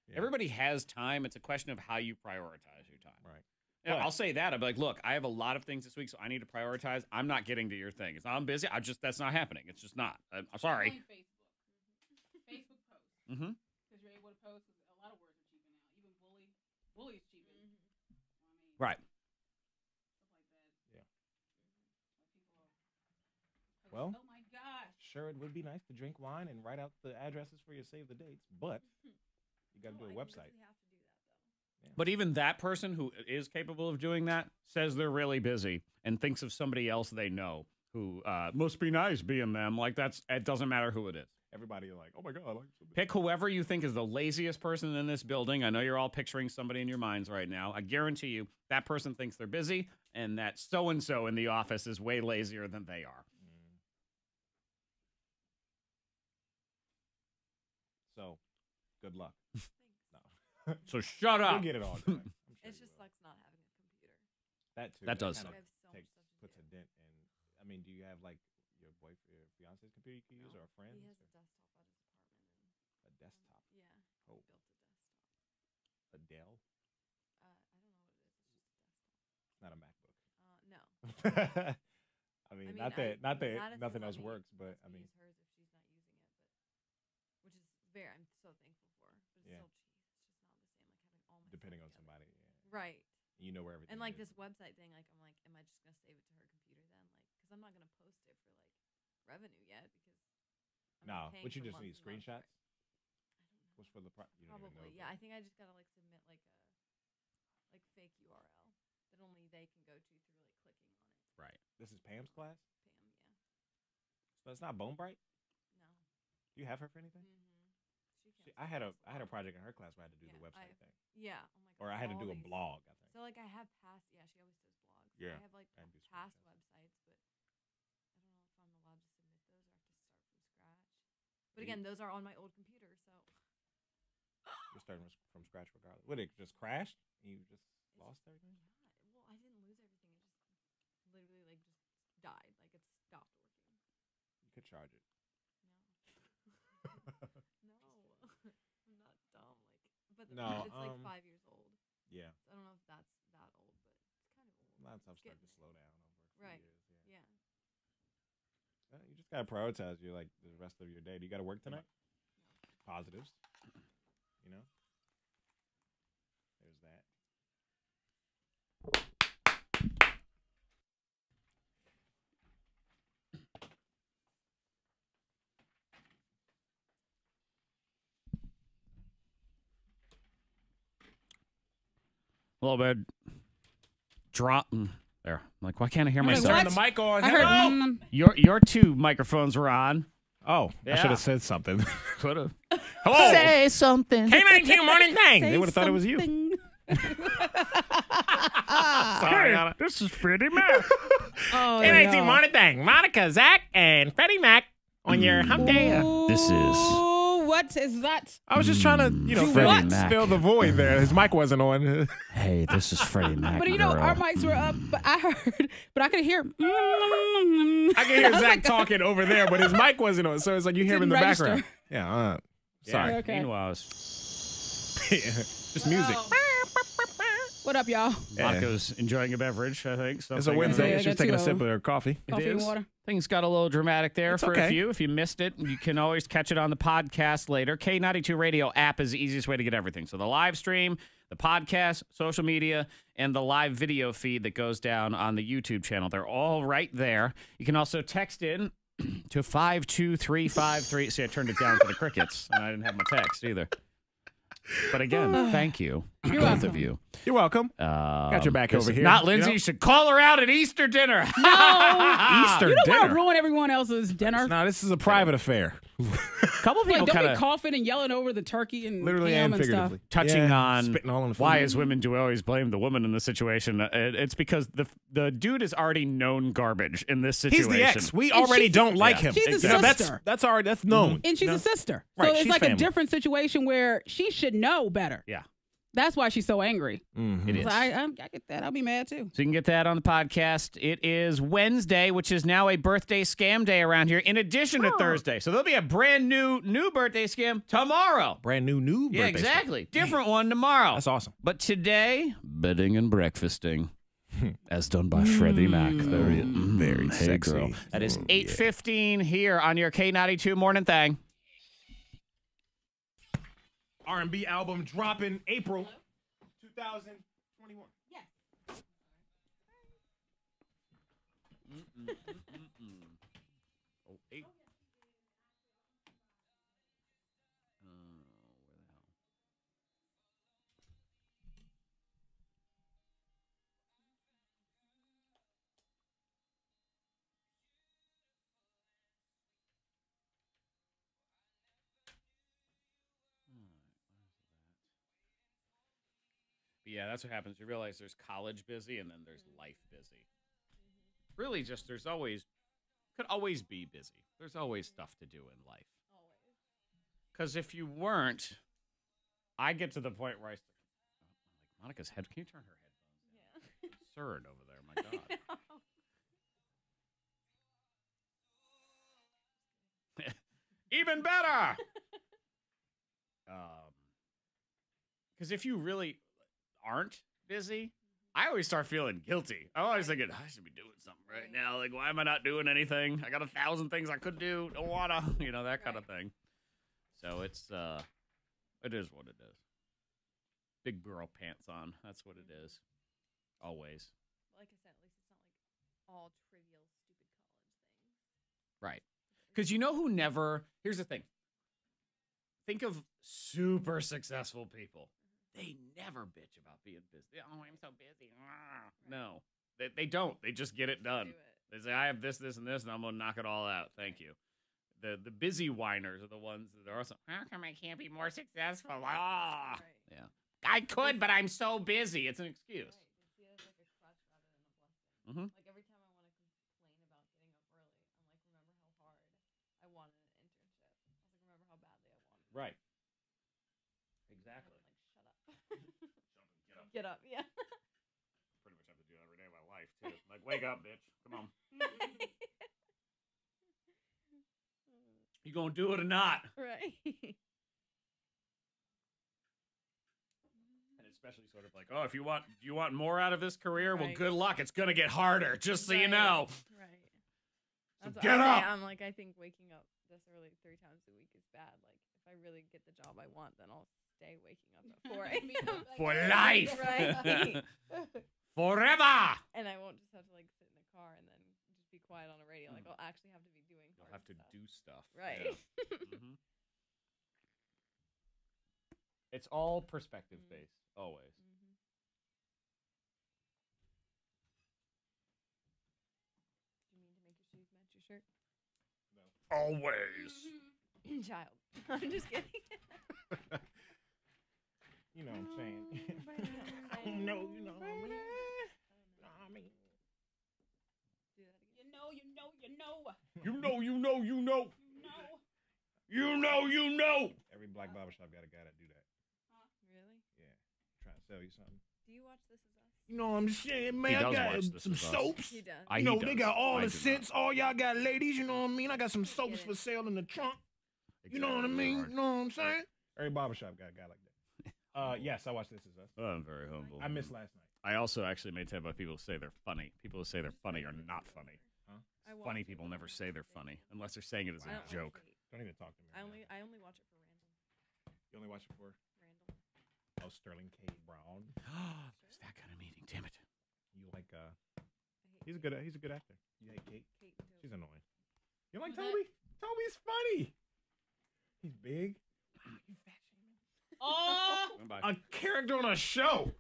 Yeah. Everybody has time. It's a question of how you prioritize your time. Right. And I'll say that. I'll be like, look, I have a lot of things this week, so I need to prioritize. I'm not getting to your thing. It's not I'm busy. That's not happening. It's just not. I'm sorry. Facebook posts. Mm-hmm. Because you're able to post, because a lot of words are cheaper now. Even bully is cheaper. I mean, right. Stuff like that. Yeah. Well, Well, oh my gosh. Sure, it would be nice to drink wine and write out the addresses for your save the dates, but you got to do a website. But even that person who is capable of doing that says they're really busy and thinks of somebody else they know who must be nice being them. Like it doesn't matter who it is. Everybody like, oh my God. Like pick whoever you think is the laziest person in this building. I know you're all picturing somebody in your minds right now. I guarantee you that person thinks they're busy and that so-and-so in the office is way lazier than they are. Good luck. No. So shut up. You'll get it all done. It just sucks not having a computer. That too. That does kind suck. of puts a dent in. I mean, do you have like your boyfriend, your fiance's computer you can use, or a friend? He has a desktop at his apartment. A desktop. Yeah. Oh. He built a desktop. A Dell. I don't know what it is. It's just a desktop. It's not a MacBook. No. I mean, not that nothing else works, but I mean, use hers if she's not using it, but which is I'm so thankful for. But it's Yeah. still cheese. It's just not the same. Like having all my depending on stuff somebody. together. Yeah. Right. You know where everything. And like is. this website thing, like I'm like, am I just gonna save it to her computer then? Like, because I'm not gonna post it for like revenue yet because. No, but you just need screenshots. What's for the you don't even Probably, know, yeah. I think I just gotta like submit like a fake URL that only they can go to through like clicking on it. Right. This is Pam's class. Pam, yeah. So it's not Bone Bright. No. Do you have her for anything? Mm-hmm. I had a project in her class where I had to do the website thing. Yeah. Oh my god. Or I had to all do a these. blog. I think. So like I have past. Yeah, she always does blogs. Yeah, I have like I do past websites, but I don't know if I'm allowed to submit those or I have to start from scratch. But again, those are on my old computer, so. You're starting from scratch regardless. What, it just crashed? You just lost everything? Yeah. Well, I didn't lose everything. It just literally like just died. Like it stopped working. You could charge it. No. I'm not dumb. Like, but No, it's like 5 years old. Yeah. So I don't know if that's that old, but it's kind of old. A lot of stuff It's starting to getting slow down over a few right. years. Yeah. You just gotta prioritize your the rest of your day. Do you gotta work tonight? No. Positives. You know? There's that. A little bit dropping there. I'm like, why can't I hear myself? Turn the mic on. I heard. Hello? Your two microphones were on. Oh, Yeah. I should have said something. Could have. Hello. Say something. K92 Mornin Thang. They would have thought it was you. Sorry, Anna. This is Freddy Mac. Oh, K92 no. Mornin Thang. Monica, Zach, and Freddy Mac on your hump day. This is. Ooh, what is that? I was just trying to, Freddy Mac. fill the void there. His mic wasn't on. Hey, this is Freddy Mac. But you know, girl. our mics were up, but I heard, but I could hear. I can hear Zach talking over there, but his mic wasn't on, so it's like you hear him in the Didn't register. background. Yeah, sorry. Okay. Meanwhile, Just music. What up, y'all? Monica's enjoying a beverage, I think. It's a Something. Wednesday. Yeah, I She's got taking a two sip of of her coffee. Coffee It and is. water. Things got a little dramatic there It's for okay. a few. If you missed it, you can always catch it on the podcast later. K92 Radio app is the easiest way to get everything. So the live stream, the podcast, social media, and the live video feed that goes down on the YouTube channel. They're all right there. You can also text in to 52353. See, I turned it down for the crickets, and I didn't have my text either. But again, thank you, You're both welcome. of you. You're welcome. Got your back over here. Not Lindsay. You know? You should call her out at Easter dinner. No, Easter you don't want dinner. to ruin everyone else's dinner. No, this is a private affair. A couple Like, people don't kind be of coughing and yelling over the turkey and Literally ham and and stuff. figuratively. touching Yeah, on spitting all on the food. why as women do we always blame the woman in the situation. It's because the dude is already known garbage in this He's situation. the ex. We And already she's- don't like yeah. him. She's a You know, sister. that's already known. And she's you know? a sister. So Right, it's she's like family. a different situation where she should know better. Yeah. That's why she's so angry. Mhm. It is. So I get that. I'll be mad too. So you can get that on the podcast. It is Wednesday, which is now a birthday scam day around here, in addition to Thursday. So there'll be a brand new birthday scam tomorrow. Brand new Yeah, birthday exactly. stuff. Different one tomorrow. That's awesome. But today, bedding and breakfasting, as done by Freddy Mac. Very Hey, sexy. girl. That is Oh, 8:15 here on your K92 Morning Thang. R&B album dropping April 2021. Yes. Oh, 8. Yeah, that's what happens. You realize there's college busy and then there's life busy. Really, just could always be busy. There's always stuff to do in life. Because if you weren't, I get to the point where I'm like, Monica's head. Can you turn her headphones down? Absurd over there. My God. Even better. Because if you really aren't busy, I always start feeling guilty. I'm always thinking, I should be doing something right now. Like, why am I not doing anything? I got 1,000 things I could do. Don't wanna, that kind of thing. So it is what it is. Big girl pants on. That's what it is. Always. Like I said, at least it's not like all trivial, stupid college things. Right. Because you know who never... Here's the thing. Think of super successful people. They never bitch about being busy. Oh, I'm so busy. No. They don't. They just get it done. They say, I have this, this, and this, and I'm going to knock it all out. Thank you. The busy whiners are the ones that are also, how come I can't be more successful? Ah. Right. Yeah. I could, but I'm so busy. It's an excuse. Right. They see it as like a crutch rather than a blessing. Mm-hmm. Like every time I want to complain about getting up early, I'm like, remember how hard I wanted an internship. I was like, remember how badly I wanted it. Right. Exactly. Like, shut up. Get up. Yeah. Pretty much have to do that every day of my life, too. Like, wake up, bitch. Come on. You gonna do it or not? Right. And especially sort of like, oh, if you want more out of this career, well, Right. good luck. It's gonna get harder, just so you know. Right. So That's get what I say. up. I'm like, I think waking up this early 3 times a week is bad. Like, if I really get the job I want, then I'll stay waking up at 4 a.m. For life. Right. Forever. And I won't just have to like sit in the car and then just be quiet on a radio. Like, I'll actually have to be doing. You'll have to do stuff. Right. Yeah. Mm-hmm. It's all perspective based, always. Mm-hmm. Do you mean to make your shoes match your shirt? No. Always. Child. I'm just kidding. You know what I'm saying? Oh, no, you know what I mean? Do that again. You know. You know. Every black barbershop got a guy that do that. Really? Yeah. Trying to sell you something. Do you watch This Is Us? You know what I'm saying, man? He I does got watch This some Is Us. soaps. He does. You know, they got all I the do not. scents. All y'all got ladies, you know what I mean? I got some soaps for sale in the trunk. You know what I mean? You know what I'm saying? Every barbershop got a guy like that. Yes, I watched This Is Us. I'm very humble. I missed last night. I also actually made time about people who say they're funny. People who say they're funny are not funny. Huh? Funny people never say they're funny unless they're saying it as a joke. Don't even talk to me. I only watch it for Randall. You only watch it for? Randall. Oh, Sterling K. Brown. It's that kind of meeting. Damn it. You like? He's a good actor. You hate Kate? Kate too. She's annoying. You like Toby? Toby's funny. He's big. Wow, you fat shaming. Oh. A character on a show.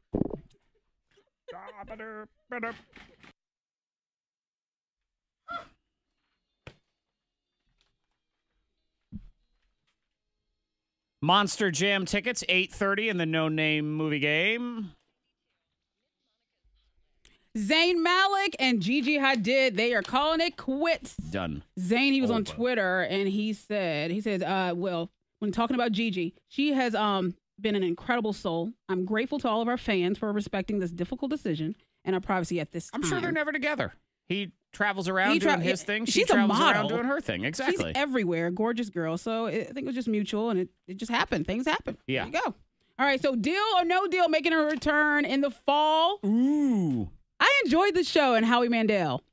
Monster Jam tickets, 8:30 in the No Name movie game. Zayn Malik and Gigi Hadid, they are calling it quits. Done. Zayn, he was on Twitter and he says, well, when talking about Gigi, she has been an incredible soul. I'm grateful to all of our fans for respecting this difficult decision and our privacy at this time. I'm sure they're never together. He travels around doing his thing. She She's travels a model. around doing her thing. Exactly. She's everywhere. Gorgeous girl. So I think it was just mutual and it just happened. Things happen. Yeah. There you go. All right. So Deal or No Deal making a return in the fall. Ooh. I enjoyed the show and Howie Mandel.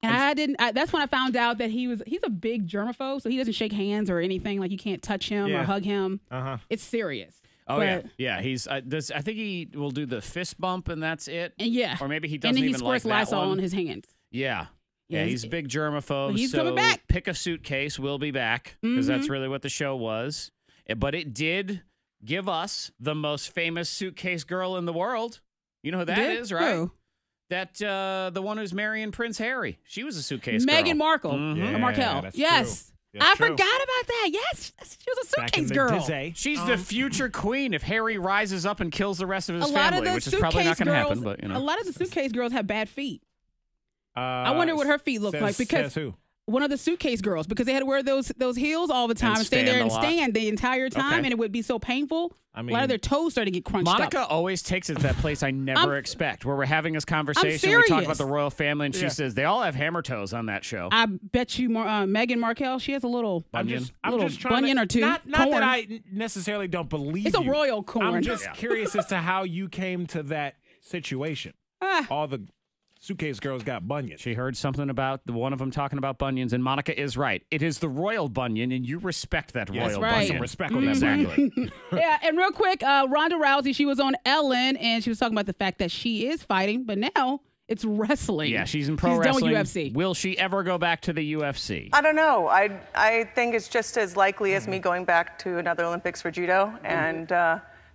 And that's when I found out that he's a big germaphobe. So he doesn't shake hands or anything. Like you can't touch him or hug him. Uh-huh. It's serious. Oh, yeah. He's I think he will do the fist bump and that's it. And yeah. Or maybe he doesn't and then he even like squirts that Lysol one. on his hands. Yeah. Yeah, He's a big germaphobe. He's so coming back. Pick a Suitcase will be back because that's really what the show was. But it did give us the most famous suitcase girl in the world. You know who that is, right? Who? That the one who's marrying Prince Harry. She was a suitcase girl. Meghan Markle. Mhm. Or Markle. that's Yes. true. That's I true. forgot about that. Yes. She was a Back in suitcase the girl. day. She's the future queen if Harry rises up and kills the rest of his A lot of family, the which is probably not suitcase going to girls, happen. But you know, a lot of the suitcase girls have bad feet. I wonder what her feet look like because says who? one of the suitcase girls because they had to wear those heels all the time and stay there and stand the entire time, and it would be so painful. I mean, a lot of their toes started to get crunched Monica up. always takes it to that place I never expect, where we're having this conversation. We talk about the royal family, and she says they all have hammer toes on that show. I bet you Meghan Markle, she has a little bunion, bunion or two. Not that I necessarily don't believe it's you. a royal corn. I'm just curious as to how you came to that situation. All the suitcase girls got bunions. She heard something about one of them talking about bunions, and Monica is right. It is the royal bunion, and you respect that royal bunion. Some respect on that. Exactly. Yeah, and real quick, Ronda Rousey, she was on Ellen, and she was talking about the fact that she is fighting, but now it's wrestling. Yeah, she's in pro wrestling. Done with UFC. Will she ever go back to the UFC? I don't know. I think it's just as likely as me going back to another Olympics for judo, and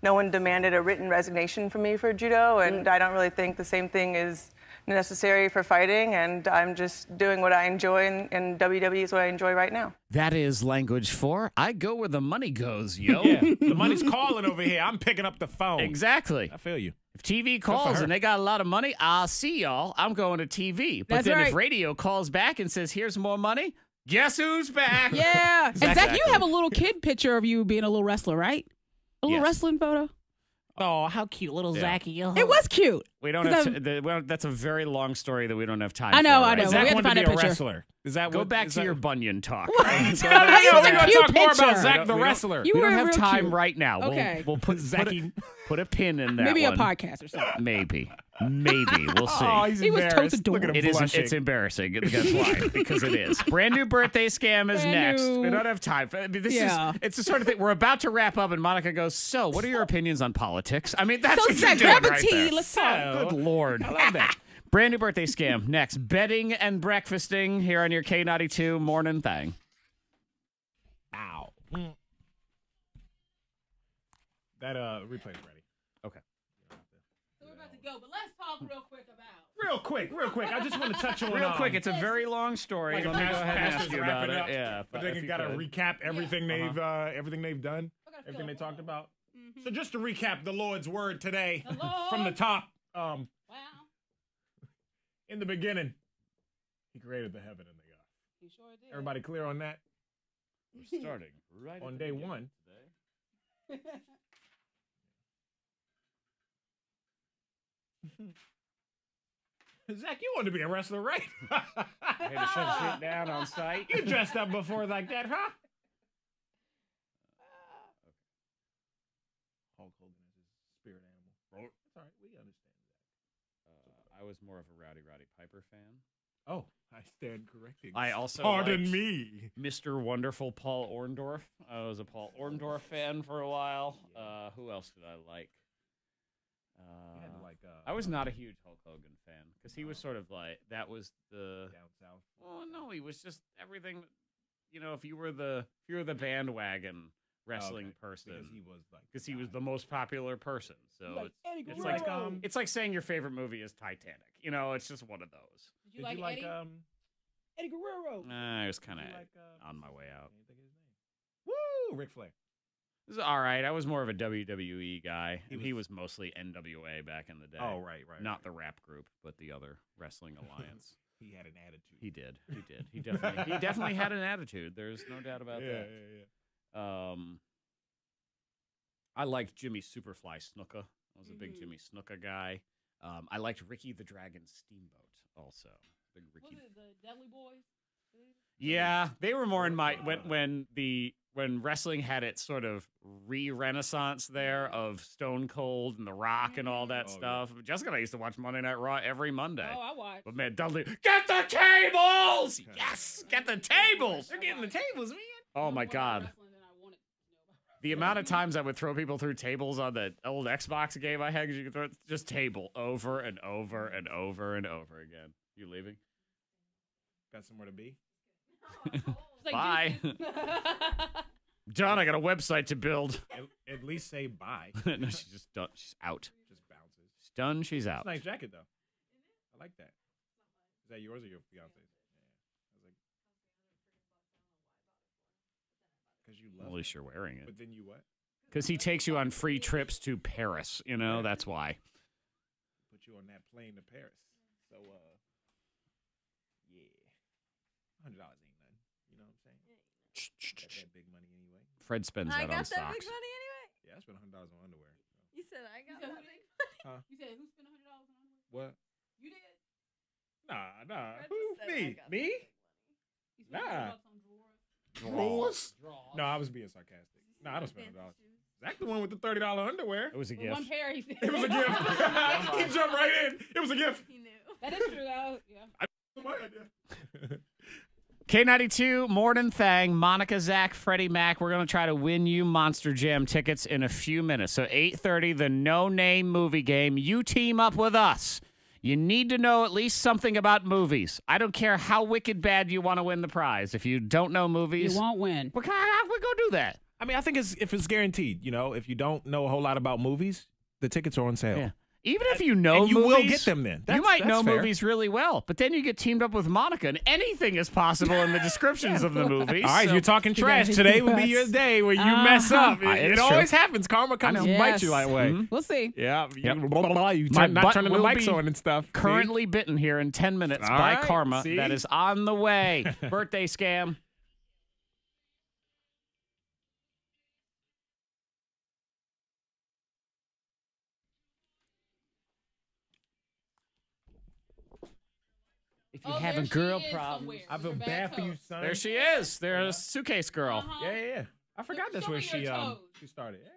no one demanded a written resignation from me for judo, and I don't really think the same thing is necessary for fighting, and I'm just doing what I enjoy, and WWE is what I enjoy right now. That is language for I go where the money goes, yo. Yeah, the money's calling over here. I'm picking up the phone. Exactly. I feel you. If TV calls and they got a lot of money, I'll see y'all. I'm going to TV. But That's then right. if radio calls back and says, here's more money, guess who's back? Yeah. Exactly. And Zach, you have a little kid picture of you being a little wrestler, right? A little wrestling photo? Oh, how cute, little Zachy. It was cute. We don't have that's a very long story that we don't have time for. I know. Right? Zach We have to wanted find to that be a picture. wrestler. Is that Go what, back is to that, your bunion talk. What? Right? No, we're going to cute talk more about picture. Zach the wrestler. You We were don't have real time cute. right now. Okay. We'll put a pin in that. Maybe one. a podcast or something. Maybe. We'll see. Oh, he's He was embarrassed. toasted Look at him blushing. It's embarrassing. Guess why? Because it is. Brand new birthday scam is Brand next. new. We don't have time. I mean, it's the sort of thing. We're about to wrap up, and Monica goes, so, what are your opinions on politics? I mean, that's So, what you're Zach, doing grab a right tea. there. Let's talk. Good Lord. I love that. Brand new birthday scam next. Bedding and breakfasting here on your K92 Mornin Thang. Ow. That replay's ready. Okay. So we're about to go, but let's talk real quick about. Real quick. I just want to touch on Real quick, it's a very long story. like Let me go ahead and ask pastors you wrap about it it. up. Yeah, But if then you you got to could. recap everything they've done, everything they talked about. So just to recap the Lord's word today from the top. Wow. In the beginning, He created the heaven and the earth. He sure did. Everybody clear on that? We're starting right on day one. Zach, you wanted to be a wrestler, right? Had to shut shit down on site. You dressed up before like that, huh? Hulk Hogan is his spirit animal. That's all right. We understand that. I was more of a Rowdy Piper fan. Oh, I stand corrected. I also Pardon liked me. Mr. Wonderful Paul Orndorff. I was a Paul Orndorff fan for a while. Who else did I like? I was not a huge Hulk Hogan fan because he was sort of like that was the down south. Oh no, he was just everything. You know, if you were the bandwagon wrestling person, because he was the most popular person. So it's like saying your favorite movie is Titanic. You know, it's just one of those. Did you like Eddie? Eddie Guerrero. I was kind of on my way out. Woo, Ric Flair. This is all right. I was more of a WWE guy. He was mostly NWA back in the day. Oh, right. Not the rap group, but the other wrestling alliance. He had an attitude. He did. He definitely had an attitude. There's no doubt about that. Yeah. I liked Jimmy Superfly Snuka. I was a big Jimmy Snuka guy. I liked Ricky the Dragon Steamboat also. Big Ricky. Was it the Deadly Boys? Yeah, they were more in my when wrestling had its sort of re-renaissance there of Stone Cold and The Rock and all that stuff. Yeah. Jessica and I used to watch Monday Night Raw every Monday. Oh, I watched. But man, Dudley, get the tables! Yes, get the tables! They're getting the tables, man. Oh my God. The amount of times I would throw people through tables on the old Xbox game I had, because you could throw just table over and over and over and over again. You leaving? Got somewhere to be? Bye. John, I got a website to build. At least say bye. No, she's just done. She's out. Just bounces. She's done. She's out. It's a nice jacket, though. I like that. Is that yours or your fiance's? Yeah. I was like, because you love At least you're wearing it. But then you what? Because he takes you on free trips to Paris. You know, that's why. Put you on that plane to Paris. So, yeah. $100 ain't that big money anyway. Fred spends I that on got that socks. big money anyway. Yeah, I spent $100 on underwear. You said I got said that who big did? money. Huh? You said who spent $100 on underwear? What? You did. Nah. Fred Who? just said I Me? got Me? You spent Nah. $100 on drawers. Drawers? No, I was being sarcastic. No, I don't spend $100. Zach the one with the $30 underwear. It was a With gift. one pair, he said. It was a gift. He jumped right in. It was a gift. He knew. That is true. Yeah. My idea. K92 Mornin Thang, Monica, Zach, Freddy Mac. We're going to try to win you Monster Jam tickets in a few minutes. So 8:30, the No Name movie game. You team up with us. You need to know at least something about movies. I don't care how wicked bad you want to win the prize. If you don't know movies, You won't win. we're going to do that. I mean, I think if it's guaranteed, if you don't know a whole lot about movies, the tickets are on sale. Yeah. Even if you know and you movies, will get them then. you might that's know fair. movies really well, but then you get teamed up with Monica, and anything is possible in the descriptions of the movies. All right, so- you're talking trash. Today would be your day where you mess up. It It is always true. happens. Karma comes and bites you that way. We'll see. Yeah. Yep. You My not butt turning the will mics be on and stuff. See? Currently bitten here in 10 minutes All by right, Karma. see? That is on the way. Birthday scam. If you're having there she girl is problems, somewhere I feel with her bad bad for you, toes. son. there she is. There's a suitcase girl. Yeah. I forgot that's Show where me your toes. she started. Yeah.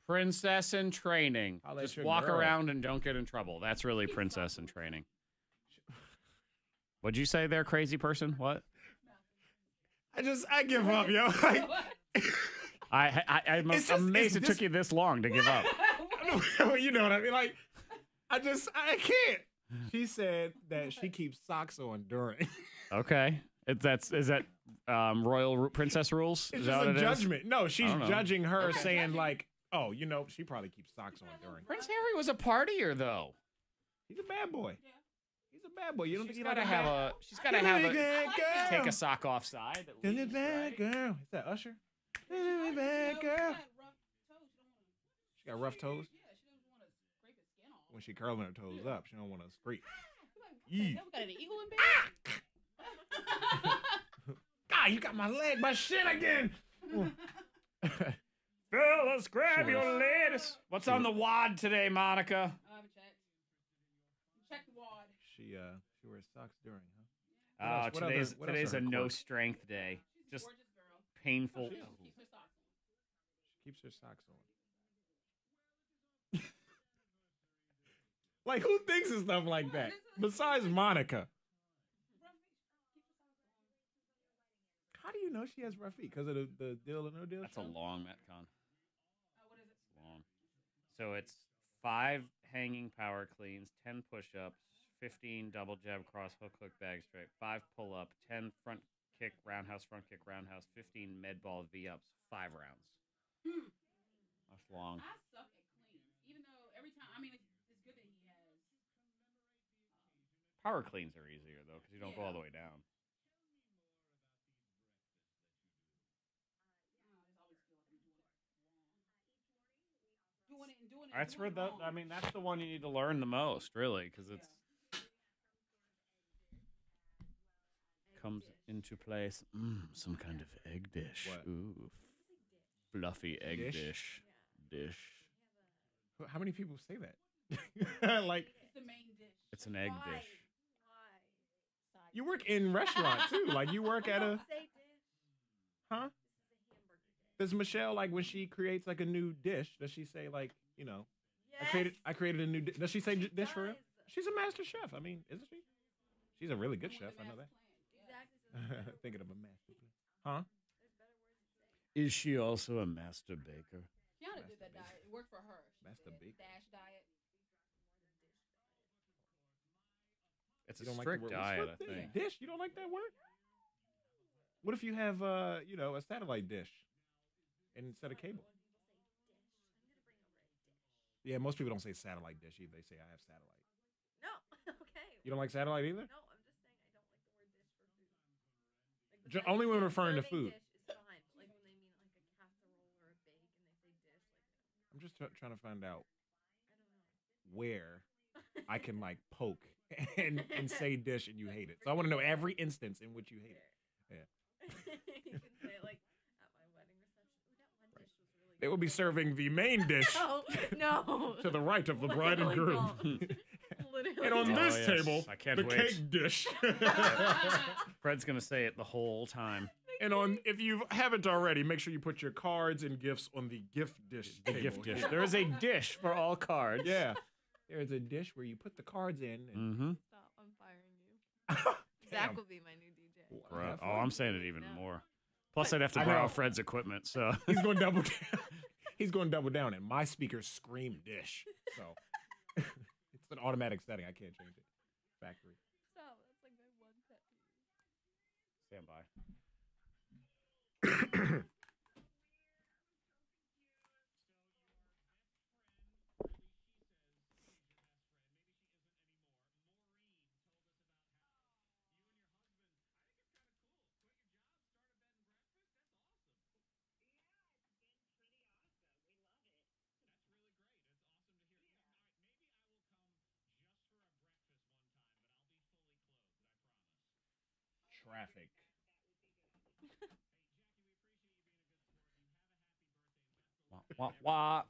Princess in training. I'll let Just your walk girl. around and don't get in trouble. That's really princess in training. What'd you say there, crazy person? What? I give up, yo. I'm It's just- amazed it it's took you this long to give up. You know what I mean? Like, I can't. She said that she keeps socks on during. Okay. Is that royal princess rules? It's Is just that a what it is? judgment. No, she's I don't know. judging her, saying like, "Oh, she probably keeps socks on during." Prince Harry was a partier, though. He's a bad boy. He's a bad boy. You don't She's think got to he have like a. She's got to Give have me a. good girl. Take a sock off side. At Give me least, bad right? girl. Is that Usher? Give me bad girl. She got rough toes. When she curling her toes up, she don't want to scrape. We got an eagle in bed. God, you got my shit again. Fellas, grab your ladies. What's on the wad today, Monica? I haven't checked. Check the wad. She wears socks during, huh? Oh, What else today's are a her no quirks? strength day. Just Gorgeous girl. painful. She keeps her socks on. She keeps her socks on. Like, who thinks of stuff like that? Besides Monica. How do you know she has rough feet? Because of the deal or no deal? That's a show? long Metcon. What is it? Long. So it's 5 hanging power cleans, 10 push-ups, 15 double jab cross hook bag straight, 5 pull-up, 10 front kick roundhouse, 15 med ball V-ups, 5 rounds. That's long. I suck at cleans, even though every time. I mean, it's good that he has. Power cleans are easier though because you don't go all the way down. Doing it. That's where that's the one you need to learn the most, really, because it's comes into place. Some kind of egg dish. What? Ooh, fluffy egg Dish? dish. How many people say that? Like, It's the main dish. It's an egg dish. you work in restaurant too. Like, you work at a. Huh? Does Michelle, like, when she creates like a new dish, does she say like, I created a new dish? Does she say dish for real? She's a master chef. I mean, isn't she? She's a really good chef. I know that. Thinking of a master. Huh? Is she also a master baker? Kiana did that diet. It worked for her. Master baker. Dash diet. It's You a don't like the strict word- diet, what's I the think. Dish? You don't like that word? What if you have, a satellite dish instead of cable? Yeah, most people don't say satellite dish either. They say I have satellite. No, okay. You don't like satellite either? No, I'm just saying I don't like the word dish for food. Like, Only when say referring to serving food. Dish is fine. Like when they mean like a casserole or a bake and they say dish, like I'm just trying to find out where I can like poke and say dish and you hate it. So I want to know every instance in which you hate it. Yeah. you can say like They will be serving the main dish No. to the right of the bride and groom. And on this table, I can't the wait. cake dish. Fred's going to say it the whole time. And if you haven't already, make sure you put your cards and gifts on the gift dish table. Gift dish. There is a dish for all cards. Yeah. There's a dish where you put the cards in. And Stop, I'm firing you. Zach will be my new DJ. Right. Oh, I'm saying it even more. Plus, I'd have to I borrow know. Fred's equipment, so. He's going to double down. He's going to double down, and my speakers scream dish. So it's an automatic setting. I can't change it. Factory. Stop, that's like my one pet peeve. Stand by. Traffic. Wah, wah.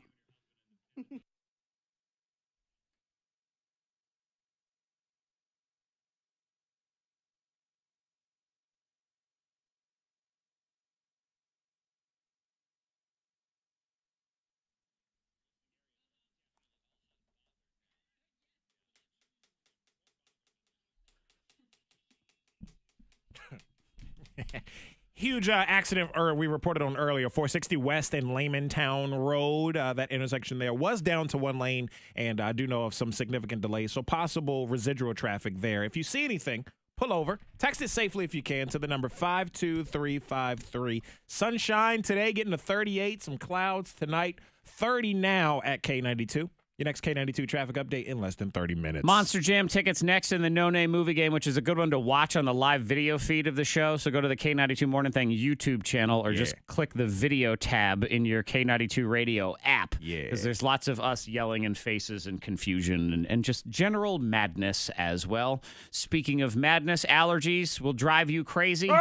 Huge accident, or we reported on earlier, 460 West and Laymantown Road. That intersection there was down to one lane, and I do know of some significant delays, so possible residual traffic there. If you see anything, pull over. Text it safely if you can to the number 52353. Sunshine today, getting to 38, some clouds tonight, 30 now at K92. Your next K92 traffic update in less than 30 minutes. Monster Jam tickets next in the No Name Movie Game, which is a good one to watch on the live video feed of the show. So go to the K92 Morning Thang YouTube channel or just click the video tab in your K92 radio app. Yeah. Because there's lots of us yelling in faces and confusion and just general madness as well. Speaking of madness, allergies will drive you crazy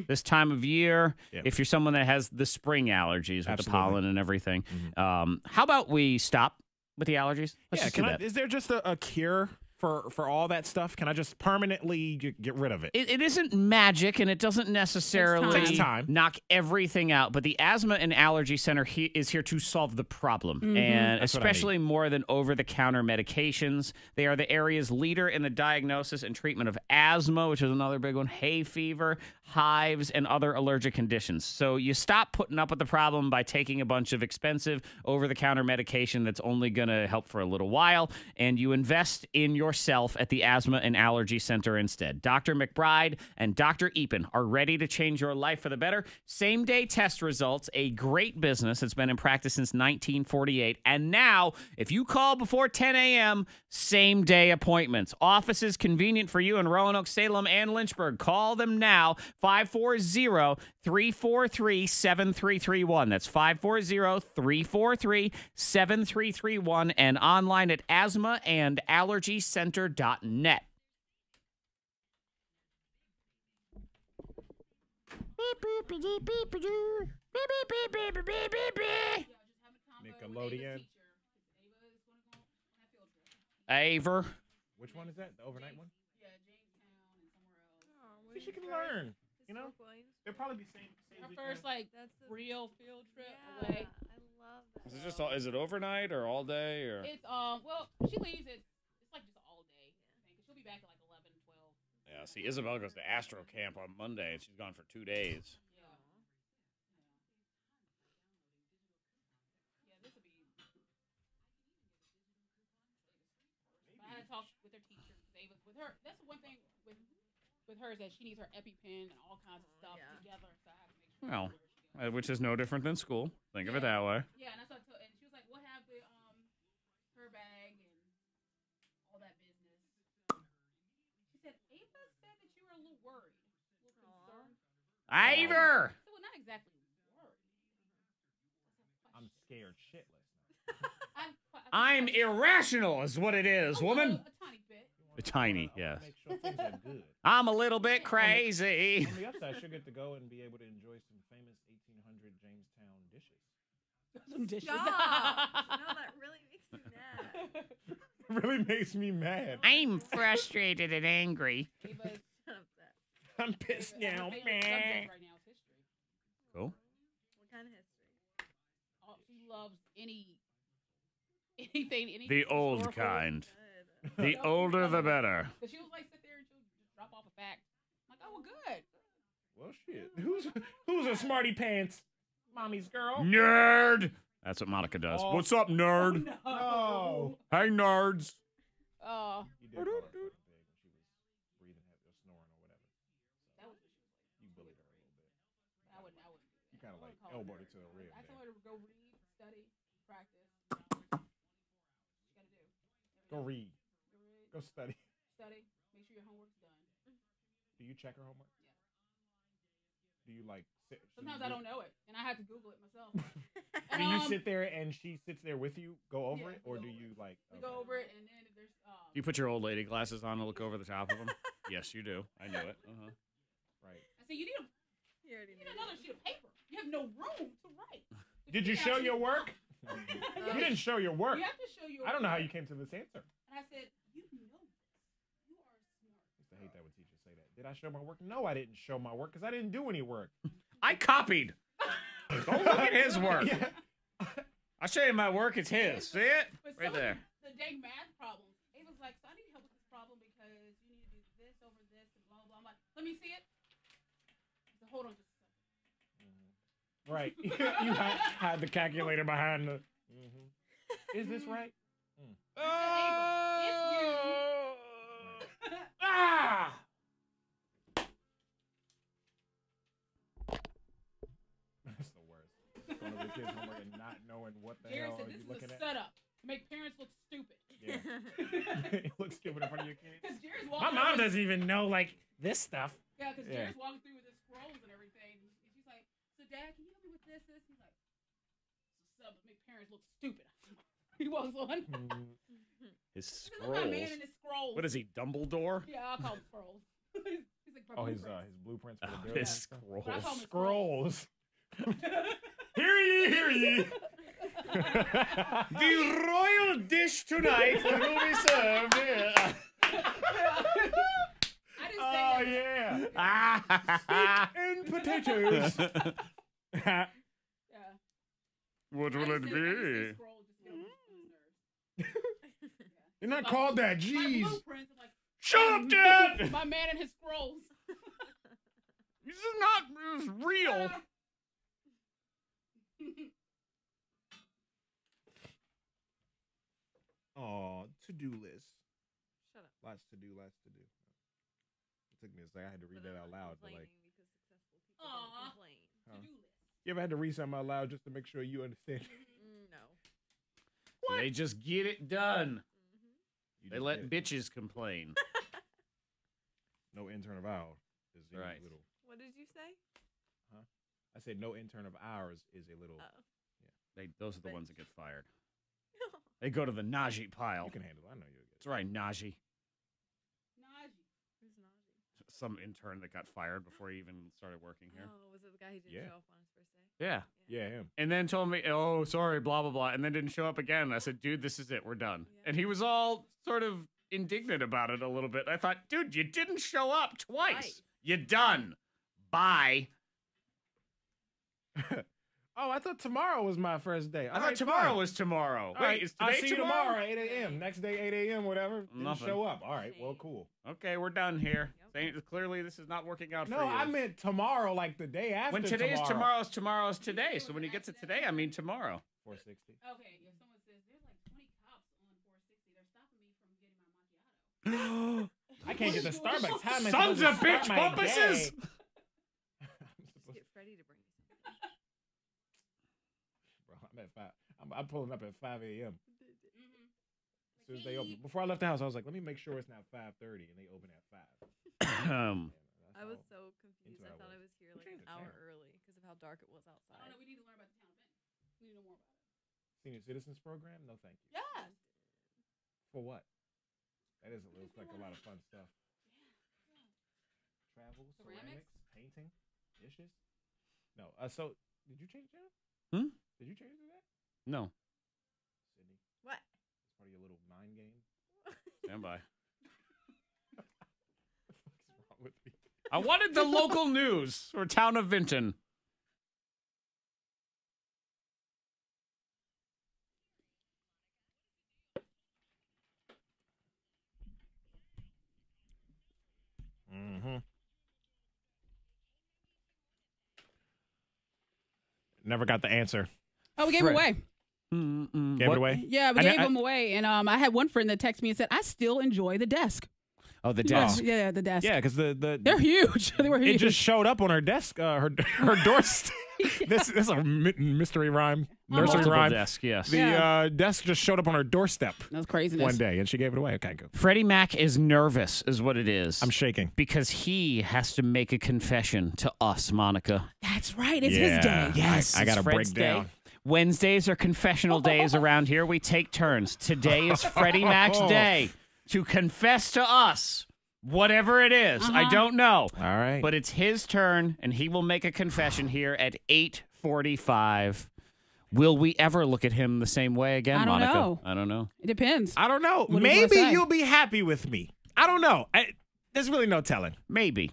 this time of year. Yep. If you're someone that has the spring allergies with the pollen and everything. How about we stop with the allergies? Let's just do that. Is there just a cure for all that stuff? Can I just permanently get rid of it? It isn't magic, and it doesn't necessarily Takes time. knock everything out. But the Asthma and Allergy Center is here to solve the problem, and That's what I especially more than over-the-counter medications. They are the area's leader in the diagnosis and treatment of asthma, which is another big one, hay fever, hives, and other allergic conditions. So you stop putting up with the problem by taking a bunch of expensive over-the-counter medication that's only going to help for a little while, and you invest in yourself at the Asthma and Allergy Center instead. Dr. McBride and Dr. Epen are ready to change your life for the better. Same-day test results, a great business that's been in practice since 1948. And now, if you call before 10 a.m., same-day appointments. Offices convenient for you in Roanoke, Salem, and Lynchburg. Call them now, 540-343-7331. That's 540-343-7331 and online at asthmaandallergycenter.net. Nickelodeon. Aver. Which one is that? The overnight one? Yeah, Jamestown and somewhere else. Maybe she can learn. You know, they'll probably be same. Her first That's the real field trip Yeah, away. I love that. Is it just is it overnight or all day or? It's well, she leaves it's like just all day. Because she'll be back at like 11, 12. Yeah, see, Isabel goes to Astro Camp on Monday, and she's gone for 2 days. Yeah. Yeah, this will be. I had to talk with her teacher. With her, that's the one thing with her is that she needs her EpiPen and all kinds of stuff together. So I have to make sure. Well, which is no different than school. Think of it that way. Yeah, and that's what I told. And she was like, "We'll have the her bag and all that business." She said, "Ava said that you were a little worried, a little concerned." Ivor! So, well, not exactly worried. I'm scared shitless. I'm irrational, is what it is, woman. A tiny bit. Tiny, yes. Make sure things are good. I'm a little bit crazy. On the upside, she'll get to go and be able to enjoy some famous 1800 Jamestown dishes. Some dishes. Stop. No, that really makes me mad. It really makes me mad. I'm frustrated and angry. Ava's I'm pissed now. favorite subject right now is history. Cool. What kind of history? Oh, she loves anything. The old historical. kind. Good. The older, the better. Because she was like sit there and she'll just drop off a fact. I'm like, oh, well, good. Well, shit. Who's a smarty pants? Mommy's girl. Nerd. That's what Monica does. Oh. What's up, nerd? No. Hey, nerds. Oh, You did call her something big when she was breathing heavy or snoring or whatever. that was what she was like. You bullied her a little bit. I wouldn't do that. You kind of like I wouldn't call elbowed her to a rib. I there. told her to go read, study, practice. She got to do. Go read. Go read, Go study. study. Make sure your homework's done. Do you check her homework? Yeah. Do you like sit? Sometimes I don't know it, and I have to Google it myself. Do you sit there and she sits there with you, go over Yeah, it, or we do go you over like? We go over it, and then if there's You put your old lady glasses on to look over the top of them? Yes, you do. I knew it. Uh-huh. Right. I say you need another sheet of paper. You have no room to write. Did you show your work? You didn't show your work. You have to show your I don't know how work. you came to this answer. And I said, you know this. You are smart. I used to hate that when teachers say that. Did I show my work? No, I didn't show my work because I didn't do any work. I copied. Go look at his work. Yeah. I'll show you my work. It's his. See it? But Right some of there. The dang math problems. Ava's like, so I need help with this problem because you need to do this over this and blah, blah, blah. I'm like, let me see it. I said, hold on just a second. Right. You had the calculator behind the. Is this right? Ah! That's the worst. Going over the kid's homework and not knowing what the Jared hell said are this you is looking a at. setup to make parents look stupid. Yeah. It looks stupid in front of your kids. Because Jared's My walking mom through doesn't even know like this stuff. Yeah, because Yeah. Jared's walking through with his scrolls and everything. And she's like, so Dad, can you help me with this? He's like, it's a sub to make parents look stupid. He walks on. His Look at that man scrolls. in his scrolls. What is he, Dumbledore? Yeah, I'll call him scrolls. He's like, Oh, his blueprints. blueprints for the Oh, building. his and stuff. scrolls. But I call him Scrolls. Hear ye, hear ye. The royal dish tonight will be served here. Oh yeah. And potatoes. Yeah. What will it be? You're not called that. My Jeez. blueprints, I'm like, Shut up, Dad! my man and his scrolls. This is not real. Oh, to-do list. Shut up. Lots to do, lots to do. It took me a second. I had to read that out loud. But like, Because successful people don't complain. Huh? To-do list. you ever had to read something out loud just to make sure you understand? No. So they just get it done. You They just let did. bitches complain. No intern of ours is a Right. little. What did you say? Huh? I said no intern of ours is a little. Oh. Those are the ones that get fired. They go to the Najee pile. You can handle it. I know you'll get it. That's right, Najee. Najee. Who's Najee? Some intern that got fired before he even started working here. Oh, was it the guy who didn't Yeah. show up on his first day? Yeah. Yeah, him. And then told me, oh, sorry, blah, blah, blah. And then didn't show up again. I said, dude, this is it. We're done. Yeah. And he was all sort of indignant about it a little bit. I thought, dude, you didn't show up twice. You're done. Bye. Oh, I thought tomorrow was my first day. I thought tomorrow was tomorrow. All Wait, right, is I'll today see you tomorrow? tomorrow, 8 a.m. Next day, 8 a.m., whatever. Didn't Nothing. show up. All right, well, cool. Okay, we're done here. Clearly, this is not working out No, for you. I meant tomorrow, like the day after when today's tomorrow. tomorrow's today. So when you get to today, I mean tomorrow. 460. Okay, if someone says there's like 20 cops on 460, they're stopping me from getting my macchiato. I can't get the Starbucks. How am I Sons supposed of to bitch start my bumpuses! day? Just get Freddy to bring you something. Bro, I'm at 5. I'm pulling up at 5 a.m. Mm-hmm. As soon as they open. Before I left the house, I was like, let me make sure it's not 5:30, and they open at 5. I was so confused. into I I thought I was. was here Who like an changed the hour channel? early because of how dark it was I outside. don't know. We need to learn about the town of Benton. We need to know more about it. Senior Citizens Program? No, thank you. Yes. For what? That is looks like a lot of fun stuff. Travel, ceramics, painting, dishes. No. So, did you change the channel? Did you change that? No. Sydney. What? It's part of your little mind game. Stand by. What's wrong with me? I wanted the local news for town of Vinton. Mm-hmm. Never got the answer. Oh, we gave it away. Gave it away? Yeah, we gave them away. And I had one friend that texted me and said, I still enjoy the desk. Oh, the desk. Yeah, the desk. Yeah, because they're huge. They were huge. It just showed up on her desk, her doorstep. This is a mystery rhyme, nursery Multiple rhyme. desk, yes. The desk just showed up on her doorstep. That's craziness. One day, and she gave it away. Okay, good. Freddie Mac is nervous, is what it is. I'm shaking. Because he has to make a confession to us, Monica. That's right. It's his day. Yes, I got to it's break Fred's day. down. Wednesdays are confessional days around here. We take turns. Today is Freddie Mac's day to confess to us. Whatever it is, I don't know. All right. But it's his turn, and he will make a confession here at 8:45. Will we ever look at him the same way again, I don't Monica? know. I don't know. It depends. I don't know. What are you gonna Maybe say? you'll be happy with me. I don't know. There's really no telling. Maybe.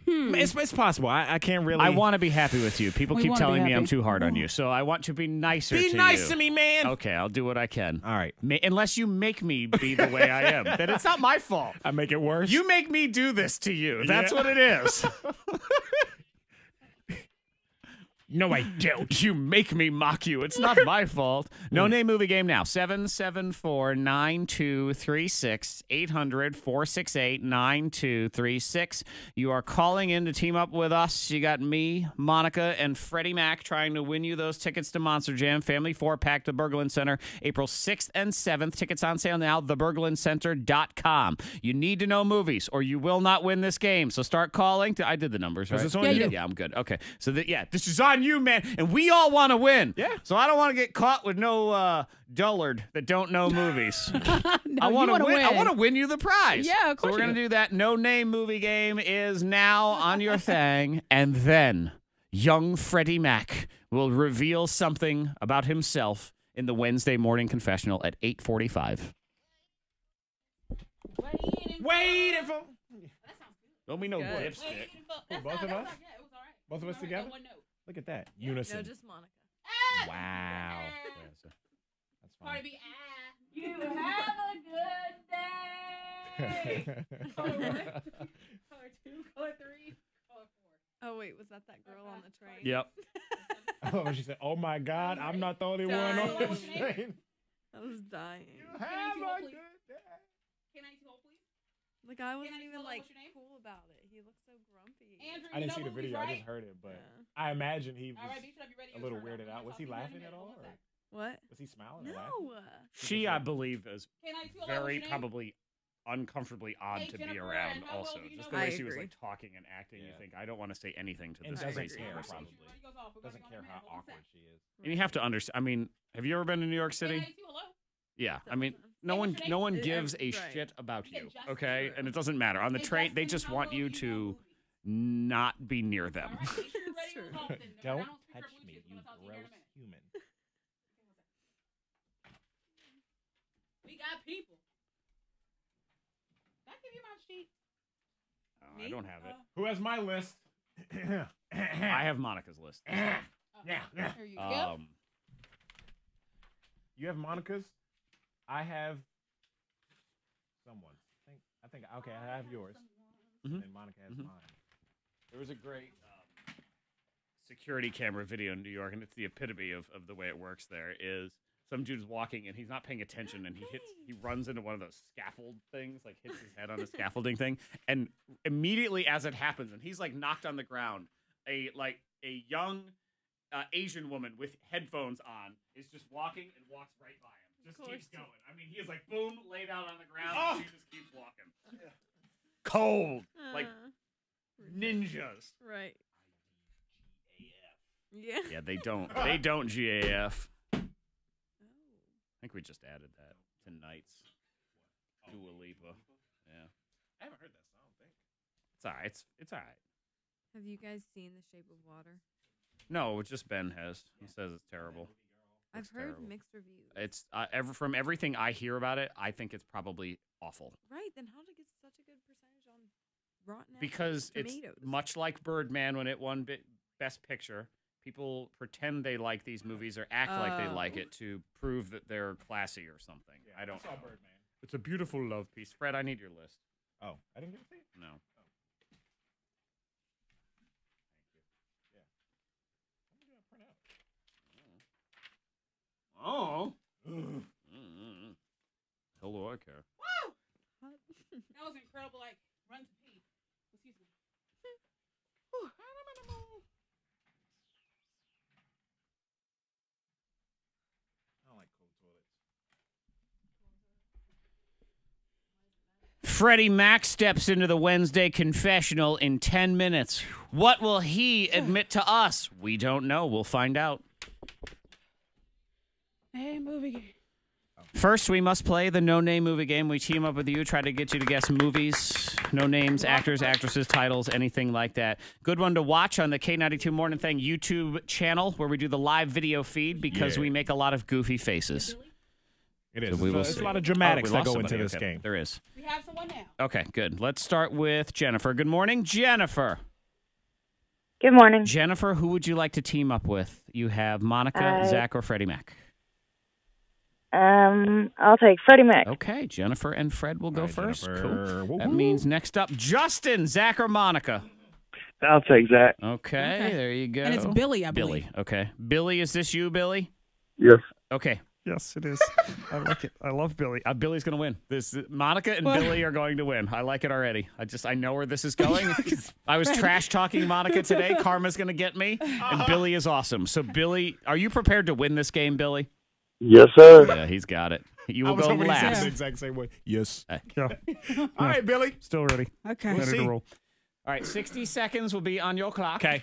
It's possible. I can't really. I want to be happy with you. People We keep wanna be telling me I'm happy. too hard on you, so I want to be nicer to you. Be nice to me, man. Okay, I'll do what I can. All right. Unless you make me be the way I am, then it's not my fault. I make it worse. You make me do this to you. That's what it is. No, I don't. You make me mock you. It's not my fault. No name movie game now. 774-9236 800-468-9236. You are calling in to team up with us. You got me, Monica, and Freddie Mac trying to win you those tickets to Monster Jam Family 4-pack to Berglund Center April 6th and 7th. Tickets on sale now, theberglundcenter.com. You need to know movies or you will not win this game. So start calling. I did the numbers, right? Is this on you? Yeah, I'm good. Okay. So this is on you, man. And we all want to win. Yeah. So I don't want to get caught with no dullard that don't know movies. I want to win. I want to win you the prize. Yeah, of course So we're you going to do. do that. No name movie game is now on your thing. And then young Freddie Mac will reveal something about himself in the Wednesday morning confessional at 8:45. Waiting for. Don't be no Good. dipstick. Both of us? Both of us together? Look at that. Unison. No, just Monica. Wow. That's fine. Cardi B, you have a good day. Color 1, color 2, color 3, color 4. Oh wait, was that girl on the train? Yep. Oh, she said, "Oh my God, I'm not the only one on this train." I was dying. Have a good day. K92 hold, please. The guy wasn't I even spell out like what's your name? cool about it. He looked so grumpy. Andrew, I you didn't know see the movies, video. I right? just heard it, but Yeah. I imagine he was All right, B, should I be ready? a little weirded out. Was he laughing at all? Or What? was he smiling? Or laughing? No. She, I believe, is K92, hello, very what's your name? probably uncomfortably odd Hey, to be Jennifer, around and how also. well do you Just know the way I she was agree. like talking and acting, you Yeah. think, I don't want to say anything to And this doesn't crazy care, person. probably. Ready goes off. We're Doesn't going care on a how minute. Hold on a awkward sec. she is. And you have to understand, I mean, have you ever been to New York City? K92, hello? Yeah. So I mean, awesome. no Hey, one what's your no name? one Right. gives a shit about You said you, just okay? true. And it doesn't matter. On the Hey, train, they Justin, just how want well you do you know to movies? not be near them. All right, make sure you're ready It's with true. Austin. No, Don't I don't speak touch our blue me, cheese. you We'll talk to you here in a gross minute. human. We got people. Did I give you my sheet? I don't have it. Who has my list? I have Monica's list. Yeah. Here you go. You have Monica's. I have someone's. I think. Okay, I have yours. Mhm. And Monica has Mhm. mine. There was a great security camera video in New York, and it's the epitome of the way it works there, is some dude's walking, and he's not paying attention, and he runs into one of those scaffold things, like hits his head on a scaffolding thing, and immediately as it happens, and he's like knocked on the ground, a young Asian woman with headphones on is just walking and walks right by him. Just keeps going. I mean, he is like, boom, laid out on the ground, and she just keeps walking. Cold. Like ninjas. Right. Yeah. Yeah, they don't GAF. I think we just added that tonight's Dua Lipa. Yeah. I haven't heard that song. I don't think. It's all right. It's all right. Have you guys seen The Shape of Water? No, just Ben has. He says it's terrible. I've heard mixed reviews. It's from everything I hear about it, I think it's probably awful. Right, then how did it get such a good percentage on Rotten Because Tomatoes? it's much like Birdman when it won Best Picture. People pretend they like these movies or act like they like it to prove that they're classy or something. Yeah, I don't saw know. Birdman. It's a beautiful love piece. Fred, I need your list. Oh, I didn't get to see it? No. Oh. Hell do I care? Woo! That was incredible. Like, run to pee. Excuse me. I don't like cold toilets. Freddy Mac steps into the Wednesday confessional in 10 minutes. What will he admit to us? We don't know. We'll find out. Hey, movie game. First, we must play the no-name movie game. We team up with you, try to get you to guess movies, no names, actors, actresses, titles, anything like that. Good one to watch on the K92 Mornin Thang YouTube channel where we do the live video feed because we make a lot of goofy faces. It is. So There's a lot of dramatics that go into this game. There is. We have someone now. Okay, good. Let's start with Jennifer. Good morning, Jennifer. Good morning. Jennifer, who would you like to team up with? You have Monica, Zach, or Freddy Mac? I'll take Freddy Mac. Okay, Jennifer and Fred will go first. Jennifer. Cool. That means next up, Justin, Zach, or Monica? I'll take Zach. Okay, there you go. And it's Billy, I believe. Billy, okay. Billy, is this you, Billy? Yes. Okay. Yes, it is. I like it. I love Billy. Billy's going to win. Monica and Billy are going to win. I like it already. I know where this is going. I was trash talking Monica today. Karma's going to get me, and Billy is awesome. So, Billy, are you prepared to win this game, Billy? Yes, sir. Yeah, he's got it. You will go hoping he said last. the exact same way. Yes. Yeah. All right, Billy. Still ready. Okay. We'll Ready see. to roll. All right, 60 seconds will be on your clock. Okay.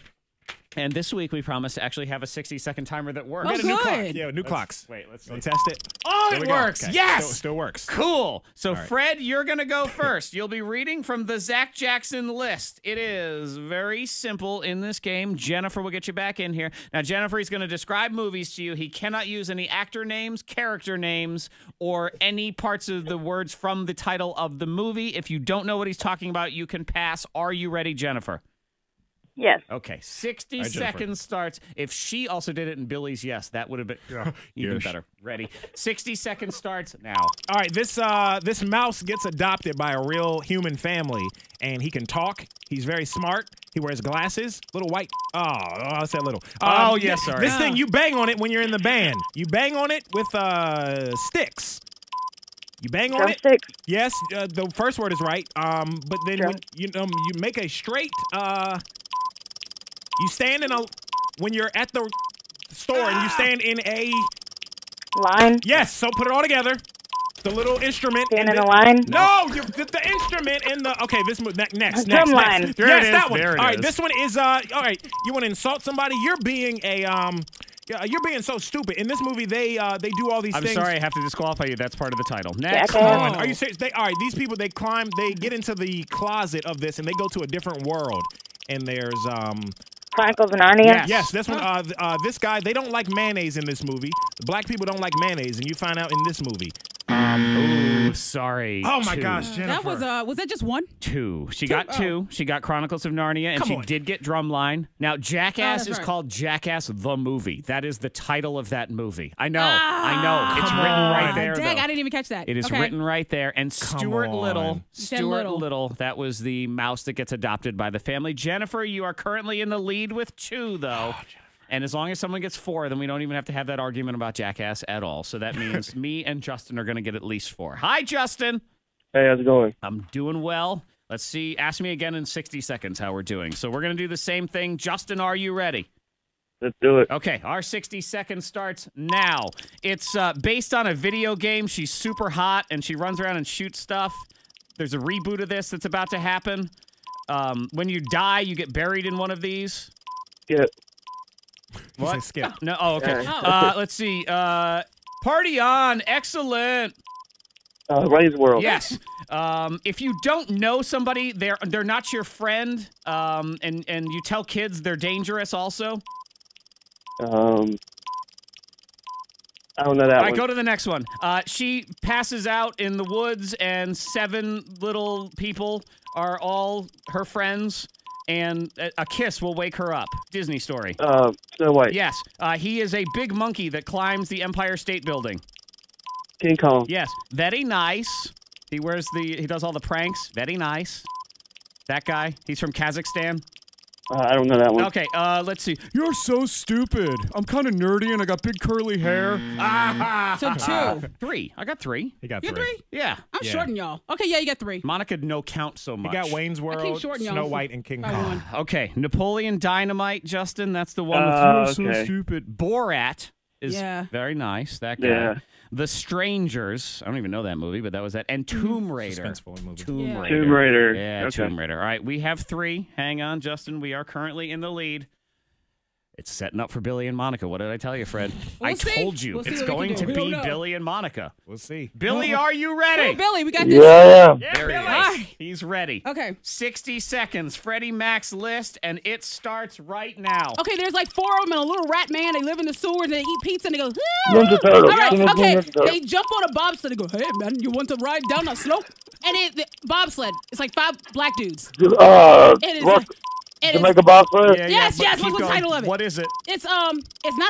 And this week we promise to actually have a 60-second timer that works. Oh, We got a new clock. good. Yeah, new clocks. Wait, let's see. We'll test it. Oh, There it we go. works. Okay. Yes. Still works. Cool. So, right. Fred, you're going to go first. You'll be reading from the Zach Jackson list. It is very simple in this game. Jennifer will get you back in here. Now, Jennifer, he's going to describe movies to you. He cannot use any actor names, character names, or any parts of the words from the title of the movie. If you don't know what he's talking about, you can pass. Are you ready, Jennifer? Yes. Okay, 60 All right, Jennifer. seconds starts. If she also did it in Billy's yes, that would have been even Yes. better. Ready? 60 seconds starts now. All right, this mouse gets adopted by a real human family, and he can talk. He's very smart. He wears glasses. Little white. Oh, I said little. Oh, yes, sorry. This thing, you bang on it when you're in the band. You bang on it with sticks. You bang on it. Drumsticks. Yes, the first word is right. But then when you make a straight. You stand when you're at the store and you stand in a Line. Yes, so put it all together. The little instrument. Stand in a line. No, the instrument in the. Okay, this next. Drum line. There yes, it is, that one. there it All right, is. this one is. All right, you want to insult somebody? You're being a You're being so stupid. In this movie, they do all these I'm things. sorry, I have to disqualify you. That's part of the title. Next. Come on. Are you serious? All right, these people, they get into the closet of this, and they go to a different world. And there's Chronicles of Narnia. Yes, this one. This guy, they don't like mayonnaise in this movie. Black people don't like mayonnaise, and you find out in this movie. Ooh, sorry. Oh my Two. gosh, Jennifer. That was that just one? Two. She got two. She got Chronicles of Narnia, and she did get Drumline. Now, Jackass is called Jackass the Movie. That is the title of that movie. I know. It's written right there. Dang, though. I didn't even catch that. It is Okay. written right there. And Stuart Little. said Stuart Little. Little. That was the mouse that gets adopted by the family. Jennifer, you are currently in the lead with two, though. And as long as someone gets four, then we don't even have to have that argument about Jackass at all. So that means me and Justin are going to get at least four. Hi, Justin. Hey, how's it going? I'm doing well. Let's see. Ask me again in 60 seconds how we're doing. So we're going to do the same thing. Justin, are you ready? Let's do it. Okay, our 60 seconds starts now. It's based on a video game. She's super hot, and she runs around and shoots stuff. There's a reboot of this that's about to happen. When you die, you get buried in one of these. Yeah. What? Skip. No. Oh, okay. Yeah. Let's see. Party on. Excellent. Ray's World. Yes. If you don't know somebody, they're not your friend, and you tell kids they're dangerous also. I don't know that All one. right, go to the next one. She passes out in the woods, and 7 little people are all her friends, and a kiss will wake her up. Disney story. Snow White. Yes. He is a big monkey that climbs the Empire State Building. King Kong. Yes. Very nice. He does all the pranks. Very nice. That guy. He's from Kazakhstan. I don't know that one. Okay, let's see. You're so stupid. I'm kind of nerdy and I got big curly hair. So 2. 3. I got 3. He got You 3. got 3? Yeah. I'm shorting y'all. Okay, yeah, you got 3. Monica no count so He much. got Wayne's World, shorting y'all. Snow White, and King By Kong. one. Okay, Napoleon Dynamite, Justin. That's the one with you're so okay. stupid. Borat is Yeah. very nice. That guy. Yeah. The Strangers. I don't even know that movie, but that was that. And Tomb Raider. Suspenseful movie. Tomb Yeah. Raider. Tomb Raider. Yeah, Okay. Tomb Raider. All right, we have 3. Hang on, Justin. We are currently in the lead. It's setting up for Billy and Monica. What did I tell you, Fred? We'll I see. told you We'll see it's what we going can to do. We don't be know. Billy and Monica. We'll see. Billy, are you ready? Oh, Billy, we got this. Yeah, I am. There he is. Alright. He's ready. Okay. 60 seconds. Freddie Mac's list, and it starts right now. Okay, there's like 4 of them and a little rat man. They live in the sewers and they eat pizza and they go, Ninja Turtles. all right, Teenage okay. Ninja Turtles. They jump on a bobsled and go, hey, man, you want to ride down a slope? And the bobsled, it's like 5 black dudes. It is Rock- like, it is, Jamaica Bobsled. yes, but yes, keep what's the going. title of it? What is it? It's not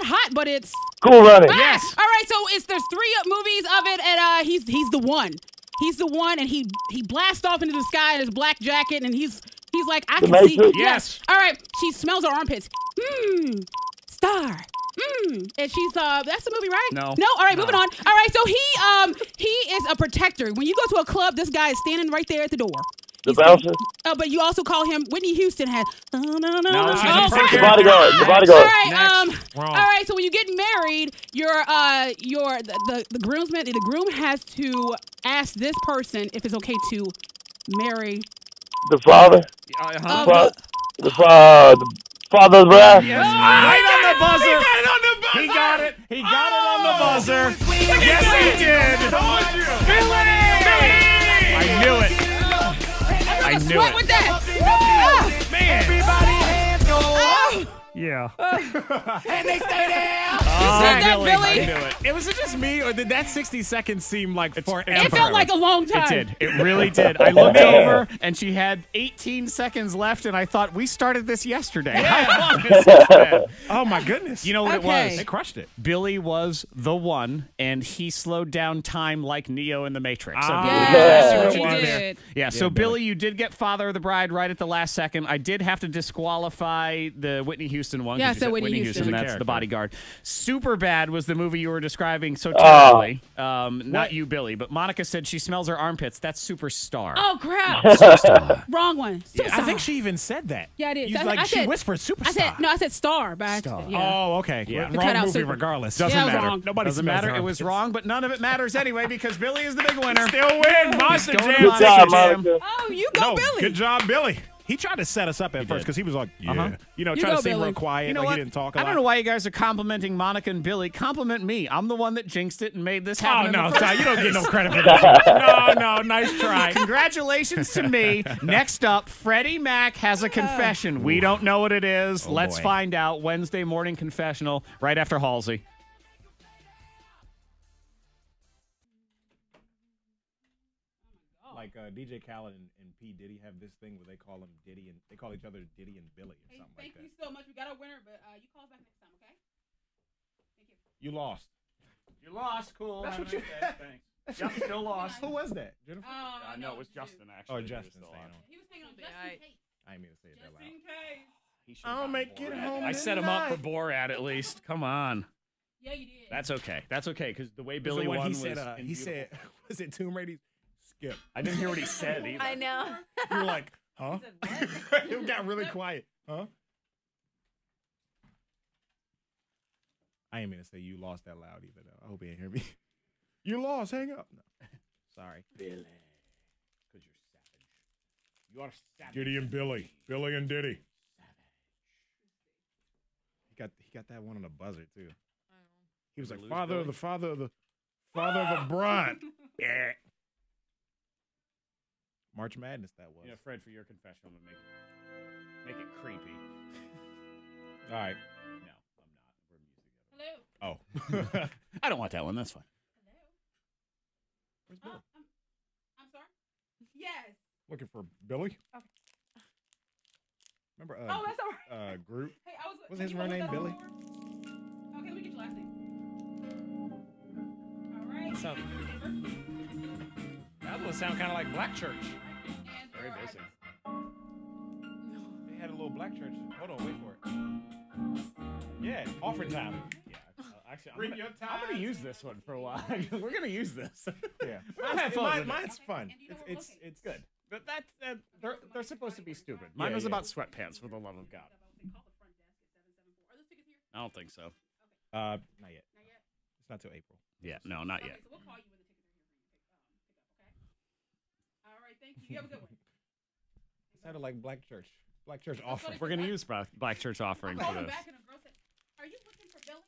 hot, but it's Cool Running. Yes. All right, so there's 3 movies of it, and he's the one. He's the one, and he blasts off into the sky in his black jacket, and he's like, I can see. Matrix? Yes. All right, she smells her armpits. Star. And she's that's the movie, right? No. No. All right, moving on. All right, so he is a protector. When you go to a club, this guy is standing right there at the door. The bouncer. But you also call him Whitney Houston had. No, she's oh, a right. The Bodyguard. The All Bodyguard. right, Next. Wrong. all right. So when you get married, the groom has to ask this person if it's okay to marry. The father. Uh-huh. The father's wrath. Yes. Right on the buzzer. He got it. He got it on the buzzer. Yes, he did. Billy! I knew it. I knew Sweat it. with that. Man. Yeah. And they stay there. Oh, said that, Billy. Billy? I knew it. Was it just me, or did that 60 seconds seem like forever? It felt like a long time. It did. It really did. I looked over, and she had 18 seconds left, and I thought, we started this yesterday. How long has this been? Oh, my goodness. You know what it Okay. was? They crushed it. Billy was the one, and he slowed down time like Neo in the Matrix. So Ah. Billy, Yes, I see what he you did did. there. Yeah, so Billy, you did get Father of the Bride right at the last second. I did have to disqualify the Whitney Houston one. 'cause Yeah, you I said said Whitney Houston. That's Character. the bodyguard. Superbad was the movie you were describing so terribly. Not you, Billy, but Monica said she smells her armpits. That's Superstar. Oh crap! Superstar. Wrong one. I Superstar. think she even said that. Yeah, I did. You, I- like, I she said- whispered superstar. I said star by accident. Yeah. Oh, okay. Yeah. Wrong To cut out movie super. regardless. Doesn't Yeah, it was matter. wrong. Nobody Doesn't smells matter. their It was armpits. wrong, but none of it matters anyway because Billy is the big winner. Still win. Monster He's going Jam. to Good job, Monster Jam. Monica. Oh, you go, No, Billy. good job, Billy. He tried to set us up at first because he was like, yeah. Uh-huh. You know, You trying go, to seem Billy. real quiet. You know like what? he didn't talk a I lot. don't know why you guys are complimenting Monica and Billy. Compliment me. I'm the one that jinxed it and made this happen. Oh, in no, the first Ty, you don't get no place. credit for that. No, nice try. Congratulations to me. Next up, Freddie Mac has a confession. We don't know what it is. Oh, Let's boy. find out. Wednesday Morning Confessional right after Halsey. Like DJ Khaled and P. Diddy have this thing where they call him Diddy and they call each other Diddy and Billy or something like Thank that. you so much. We got a winner, but you call us back next time, okay? Thank you. You lost. You lost. Cool. That's Have what a you- nice day. Thanks. Yep, still lost. Who was that? Jennifer? No, it was Justin, actually. Oh, who was Justin still staying on. on. He was hanging on just in case. I didn't mean to say it that Just loud. in case. He should've I'll gotten make it Borat. home I set him up for tonight. Borat at least. Come on. Yeah, you did. That's okay. That's okay because the way So Billy when won he was said, in he beautiful- said, was it Tomb Raider? Skip. I didn't hear what he said either. I know. You were like, huh? It got really quiet. Huh? I ain't mean to say you lost that loud either, though. I hope you ain't hear me. You lost. Hang up. No. Sorry. Billy. Because you're savage. You are savage. Diddy and Billy. Billy and Diddy. He got that one on the buzzer, too. He was Did like, we lose father Billy? of the bride. Yeah. March Madness, that was. You know, Fred, for your confession, I'm going to make it creepy. All right. No, I'm not. We're Oh. I don't want that one. That's fine. Where's Billy? I'm sorry? Yes. Looking for Billy? Okay. Remember Oh, that's all right. Groot? Hey, Wasn't his real name Billy? Okay, let me get your last name. All right. That would sound kind of like Black Church. Very basic. They had a little Black Church. Hold on, wait for it. Yeah, offering time. Yeah. Actually, I'm gonna use this one for a while. We're gonna use this. Yeah. We're gonna have fun with it. Mine's fun. It's good. But they're supposed to be stupid. Mine was about sweatpants, for the love of God. I don't think so. Not yet. It's not till April. Yeah, no, not yet. So we'll call you when the tickets are here for you to pick up, okay? All right, thank you. You have a good one. It sounded like Black Church. Black Church offering. We're gonna use Black Church offering I for called him this. back and a girl said, "Are you looking for Billy?"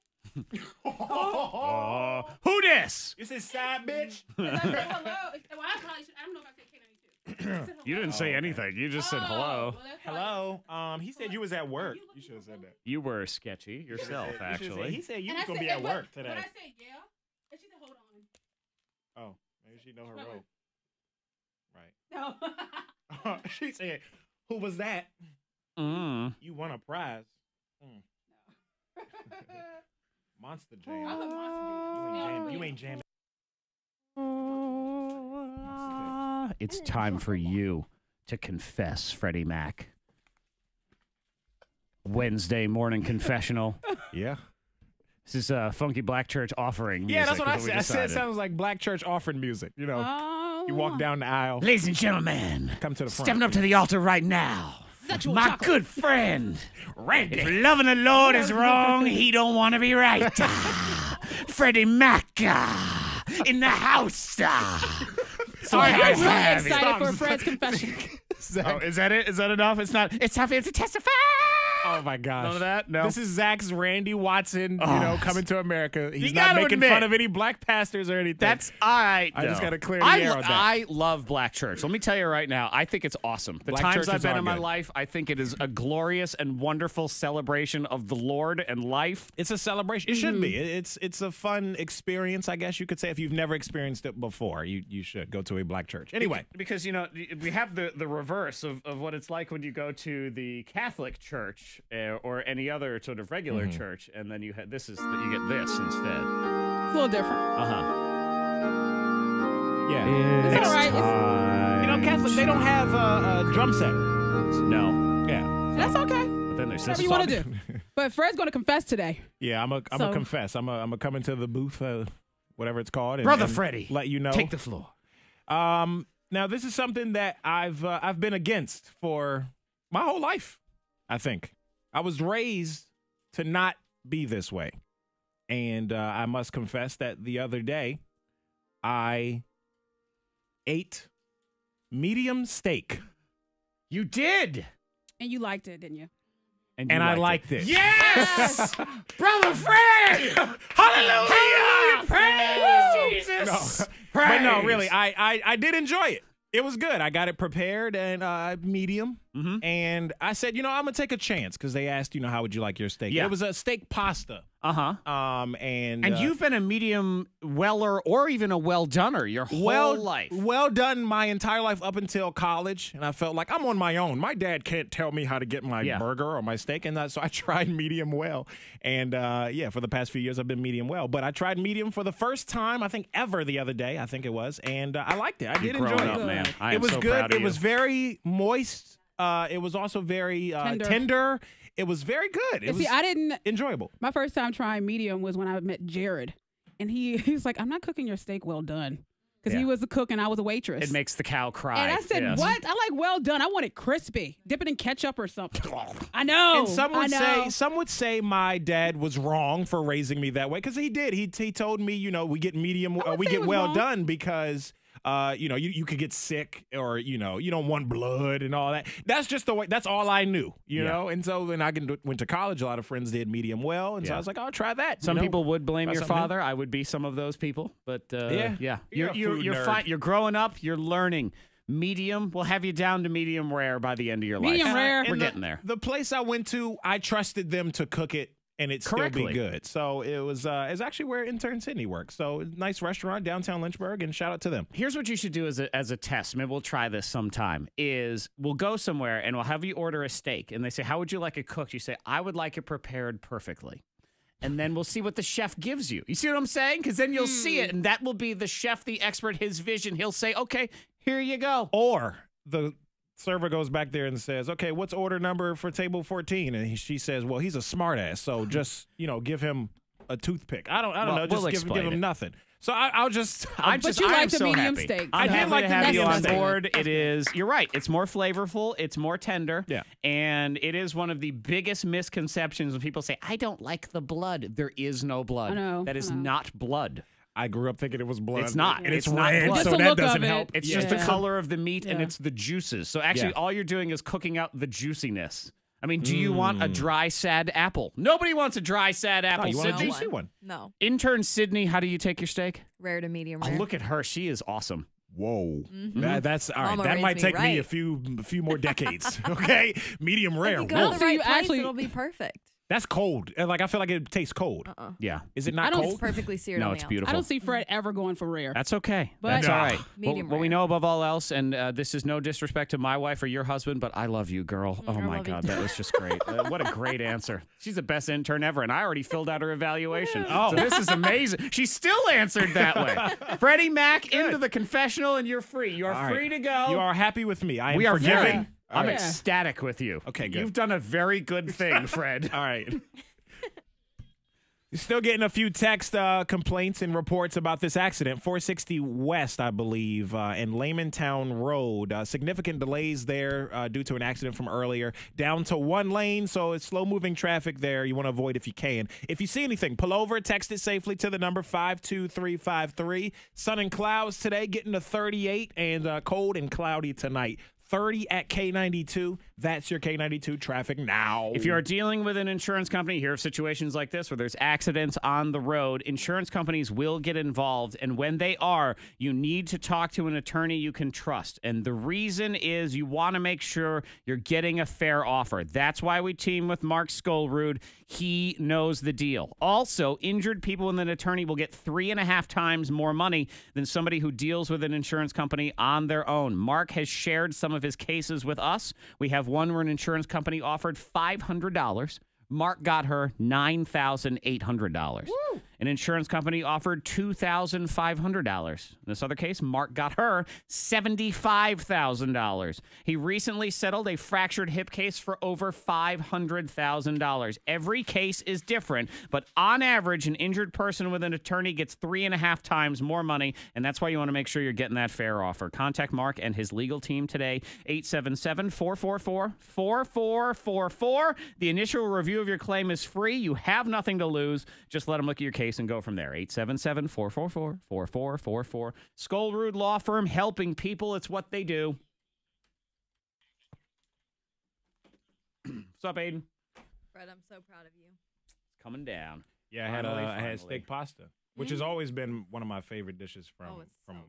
Who dis? You said side bitch? I said hello. Well, I probably should. I don't know if I said K92. You didn't say anything. You just said hello. Hello. He said you was at work. You should have said that. You were sketchy yourself, actually. He said you And was I gonna said, be at but- work today. But I said yeah, and she said, "Hold on." Oh, maybe she know her Well, role. Right. No. She said, "Who was that? Mm. You won a prize." Monster Jam. I love Monster Jam. You ain't jamming. It's time for you to confess, Freddy Mac. Wednesday morning confessional. Yeah. This is Funky Black Church offering music. Yeah, that's what I we said. I said it decided. sounds like Black Church offering music. You know, Oh. you walk down the aisle. Ladies and gentlemen, Come to the front. stepping up to the altar right now. My good friend, Randy. If loving the Lord is wrong, he don't want to be right. Freddie Mac in the house. So I'm happy. really excited for Fred's confession. Oh, is that it? Is that enough? It's not. It's time for him to testify. Oh my gosh! None of that? No. This is Zach's Randy Watson. Oh. You know, coming to America. He's You not gotta making admit, fun of any black pastors or anything. That's I just no. got to clear the air on that. I love Black Church. Let me tell you right now, I think it's awesome. The Black times churches I've been are in my good. life, I think it is a glorious and wonderful celebration of the Lord and life. It's a celebration. It should be. It's a fun experience, I guess you could say. If you've never experienced it before, you should go to a black church. Anyway, because you know we have the reverse of what it's like when you go to the Catholic Church or any other sort of regular church, and then you get this instead. It's a little different. yeah. It's all right. You know, Catholic, they don't have a drum set. No. Yeah. That's okay. But then there's Whatever this you want to do. But Fred's going to confess today. Yeah, I'm a confess. I'm a come into the booth, whatever it's called, and, Brother and Freddie, let you know. take the floor. Now this is something that I've been against for my whole life. I think I was raised to not be this way, and I must confess that the other day I ate medium steak. You did, And you liked it, didn't you? and I liked it. Yes, Brother Fred. Hallelujah! Praise Jesus. No. But no, really, I did enjoy it. It was good. I got it prepared and medium. And I said, you know, I'm going to take a chance because they asked, you know, how would you like your steak? Yeah. It was a steak pasta. And you've been a medium weller or even a well-doner your whole life. Well done my entire life up until college. And I felt like I'm on my own. My dad can't tell me how to get my burger or my steak. And so I tried medium well. And for the past few years, I've been medium well. But I tried medium for the first time, I think, ever the other day. I think it was. And I liked it. I did enjoy it. Man. I It am was so good. proud of It was you. very moist. It was also very tender. It was very good. It was I didn't. enjoyable. My first time trying medium was when I met Jared. And he was like, I'm not cooking your steak well done. Because he was the cook and I was a waitress. It makes the cow cry. And I said, yes. what? I like well done. I want it crispy. Dip it in ketchup or something. I know. And some would say my dad was wrong for raising me that way because he did. He told me, you know, we get medium, we get well done because you know, you could get sick or, you know, you don't want blood and all that. That's just the way, that's all I knew, you know? And so then I went to college. A lot of friends did medium well. And so I was like, I'll try that. Some people would blame Try your something new. father. I would be some of those people. But You're a food you're nerd. fine. You're growing up. You're learning. Medium, we'll have you down to medium rare by the end of your life. Medium rare. We're And getting there. The place I went to, I trusted them to cook it and it still be good. So it was it's actually where intern Sydney works. So nice restaurant downtown Lynchburg, and shout out to them. Here's what you should do as a test. Maybe we'll try this sometime. Is we'll go somewhere and we'll have you order a steak, and they say, "How would you like it cooked?" You say, "I would like it prepared perfectly." And then we'll see what the chef gives you. You see what I'm saying? Because then you'll see it, and that will be the chef, the expert, his vision. He'll say, "Okay, here you go." Or the server goes back there and says, "Okay, what's order number for table 14?" And she says, "Well, he's a smartass, so just give him a toothpick." I don't know, just give him nothing. So I'm But you like the so medium happy. steak. I did like to the have medium you on steak. board. It is. You're right. It's more flavorful. It's more tender. Yeah. And it is one of the biggest misconceptions when people say, "I don't like the blood." There is no blood. I know, That is I know. not blood. I grew up thinking it was blood. It's not. And it's not red, blood. so that doesn't help. It's just the Yeah. color of the meat and Yeah. it's the juices. So actually, Yeah. all you're doing is cooking out the juiciness. I mean, do you want a dry, sad apple? Nobody wants a dry, sad apple. you want a Sydney? juicy one. No. Intern Sydney, how do you take your steak? Rare to medium Oh, rare. look at her. She is awesome. Whoa. Mhm. That's all right. Mama That raised might me take me right. a few more decades. Okay? Medium rare. If you go Whoa. to the So right you place, actually- it'll be perfect. That's cold. Like I feel like it tastes cold. Yeah. Is it I not don't- cold? It's perfectly seared No, on the it's outside. beautiful. I don't see Fred ever going for rare. That's okay. But- That's all right. Medium what we rare. know above all else, and this is no disrespect to my wife or your husband, but I love you, girl. Oh I my love you God, too. that was just great. What a great answer. She's the best intern ever, and I already filled out her evaluation. Oh. So this is amazing. She still answered that way. Freddie Mac into the confessional, and you're free. You are All right. free to go. You are happy with me. I am we are forgiving. very. I'm Yeah. ecstatic with you. Okay, good. You've done a very good thing, Fred. All right. Still getting a few text complaints and reports about this accident. 460 West, I believe, in Laymantown Road. Significant delays there due to an accident from earlier. Down to one lane, so it's slow-moving traffic there. You want to avoid if you can. If you see anything, pull over, text it safely to the number 52353. Sun and clouds today, getting to 38, and cold and cloudy tonight. 30 at K92. That's your K92 traffic now. If you are dealing with an insurance company, you hear of situations like this where there's accidents on the road, insurance companies will get involved. And when they are, you need to talk to an attorney you can trust. And the reason is you want to make sure you're getting a fair offer. That's why we team with Mark Skolrud. He knows the deal. Also, injured people with an attorney will get 3.5 times more money than somebody who deals with an insurance company on their own. Mark has shared some of his cases with us. We have one where an insurance company offered $500. Mark got her $9,800. An insurance company offered $2,500. In this other case, Mark got her $75,000. He recently settled a fractured hip case for over $500,000. Every case is different, but on average, an injured person with an attorney gets 3.5 times more money, and that's why you want to make sure you're getting that fair offer. Contact Mark and his legal team today, 877-444-4444. The initial review of your claim is free. You have nothing to lose. Just let them look at your case and go from there. 877-444-4444. Skolrud Law Firm, helping people. It's what they do. What's up, Aiden? Fred, I'm so proud of you. It's coming down. Yeah, I had Finally. steak pasta, which has always been one of my favorite dishes from it's so good.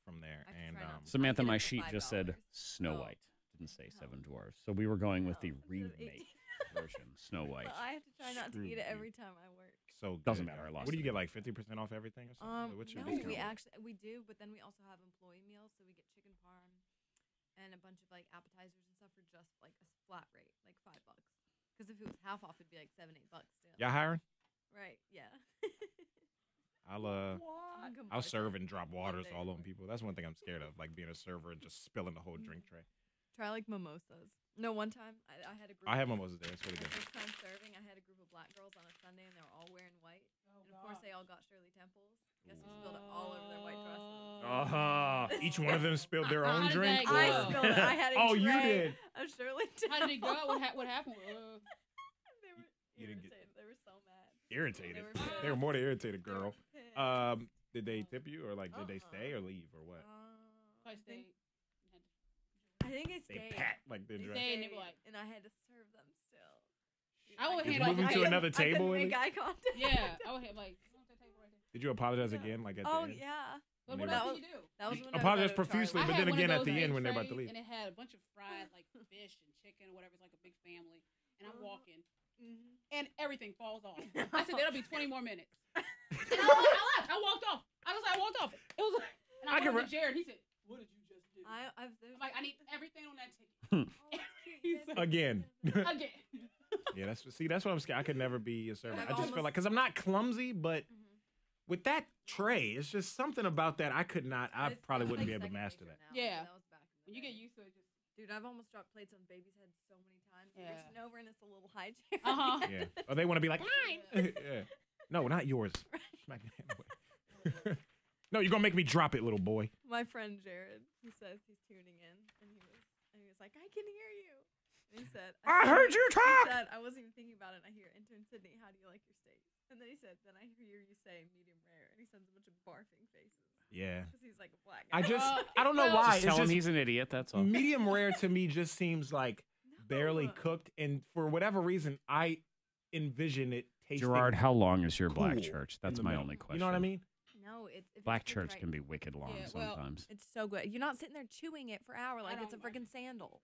from there. And Samantha, I'd get my it for sheet just said $5. Snow White. Didn't say Seven Dwarfs. So we were going with the remake version, Snow White. But I have to try not to eat it every time I work. so good. Doesn't matter, I lost What do you it. get, like 50% off everything or something? What's your No, discount? we do, but then we also have employee meals, so we get chicken parm and a bunch of like appetizers and stuff for just like a flat rate, like $5. Because if it was half off, it'd be like $7-8 still. Y'all hiring? Right? Yeah. I'll serve and drop waters all on people. That's one thing I'm scared of, like being a server and just spilling the whole drink tray. Try like mimosas. No, one time I had a group. I have mimosas there. It's really good. My first time serving, I had a group of black girls on a Sunday, and they were all wearing white. And of course, they all got Shirley Temples. Guess who spilled it all over their white dresses? Each one of them spilled their own drink? I spilled it. I had a Oh, you tray did? of Shirley Temples. How did it go? What happened? They were irritated. They were so mad. Irritated. They were more than irritated, girl. Did they tip you, or like did they stay or leave or what? I stayed. I think I stayed. They pat like their They dress. stayed and they were like, and I had to serve them still. I would Did you have move them to another table? I and- couldn't make eye contact. Yeah, I would have like. Did you apologize again, like at the Oh end? yeah. But When what they else were- did you do? That was when Apologize I was profusely, I but had then one of again at those the in end a when they're about to tray, leave. and it had a bunch of fried like fish and chicken or whatever. It's like a big family, and I'm walking, and everything falls off. I said, that'll be 20 more minutes. And I left. I walked off. I walked off. It was like, and I went to Jared. He said, what did you just do? I'm like, I need everything on that ticket. Again. Again. Yeah, that's what I'm scared. I could never be a server. I just feel like, because I'm not clumsy, but with that tray, it's just something about that I could not. I probably wouldn't be able to master that. Yeah. When you get used to it, just. Dude, I've almost dropped plates on baby's heads so many times. Yeah. Reaching over and it's a little high chair. Yeah. Or they want to be like, mine. Yeah. No, not yours. Smack your hand away. No, you're gonna make me drop it, little boy. My friend Jared, he says he's tuning in, and he was like, I can hear you. And he said, I heard you talk. He said, I wasn't even thinking about it. And I hear, intern Sydney, how do you like your steak? And then he said, then I hear you say medium rare, and he sends a bunch of barfing faces. Yeah. Because he's like a black guy. I don't know why. Just tell him he's an idiot. That's all. Medium rare to me just seems like barely cooked, and for whatever reason, I envision it tasting. Gerard, how long is your black cool church? That's in the my middle. only question. You know what I mean? No, it's Black church can be wicked long sometimes. It's so good. You're not sitting there chewing it for an hour like it's a freaking sandal.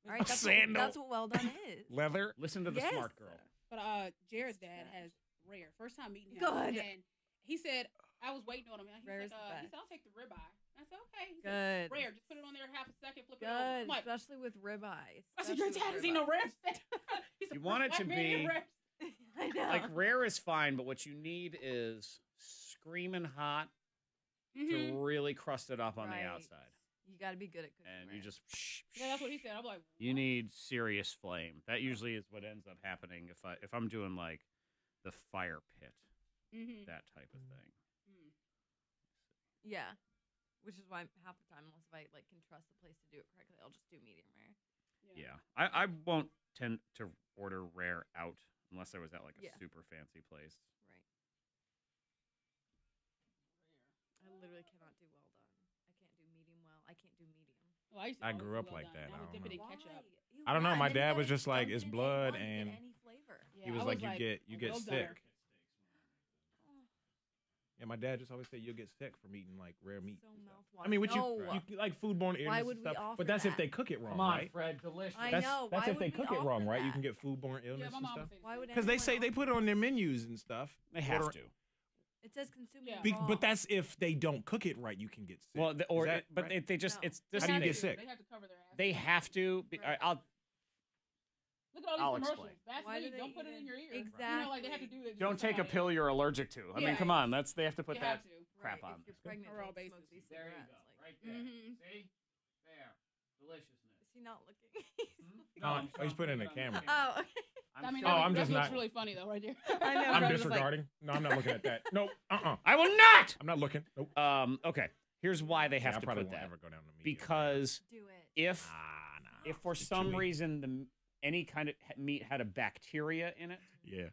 All right, A sandal. That's what well done is. Leather. Listen to the Yes. smart girl. But Jared's dad has rare. First time meeting him. Good. And he said, I was waiting on him. And Rare's he said, the best. I'll take the ribeye. I said, okay. He Good. said, rare. Just put it on there half a second, flip it over. Good, I'm like, especially with ribeye. I said, your dad has eaten no rare. He said, You want it to "Black man eat be rare." I know. like rare is fine, but what you need is screaming hot to really crust it up on the Right. outside. You got to be good at cooking. And rare. you just Yeah, that's what he said. I'm like, you need serious flame. That usually is what ends up happening if I'm doing like the fire pit, that type of thing. Yeah. Which is why half the time, unless if I like can trust the place to do it correctly, I'll just do medium rare. Yeah, I won't tend to order rare out unless I was at like a super fancy place. Right. I literally cannot do well done. I can't do medium well. I can't do medium. Well, I used to I always grew do up well like done. that. Now I we don't dip it in know. ketchup. I don't know. Yeah, My and then dad you was gotta just like, dunk it's it in blood, A1 to and get any flavor. he was I like, was like, you a get well sick. doner. Yeah, my dad just always said you'll get sick from eating like rare meat. So and stuff. mouthwatering. I mean, what No. you like foodborne illness Why and would we stuff, offer but that's if that? they cook it wrong, Come on, right? Fred, delicious. I That's, know. that's Why if they would we cook it wrong, offer right? You that? can get foodborne illness my and mom stuff. would say Why would Because they anyone say they offer put it on their menus and stuff. They have to. It says consuming raw. But that's if they don't cook it right, you can get sick. Well, Is that but right? they just No. it's this. How do you they- get sick? They have to cover their ass. They have to. I'll Look at all I'll these commercials. explain. Why do Vaseline, they don't put it in even- your ear. Exactly. You know, like they have to do that. don't take a pill you're allergic to. I mean, Yeah. come on. They have to put You that have to. crap Right, on. if you're there. pregnant, Or all don't bases. smoke these There you cigarettes. go. Like, Right there. See? There. Deliciousness. is he not looking? Oh, he's putting it in the camera. Oh, okay. I mean, I'm that just looks not- really funny though, right there. I know. I'm but just like, disregarding. No, I'm not looking at that. No, I will not. I'm not looking. Nope. Okay. Here's why they have I to probably put won't that. ever go down to medium. Because do it. if for some reason any kind of meat had a bacteria in it,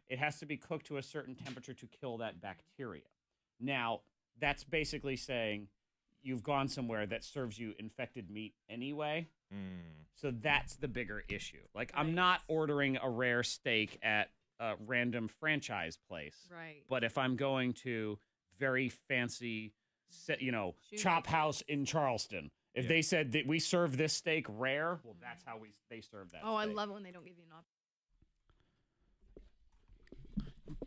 it has to be cooked to a certain temperature to kill that bacteria. Now, that's basically saying you've gone somewhere that serves you infected meat anyway. So that's the bigger issue. Like, I'm not ordering a rare steak at a random franchise place. Right. But if I'm going to very fancy, chop house in Charleston, if they said that we serve this steak rare, well, that's how they serve that. Oh, I steak. love it when they don't give you an option.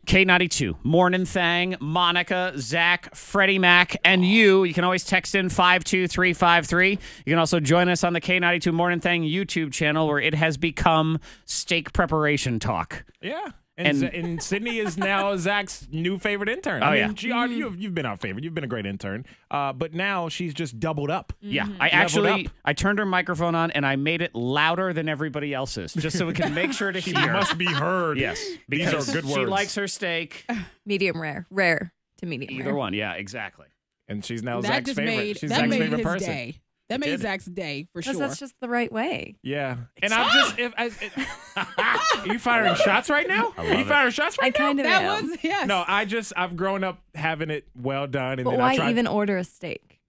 K92, Mornin Thang, Monica, Zach, Freddy Mac, and you. You can always text in 52353. You can also join us on the K92 Mornin Thang YouTube channel, where it has become steak preparation talk. Yeah. And Sydney is now Zach's new favorite intern. Oh, I mean, yeah. She already, you've been our favorite. You've been a great intern. But now she's just doubled up. Yeah, Leveled up. I turned her microphone on and I made it louder than everybody else's, just so we can make sure to She hear. must be heard. Yes, These because are good she words. likes her steak. Medium rare. Rare to medium Either rare. one, yeah, exactly. And she's now That Zach's just favorite. made She's that Zach's made favorite his person. day. That made did. Zach's day for Because sure. that's just the right way. Yeah. And I'm just, are you firing shots right now? Are you firing shots right now? I kind of that am. was yes. No, I've grown up having it well done. And But then why I tried, even order a steak?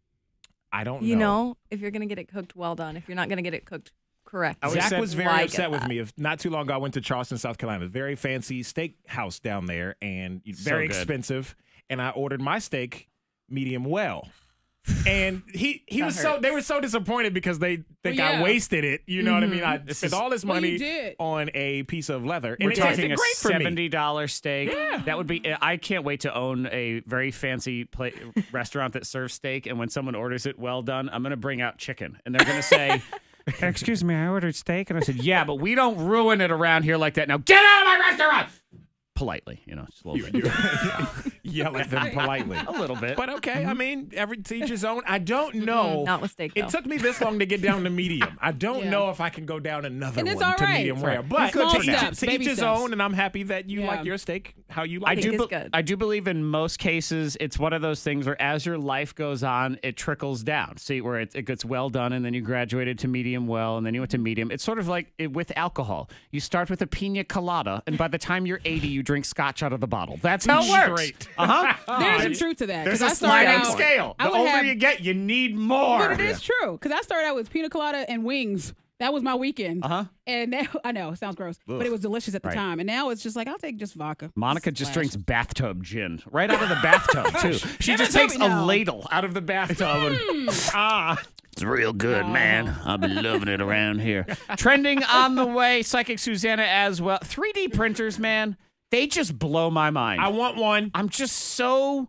I don't You know. know, if you're going to get it cooked well done, if you're not going to get it cooked correct. Zach was very why upset get with that? me. Not too long ago, I went to Charleston, South Carolina. Very fancy steak house down there, and very good. expensive. And I ordered my steak medium well. And he was they were so disappointed because they think I wasted it. You know what I mean? I spent all this money on a piece of leather. We're And talking a great for me. $70 steak. Yeah. That would be. I can't wait to own a very fancy restaurant that serves steak. And when someone orders it well done, I'm going to bring out chicken, and they're going to say, "Excuse me, I ordered steak." And I said, "Yeah, but we don't ruin it around here like that. Now get out of my restaurant." Politely, just a little bit. Yell at them politely. A little bit. But okay, I mean, to each his own. I don't know. Not with steak, though. It took me this long to get down to medium. I don't know if I can go down another one to medium rare. But to each his own, and I'm happy that you like your steak how you like it. I do believe in most cases it's one of those things where as your life goes on, it trickles down. See, where it gets well done, and then you graduated to medium well, and then you went to medium. It's sort of like with alcohol. You start with a pina colada, and by the time you're 80, you drink scotch out of the bottle. That's how it works. There's some truth to that. There's a sliding scale. The older you get, you need more. But it is true, because I started out with pina colada and wings. That was my weekend. And now, I know, it sounds gross, but it was delicious at the time. And now it's just like, I'll take just vodka. Monica just drinks bathtub gin right out of the bathtub, too. She just takes a ladle out of the bathtub. It's real good, man. I've been loving it around here. Trending on the way, Psychic Suzanna as well. 3D printers, man, they just blow my mind. I want one. I'm just so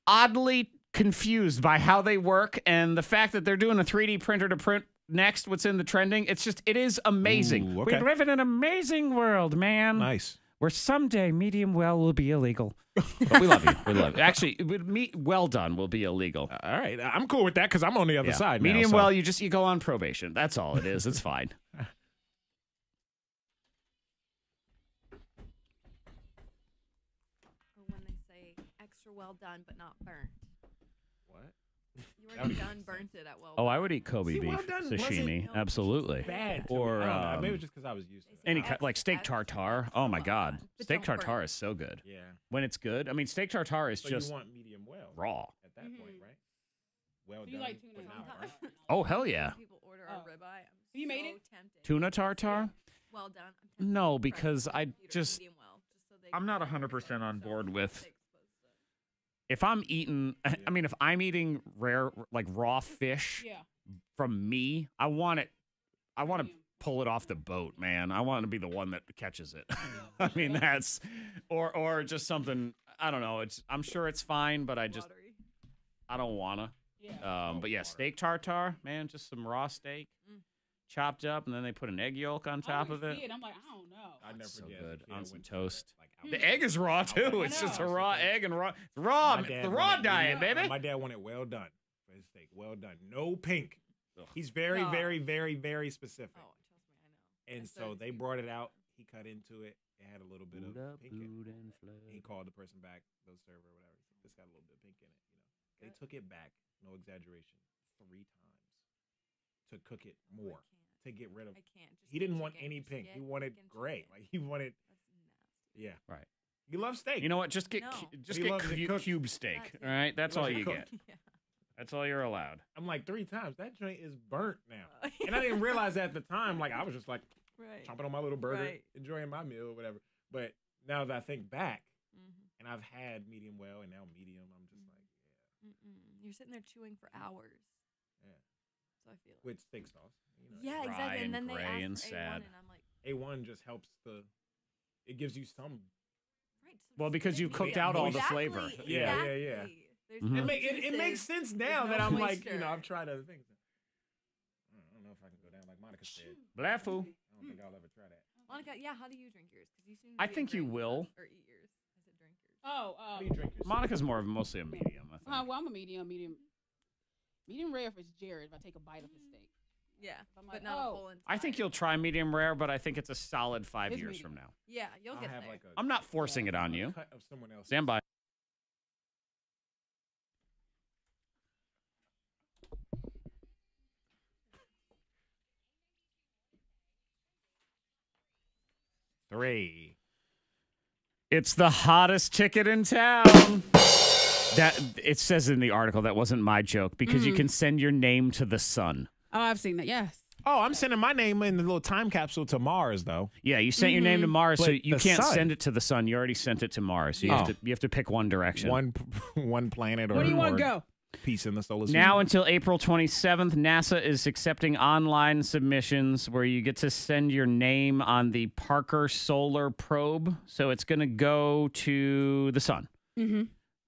oddly confused by how they work, and the fact that they're doing a 3D printer to print next what's in the trending. It is amazing. Ooh, okay. We live in an amazing world, man. Nice. Where someday medium well will be illegal. But we love you. We love you. Actually, well done will be illegal. All right. I'm cool with that because I'm on the other side now. Medium well, you go on probation. That's all it is. It's fine. When they say extra well done but not burnt. What? You already done burnt it at well Oh, done. I would eat Kobe beef well done sashimi. wasn't Absolutely. Bad. Or maybe just because I was used to it. any like steak tartare. Oh my God, steak tartare is so good. Yeah. When it's good, I mean, steak tartare is So just you want medium well raw. at that point, right? Well Do done. you like tuna but not tartare? burnt. Oh hell yeah. People order a ribeye. You made it? Tempted. Tuna tartare. Well done. No, because I just Medium well, just so they I'm not 100% on board with. If I'm eating, I mean, if I'm eating rare, like raw fish from me, I want to pull it off the boat, man. I want to be the one that catches it. I mean, that's, or just something, I don't know. I'm sure it's fine, but I don't want to. But yeah, steak tartare, man, just some raw steak. Chopped up, and then they put an egg yolk on top of it. I'm like, I don't know. I never So guessed. good Yeah, on some when- toast. Like, The egg is raw too. It's just a raw egg and raw. The raw diet, baby. My dad wanted well done for his steak. Well done. No pink. He's very, very, very, very specific. Oh, trust me, I know. And so they brought it out. He cut into it. It had a little bit of pink in it. He called the person back, the server or whatever. He said, this got a little bit of pink in it. They took it back, no exaggeration, 3 times to cook it more, to get rid of. I can't. Just He didn't get want chicken. any Just pink. get He wanted chicken, gray. chicken. Like he wanted. That's nasty. Yeah. Right. You love steak. You know what? Just get No. just He get loves it cooked. cube steak. That's All right, that's He all loves it you cooked. get. Yeah. That's all you're allowed. I'm like 3 times. That joint is burnt now. And I didn't realize that at the time. Like I was just like Right. chomping on my little burger, Right. enjoying my meal or whatever. But now that I think back, Mm-hmm. and I've had medium well and now medium, I'm just like, You're sitting there chewing for hours. yeah. So I feel. With steak sauce. Yeah, Dry exactly. And then and they gray ask and for sad. A1, and I'm like, A1 just helps it gives you some. right. So Well, just because let you it cooked be. out all the Exactly, flavor. Yeah. exactly. There's Mhm. no It makes juices, sense now there's that no I'm like, moisture. I've tried other things. I don't know if I can go down like Monica said. Blafu. I don't think I'll ever try that. Monica, yeah, how do you drink yours? Because you seem to I be a think you drink will. Or eat yours. I said drink yours. Oh, How do you drink yours? Monica's mostly a medium, I think. well, I'm a medium rare if it's Jared. If I take a bite of his steak. Yeah, I'm but like, not a whole entire. I think you'll try medium rare, but I think it's a solid 5 It's years medium. from now. Yeah, you'll I'll get have there. like a I'm not forcing it on you. cut of someone else. Stand by. Three. It's the hottest ticket in town. That it says in the article that wasn't my joke because you can send your name to the sun. Oh, I've seen that. Yes. Oh, I'm sending my name in the little time capsule to Mars, though. Yeah, you sent your name to Mars, so But you the can't sun. send it to the sun. You already sent it to Mars. So you have to pick one direction. One planet or Where do you want or to go? piece in the solar system. Now until April 27th, NASA is accepting online submissions where you get to send your name on the Parker Solar Probe. So it's going to go to the sun. Mm-hmm.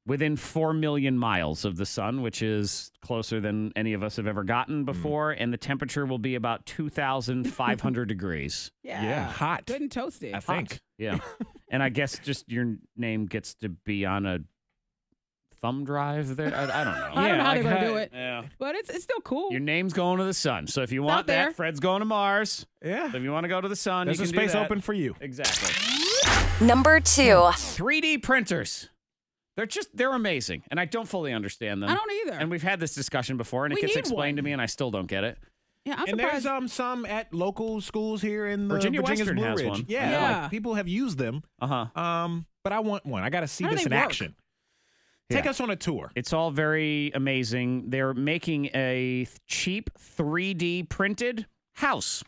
Within 4 million miles of the sun, which is closer than any of us have ever gotten before. And the temperature will be about 2,500 degrees. Yeah. Hot. Good and toasted. I think. Yeah. And I guess just your name gets to be on a thumb drive there. I don't know. I don't know how they're going to do it. Yeah. But it's still cool. Your name's going to the sun. So if you want out there. that, Fred's going to Mars. Yeah. So if you want to go to the sun, There's you a can space do that. open for you. Exactly. Number 2. 3D printers. They're amazing, and I don't fully understand them. I don't either. And we've had this discussion before, and We it gets need explained one. to me, and I still don't get it. Yeah, I'm And surprised. there's some at local schools here in the Virginia Virginia's Western Blue has Ridge. one. Yeah, Yeah. like, people have used them. But I want one. I got to see How do this they in work? action. Take us on a tour. It's all very amazing. They're making a cheap 3D printed house.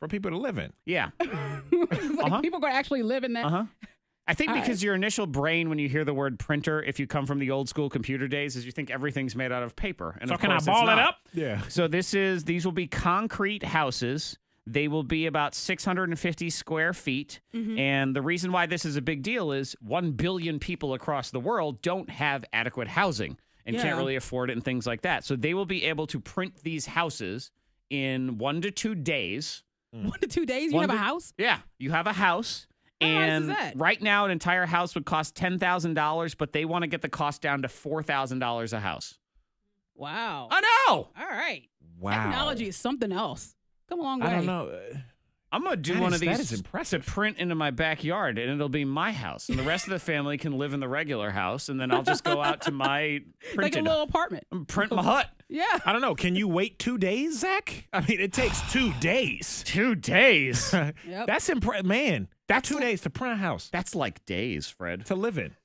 For people to live in. Yeah. Like people going to actually live in that. I think All because your initial brain, when you hear the word printer, if you come from the old school computer days, is you think everything's made out of paper. And So of can I course ball it's it not. up? Yeah. So these will be concrete houses. They will be about 650 square feet. And the reason why this is a big deal is 1 billion people across the world don't have adequate housing and can't really afford it and things like that. So they will be able to print these houses in 1 to 2 days. 1 to 2 days, you have a house? Yeah, you have a house. How nice is And that? right now, an entire house would cost $10,000, but they want to get the cost down to $4,000 a house. Wow. I know. All right. Wow. Technology is something else. Come a long way. I don't know. I'm going to do That one is- of that these is impressive. to print into my backyard, and it'll be my house. And the rest of the family can live in the regular house, and then I'll just go out to my Like a printed little apartment. print my hut. Yeah. I don't know. Can you wait 2 days, Zach? I mean, it takes 2 days. 2 days? Yep. That's impressive. Man, that's 2 days to print a house. That's like days, Fred. To live in.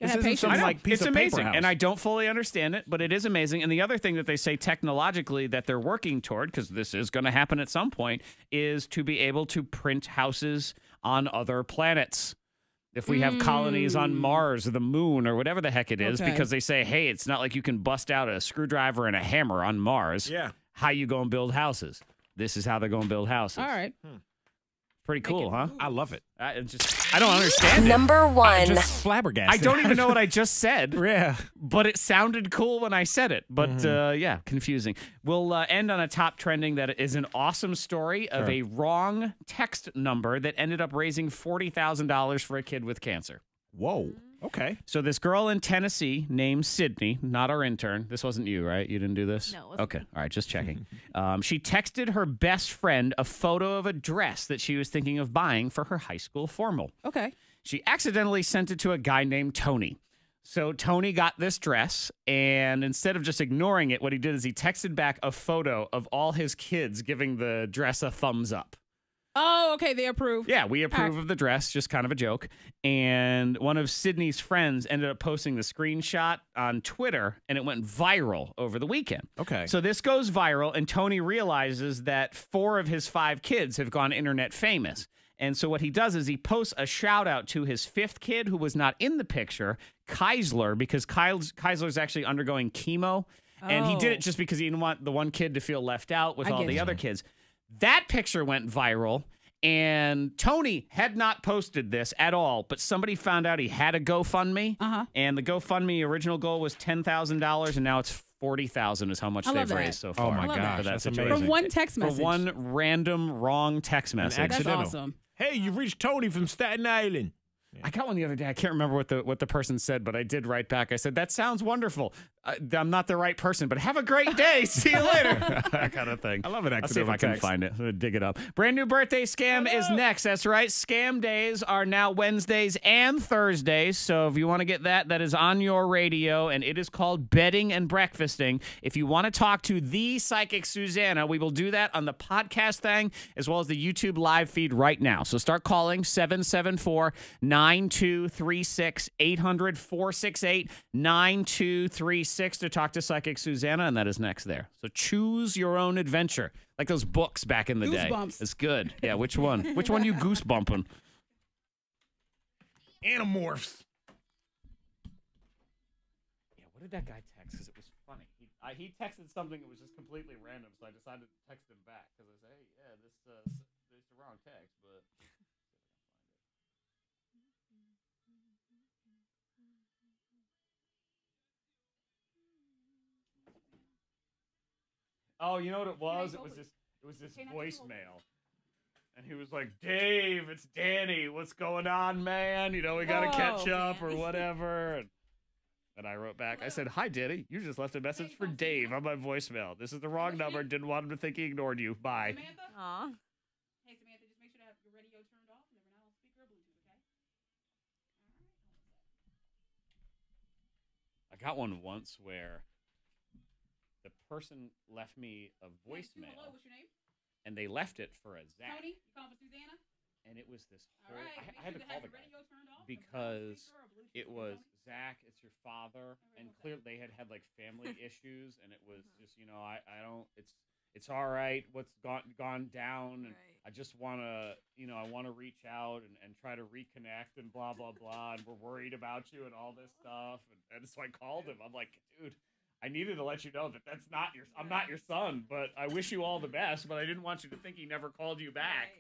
You This have isn't patience. some I know. like piece It's of amazing, paper house. and I don't fully understand it, but it is amazing. And the other thing that they say technologically that they're working toward, because this is going to happen at some point, is to be able to print houses on other planets. If we have colonies on Mars or the moon or whatever the heck it is, Okay. because they say, hey, it's not like you can bust out a screwdriver and a hammer on Mars. Yeah. How you going to build houses? This is how they're going to build houses. All right. Pretty cool, huh? I love it. I don't understand it. Number 1. Just flabbergasted. I don't even know what I just said. Yeah. But it sounded cool when I said it. But yeah, confusing. We'll end on a top trending that is an awesome story of a wrong text number that ended up raising $40,000 for a kid with cancer. Whoa. Okay. So this girl in Tennessee named Sydney, not our intern. This wasn't you, right? You didn't do this? No, it wasn't Okay. All right, just checking. She texted her best friend a photo of a dress that she was thinking of buying for her high school formal. Okay. She accidentally sent it to a guy named Tony. So Tony got this dress, and instead of just ignoring it, what he did is he texted back a photo of all his kids giving the dress a thumbs up. Oh, okay. They approve. Yeah, we approve right. of the dress, just kind of a joke. And one of Sydney's friends ended up posting the screenshot on Twitter, and it went viral over the weekend. Okay. So this goes viral, and Tony realizes that 4 of his 5 kids have gone internet famous. And so what he does is he posts a shout out to his 5th kid who was not in the picture, Keisler, because Keisler's actually undergoing chemo. And he did it just because he didn't want the one kid to feel left out with all the other kids. That picture went viral, and Tony had not posted this at all, but somebody found out he had a GoFundMe, and the GoFundMe original goal was $10,000, and now it's $40,000 is how much I love they've that. raised so far. Oh my for gosh, that that's situation. amazing. For one text message. For one random wrong text message. That's accidental. awesome. Hey, you've reached Tony from Staten Island. I got one the other day. I can't remember what the person said, but I did write back. I said, that sounds wonderful. I'm not the right person, but have a great day. See you later. That kind of thing. I love an I'll see if I accidental can text. find it. I'm gonna dig it up. Brand new birthday scam is next. That's right. Scam days are now Wednesdays and Thursdays. So if you want to get that is on your radio, and it is called Bedding and Breakfasting. If you want to talk to the psychic Suzanna, we will do that on the podcast thing as well as the YouTube live feed right now. So start calling 774-9236 800-468-9236 to talk to psychic Suzanna, and that is next there. So choose your own adventure, like those books back in the day. Goosebumps. It's good. Yeah, which one? Which one you goosebumping? Animorphs. What did that guy text? Because it was funny. He texted something that was just completely random, so I decided to text him back. Because I said, hey, yeah, this is the wrong text, but... Oh, you know what it was? It was this voicemail. And he was like, Dave, it's Danny. What's going on, man? You know, we got to catch up or whatever. And I wrote back. I said, hi, Danny. You just left a message for Dave on my voicemail. This is the wrong number. Didn't want him to think he ignored you. Bye. Samantha? Aw. Hey, Samantha, just make sure to have your radio turned off and then we're not on speaker or Bluetooth, okay? I got one once where the person left me a voicemail. Hello, what's your name? And they left it for a Zach. Tony, you calling for Susanna? And it was this whole... All right, I had to call the guy because it was, Zach, it's your father. And clearly they had like family issues. And it was just, you know, I don't... It's all right what's gone down. And I just want to, you know, I want to reach out and try to reconnect and blah, blah, blah. And we're worried about you and all this stuff. And so I called him. I'm like, dude... I needed to let you know that that's not your. I'm not your son, but I wish you all the best. But I didn't want you to think he never called you back.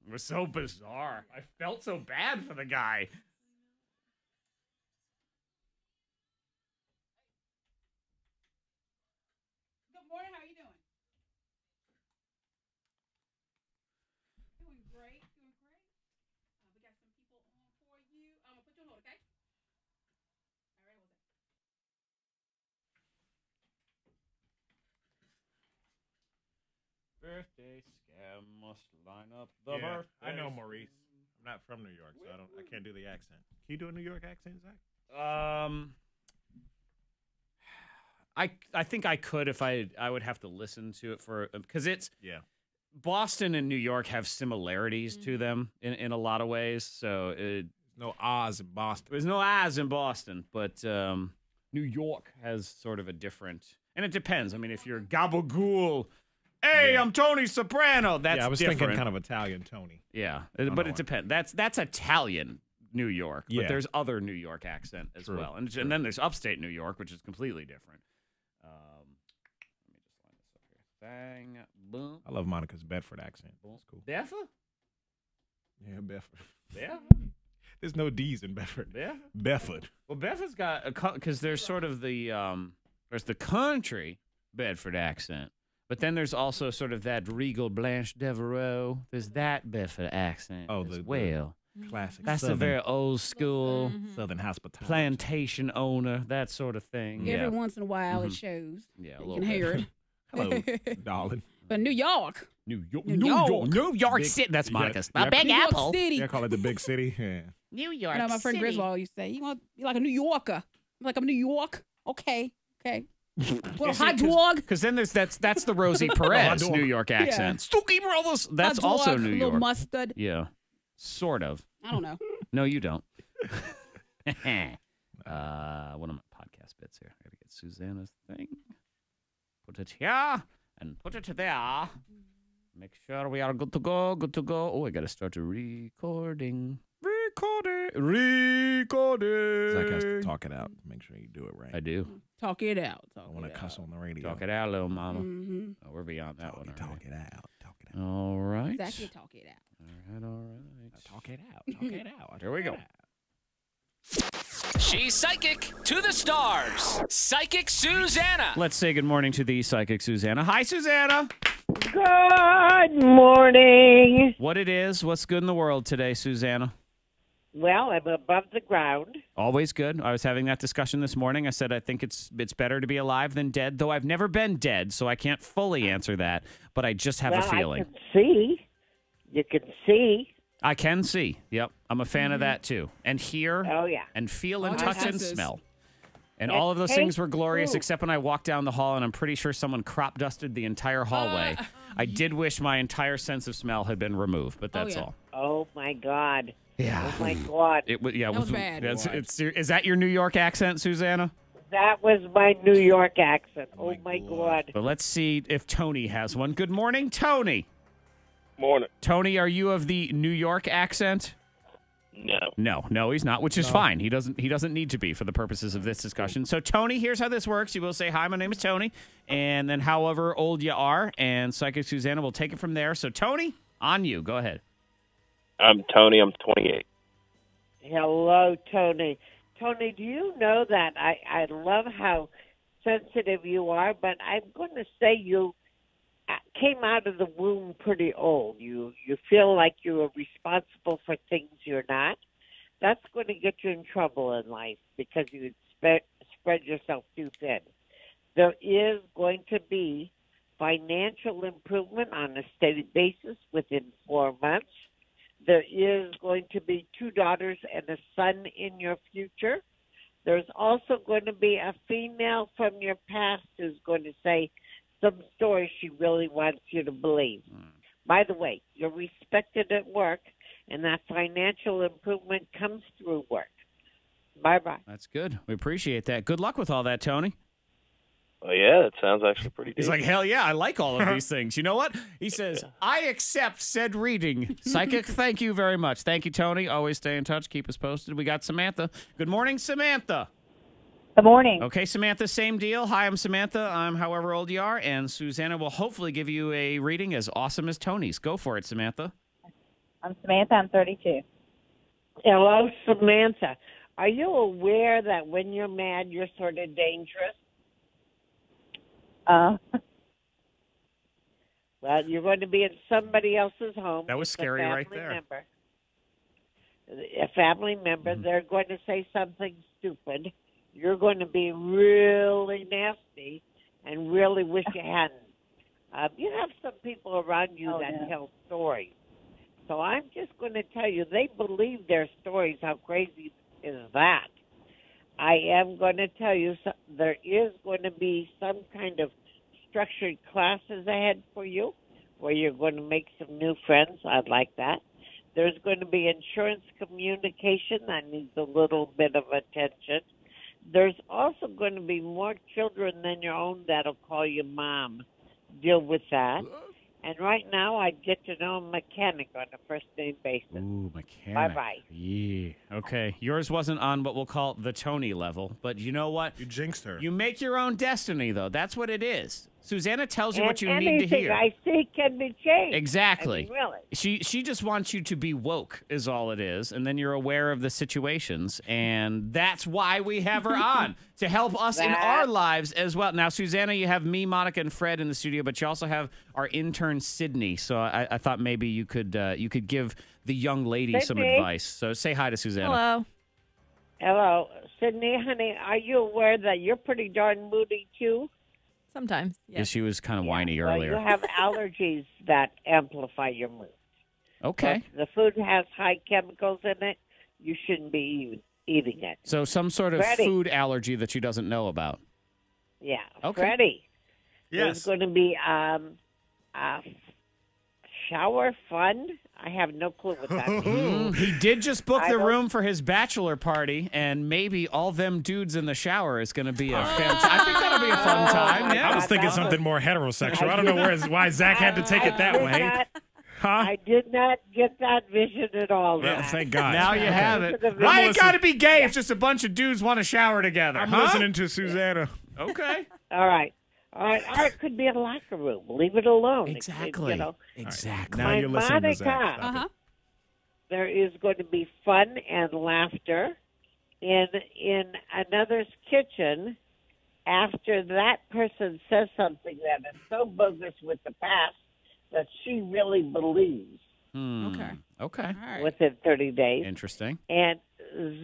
It was so bizarre. I felt so bad for the guy. Good morning. How are you doing? Doing great. Doing great. We got some people on for you. I'm gonna put you on hold, okay? All right. What's that? Birthday scam must line up the Yeah, birthday. I know Maurice. I'm not from New York, so I can't do the accent. Can you do a New York accent, Zach? I think I could if I would have to listen to it for because it's Boston and New York have similarities to them in a lot of ways. So no Oz in Boston. There's no Oz in Boston, but New York has sort of a different, and it depends. I mean, if you're Gabagool. Hey, I'm Tony Soprano. That's I was different. thinking kind of Italian Tony. Yeah, but it depends. That's Italian New York, but there's other New York accent as well, and then there's upstate New York, which is completely different. Let me just line this up here. Bang, boom. I love Monica's Bedford accent. That's cool. Bedford? Yeah, Bedford. Yeah. There's no D's in Bedford. Yeah. Bedford. Well, Bedford's got because there's sort of the there's the country Bedford accent. But then there's also sort of that regal Blanche Devereaux. There's that Bedford accent as well. Classic. That's a very old school Southern hospitality. Plantation owner, that sort of thing. Every once in a while it shows. Yeah, a you little can bit. hear it. Hello, darling. But New York. New York Big- City. That's Monica's. Yeah, Big New York Apple. City. Yeah, call it the big city. Yeah. New York You know, my friend City. Griswold used to say, you're like a New Yorker. I'm like, I'm New York. Okay. What a hot dog. Because then that's the Rosie Perez New York accent. Stooky Brothers. That's Hot dog, also New York. little mustard. Yeah, sort of. I don't know. No, you don't. One of my podcast bits here. I gotta get Susanna's thing. Put it here and put it there. Make sure we are good to go. Good to go. Oh, I gotta start recording. Recording. Zach has to talk it out. Make sure you do it right. I do. Talk it out. I want to cuss on the radio. Talk it out, little mama. Mm-hmm. Oh, we're beyond that one. Talk it out. Talk it out. All right. Exactly. Talk it out. All right. Talk it out. Talk it out. Here we go. She's psychic to the stars. Psychic Suzanna. Let's say good morning to the psychic Suzanna. Hi, Susanna. Good morning. What it is? What's good in the world today, Susanna? Well, I'm above the ground. Always good. I was having that discussion this morning. I said I think it's better to be alive than dead, though I've never been dead, so I can't fully answer that, but I just have a feeling. I can see. You can see. I can see. Yep. I'm a fan of that, too. And hear. Oh, yeah. And feel and All your touch and senses. smell. And It all of those things were tastes glorious, good. except when I walked down the hall, and I'm pretty sure someone crop dusted the entire hallway. I did wish my entire sense of smell had been removed, but that's all. Oh, my God. Yeah. Oh, my God. It was, yeah, That was bad. Is that your New York accent, Susanna? That was my New York accent. Oh, my God. But let's see if Tony has one. Good morning, Tony. Morning. Tony, are you of the New York accent? No, he's not, which is fine. He doesn't need to be for the purposes of this discussion. So, Tony, here's how this works. You will say, hi, my name is Tony, and then however old you are, and Psychic Suzanna will take it from there. So, Tony, on you. Go ahead. I'm Tony. I'm 28. Hello, Tony. Tony, do you know that I love how sensitive you are, but I'm going to say you came out of the womb pretty old. You feel like you are responsible for things you're not. That's going to get you in trouble in life because you spread yourself too thin. There is going to be financial improvement on a steady basis within 4 months. There is going to be 2 daughters and a son in your future. There's also going to be a female from your past who's going to say some story she really wants you to believe. By the way, you're respected at work, and that financial improvement comes through work. Bye-bye. That's good. We appreciate that. Good luck with all that, Tony. Oh, yeah, that sounds actually pretty He's decent. like, hell yeah, I like all of these things. You know what? He says, I accept said reading. Psychic, thank you very much. Thank you, Tony. Always stay in touch. Keep us posted. We got Samantha. Good morning, Samantha. Good morning. Okay, Samantha, same deal. Hi, I'm Samantha. I'm however old you are, and Susanna will hopefully give you a reading as awesome as Tony's. Go for it, Samantha. I'm Samantha. I'm 32. Hello, Samantha. Are you aware that when you're mad, you're sort of dangerous? Well, you're going to be in somebody else's home. That was scary right there. A family member, they're going to say something stupid. You're going to be really nasty and really wish you hadn't. You have some people around you that tell stories. So I'm just going to tell you, they believe their stories. How crazy is that? I am going to tell you there is going to be some kind of structured classes ahead for you where you're going to make some new friends. I'd like that. There's going to be insurance communication that needs a little bit of attention. There's also going to be more children than your own that'll call you mom. Deal with that. And right now, I'd get to know a mechanic on a first-name basis. Ooh, mechanic. Bye-bye. Yeah. Okay. Yours wasn't on what we'll call the Tony level, but you know what? You jinxed her. You make your own destiny, though. That's what it is. Susanna tells you And what you need to hear. anything I see can be changed. Exactly. I mean, really. She just wants you to be woke, is all it is, and then you're aware of the situations, and that's why we have her on, to help us in our lives as well. Now, Susanna, you have me, Monica, and Fred in the studio, but you also have our intern, Sydney, so I thought maybe you could give the young lady some Sydney. Advice. So say hi to Susanna. Hello. Hello. Sydney, honey, are you aware that you're pretty darn moody, too? Sometimes, Yeah, she was kind of whiny earlier. Well, you have allergies that amplify your mood. Okay. So if the food has high chemicals in it, you shouldn't be eating it. So some sort of Freddie. food allergy that she doesn't know about. Yeah. Okay. Freddie. Yes. There's going to be shower fun. I have no clue what that means. He did just book the don't- room for his bachelor party, and maybe all them dudes in the shower is going to be a fantastic. I think that'll be a fun time. Yeah. I was thinking something more heterosexual. I don't know why Zach had to take it that way. I did not get that vision at all. Well, Zach. thank God. Now you have it. I'm Why it listening. got to be gay if just a bunch of dudes want to shower together? I'm huh? listening to Susanna. Okay. All right. Or it could be a locker room. Leave it alone. Exactly. Exactly. Now My you're listening to Zach. Monica. Stop it. Uh-huh. There is going to be fun and laughter in another's kitchen after that person says something that is so bogus with the past that she really believes Okay. Okay. All right. within 30 days. Interesting. And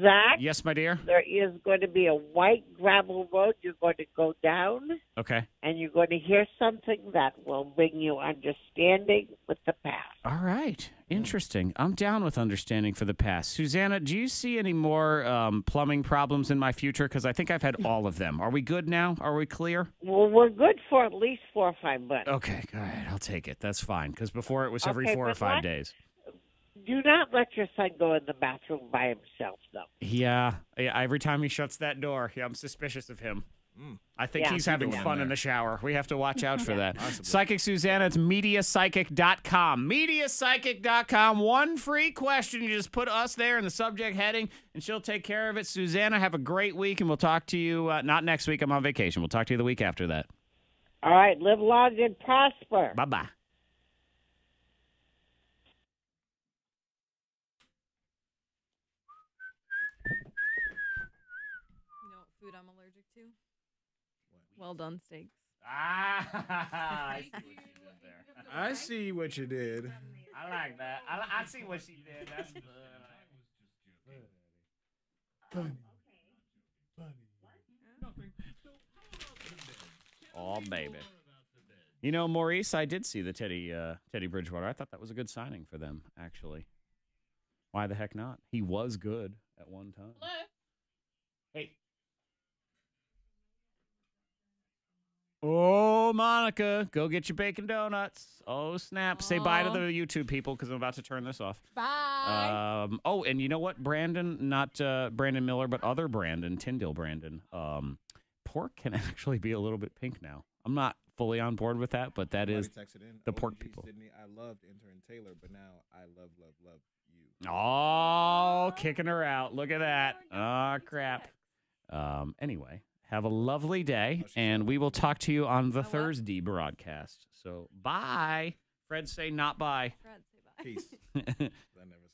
Zach, Yes, my dear. there is going to be a white gravel road you're going to go down, Okay. and you're going to hear something that will bring you understanding with the past. All right. Interesting. I'm down with understanding for the past. Susanna, do you see any more plumbing problems in my future? Because I think I've had all of them. Are we good now? Are we clear? Well, we're good for at least 4 or 5 months. Okay. All right. I'll take it. That's fine. Because before it was every Okay, 4 or but 5 what- days. Do not let your son go in the bathroom by himself, though. Yeah. Every time he shuts that door, I'm suspicious of him. I think Yeah. he's having Keep it fun in in the shower. We have to watch out for that. Possibly. Psychic Suzanna, it's MediaPsychic.com. MediaPsychic.com. One free question. You just put us there in the subject heading, and she'll take care of it. Susanna, have a great week, and we'll talk to you, not next week. I'm on vacation. We'll talk to you the week after that. All right, live long and prosper. Bye-bye. You know what food I'm allergic to? Well done steaks. I see what you did there. I see what you did. I like that. I see what she did. That's good. Oh, baby. You know, Maurice, I did see the Teddy Bridgewater. I thought that was a good signing for them, actually. Why the heck not? He was good at one time. Hey. Oh, Monica, go get your bacon donuts. Oh, snap. Say bye to the YouTube people because I'm about to turn this off. Bye. Oh, and you know what, Brandon? Not Brandon Miller, but other Brandon, Tyndale Brandon. Pork can actually be a little bit pink now. I'm not fully on board with that, but that is the pork people. Sydney, I loved intern Taylor, but now I love you. Oh, kicking her out. Look at that. Oh, crap. Anyway, have a lovely day, and we will talk to you on the Thursday broadcast. So, bye. Fred, say not bye. Fred, say bye. Peace. I never